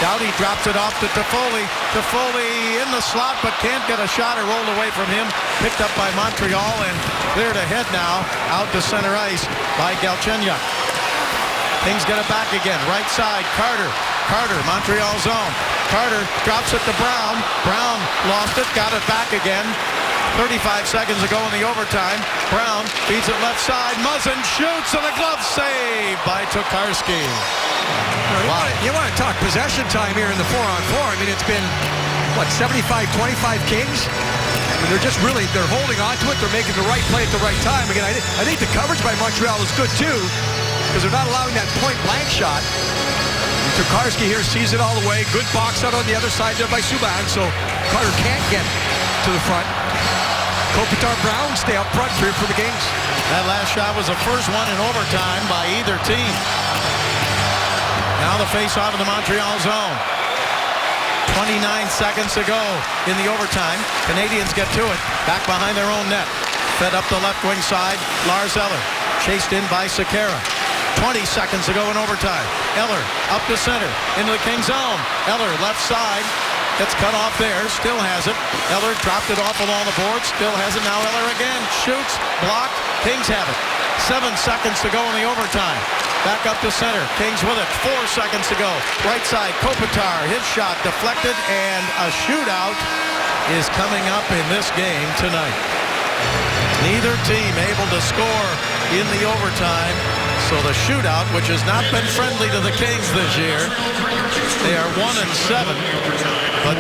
Doughty drops it off to Toffoli. Toffoli in the slot but can't get a shot or rolled away from him. Picked up by Montreal and cleared ahead now out to center ice by Galchenyuk. Kings get it back again. Right side, Carter. Carter, Montreal zone. Carter drops it to Brown. Brown lost it, got it back again. 35 seconds to go in the overtime. Brown feeds it left side. Muzzin shoots and a glove save by Tokarski. You want to talk possession time here in the 4-on-4. I mean, it's been, 75-25 Kings? I mean, they're holding on to it. They're making the right play at the right time. Again, I think the coverage by Montreal is good, too, because they're not allowing that point-blank shot. Tokarski here sees it all the way. Good box out on the other side there by Subban, so Carter can't get to the front. Kopitar, Brown stay up front here for the Kings. That last shot was the first one in overtime by either team. Now the face-off of the Montreal zone. 29 seconds to go in the overtime. Canadians get to it. Back behind their own net. Fed up the left wing side. Lars Eller chased in by Sekera. 20 seconds to go in overtime. Eller up to center into the King zone. Eller left side. Gets cut off there. Still has it. Eller dropped it off along the board. Still has it. Now Eller again. Shoots. Blocked. Kings have it. 7 seconds to go in the overtime. Back up to center. Kings with it. 4 seconds to go. Right side. Kopitar. His shot deflected. And a shootout is coming up in this game tonight. Neither team able to score in the overtime. So the shootout, which has not been friendly to the Kings this year, they are 1-7, but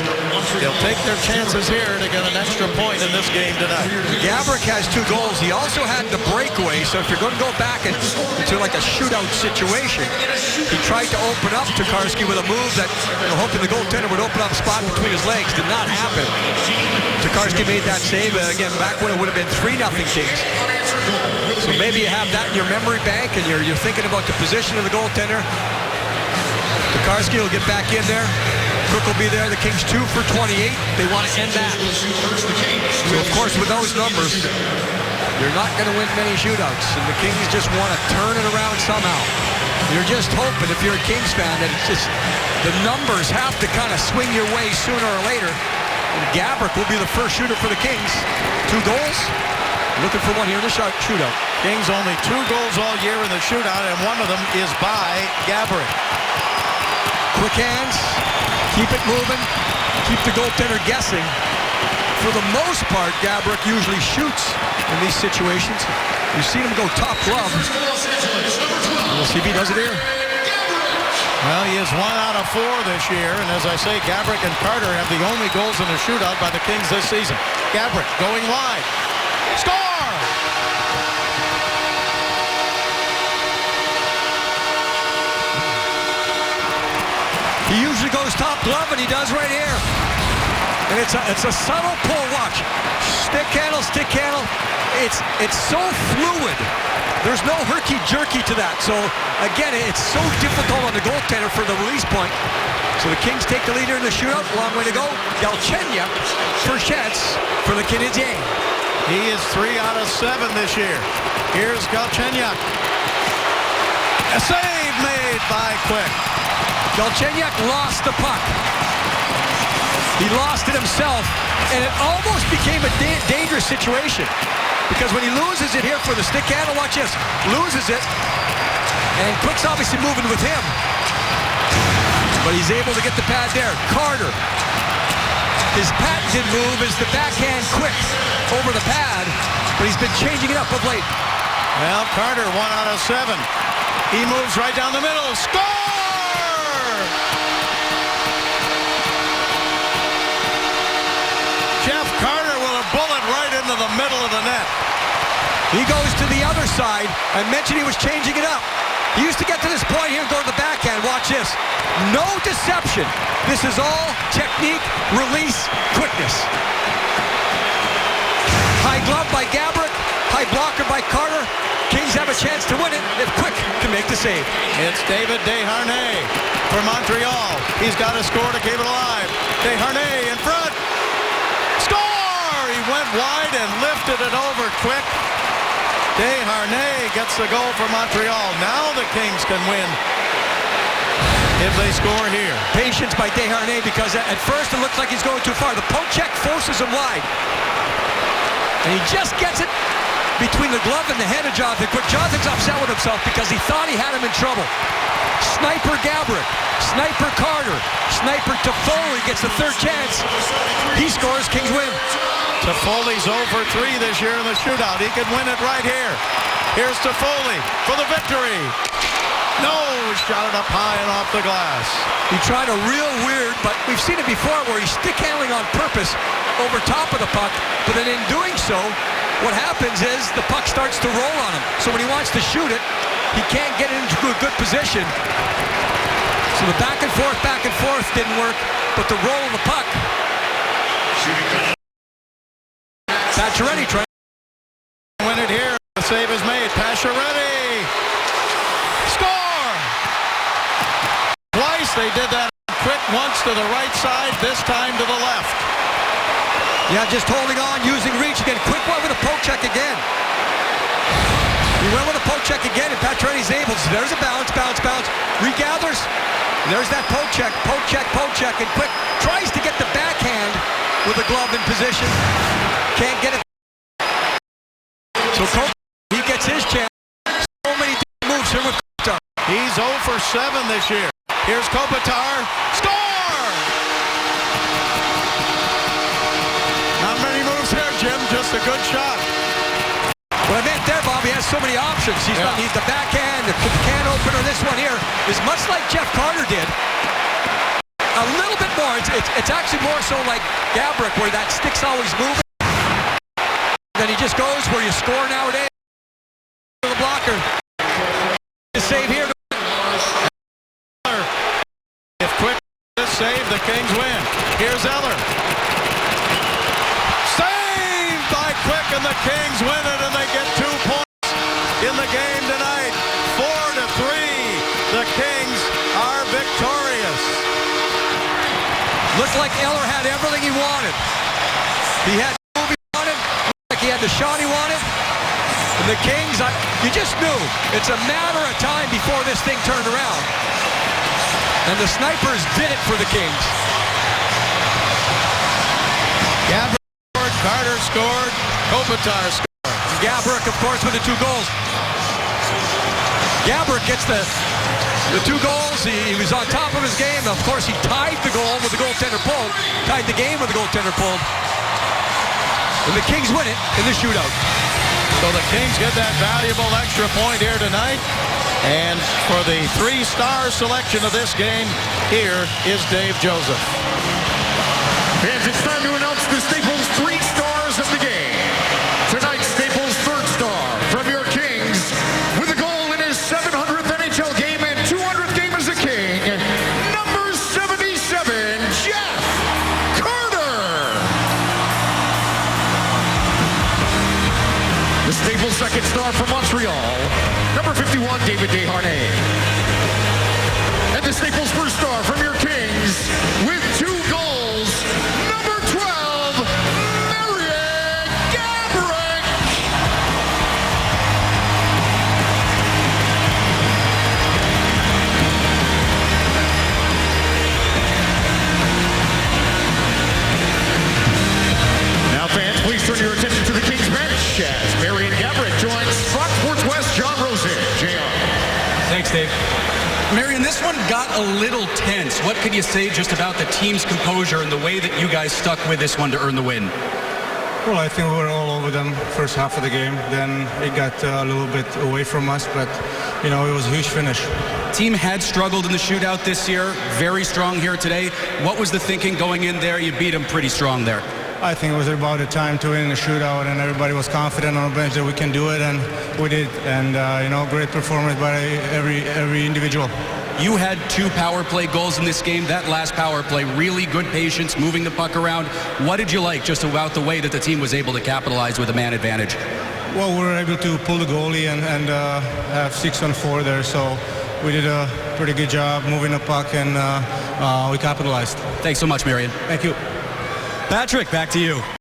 they'll take their chances here to get an extra point in this game tonight. Gaborik has 2 goals. He also had the breakaway, so if you're going to go back into like a shootout situation, he tried to open up Tokarski with a move that, hoping the goaltender would open up a spot between his legs. Did not happen. Tokarski made that save, again, back when it would have been 3-0 Kings. So maybe you have that in your memory bank and you're thinking about the position of the goaltender. Tokarski will get back in there. Cook will be there. The Kings 2 for 28. They want to end that. So, of course, with those numbers, you're not going to win many shootouts, and the Kings just want to turn it around somehow. You're just hoping, if you're a Kings fan, that it's just the numbers have to kind of swing your way sooner or later. And Gaborik will be the first shooter for the Kings. 2 goals. Looking for one here in the shootout. Kings only 2 goals all year in the shootout, and one of them is by Gaborik. Quick hands. Keep it moving. Keep the goaltender guessing. For the most part, Gaborik usually shoots in these situations. You've seen him go top glove. We'll see if he does it here. Well, he is 1 out of 4 this year, and as I say, Gaborik and Carter have the only goals in the shootout by the Kings this season. Gaborik going wide. Score! He usually goes top glove, and he does right here. And it's a subtle pull. Watch. Stick handle, stick handle. It's so fluid. There's no herky-jerky to that. So, again, it's so difficult on the goaltender for the release point. So the Kings take the leader in the shootout. Long way to go. Galchenyuk for Jets for the Canadiens. He is 3 out of 7 this year. Here's Galchenyuk. A save made by Quick. Galchenyuk lost the puck. He lost it himself, and it almost became a dangerous situation. Because when he loses it here for the stick handle, watch this, loses it, and Quick's obviously moving with him. But he's able to get the pad there. Carter. His patented move is the backhand Quick over the pad, but he's been changing it up of late. Well, Carter, 1 out of 7. He moves right down the middle. Score! Jeff Carter with a bullet right into the middle of the net. He goes to the other side. I mentioned he was changing it up. He used to get to this point here and go to the backhand. Watch this. No deception. This is all technique, release, quickness. High glove by Gaborik. High blocker by Carter. Kings have a chance to win it if Quick can make the save. It's David Desharnais for Montreal. He's got to score to keep it alive. Desharnais in front. Score! He went wide and lifted it over Quick. Desharnais gets the goal for Montreal. Now the Kings can win if they score here. Patience by Desharnais, because at first it looks like he's going too far. The poke check forces him wide. And he just gets it between the glove and the head of Jonathan Quick. Jonathan's upset with himself because he thought he had him in trouble. Sniper Gaborik, Sniper Carter, Sniper Toffoli gets the third chance. He scores, Kings win. Toffoli's 0 for 3 this year in the shootout. He could win it right here. Here's Toffoli for the victory. No, shot it up high and off the glass. He tried a real weird, but we've seen it before where he's stick handling on purpose over top of the puck, but then in doing so, what happens is the puck starts to roll on him. So when he wants to shoot it, he can't get it into a good position. So the back and forth didn't work, but the roll of the puck. Pacioretty trying to win it here. The save is made. Pacioretty. Score! Twice they did that. Quick once to the right side, this time to the left. Yeah, just holding on, using reach again. Quick one with a poke check again. He went with a poke check again, and Pacioretty's able. So there's a bounce. Regathers. And there's that poke check, and Quick tries to get the backhand with a glove in position. Can't get it. So he gets his chance. So many moves here with Kopitar. He's 0 for 7 this year. Here's Kopitar. Score! Not many moves there, Jim. Just a good shot. What I meant there, Bob, he has so many options. He's the backhand, the can opener. This one here is much like Jeff Carter did. A little bit more. It's actually more so like Gaborik, where that stick's always moving. Then he just goes where you score nowadays. The blocker. The save here. If Quick this save, the Kings win. Here's Eller. Saved by Quick, and the Kings win it, and they get 2 points in the game tonight. 4-3. The Kings are victorious. Looked like Eller had everything he wanted. He had the move he wanted. Looked like he had the shot he wanted. And the Kings, you just knew it's a matter of time before this thing turned around. And the snipers did it for the Kings. Gabrick scored, Carter scored, Kopitar scored. Gabrick, of course, with the 2 goals. Gabrick gets the 2 goals. He was on top of his game. Of course, he tied the goal with the goaltender pulled. Tied the game with the goaltender pulled. And the Kings win it in the shootout. So the Kings get that valuable extra point here tonight. And for the 3-star selection of this game, here is Dave Joseph. Fans, it's time to announce the Staples 3 stars of the game. Tonight's Staples 3rd star from your Kings, with a goal in his 700th NHL game and 200th game as a King, number 77, Jeff Carter. The Staples 2nd star from Montreal, number 51, David Desharnais. And the Staples 1st star from your Kings, with 2 goals, number 12, Marian Gaborik. Now, fans, please turn your attention to the Kings bench as Marian Gaborik joins Fox Sports West John Rosen. JR. Thanks, Dave. Marian, this one got a little tense. What can you say just about the team's composure and the way that you guys stuck with this one to earn the win? Well, I think we were all over them first half of the game. Then it got a little bit away from us, but, you know, it was a huge finish. Team had struggled in the shootout this year. Very strong here today. What was the thinking going in there? You beat them pretty strong there. I think it was about the time to win the shootout, and everybody was confident on the bench that we can do it, and we did. And, you know, great performance by every individual. You had 2 power play goals in this game. That last power play, really good patience, moving the puck around. What did you like just about the way that the team was able to capitalize with a man advantage? Well, we were able to pull the goalie and have 6-on-4 there, so we did a pretty good job moving the puck, and we capitalized. Thanks so much, Marian. Thank you. Patrick, back to you.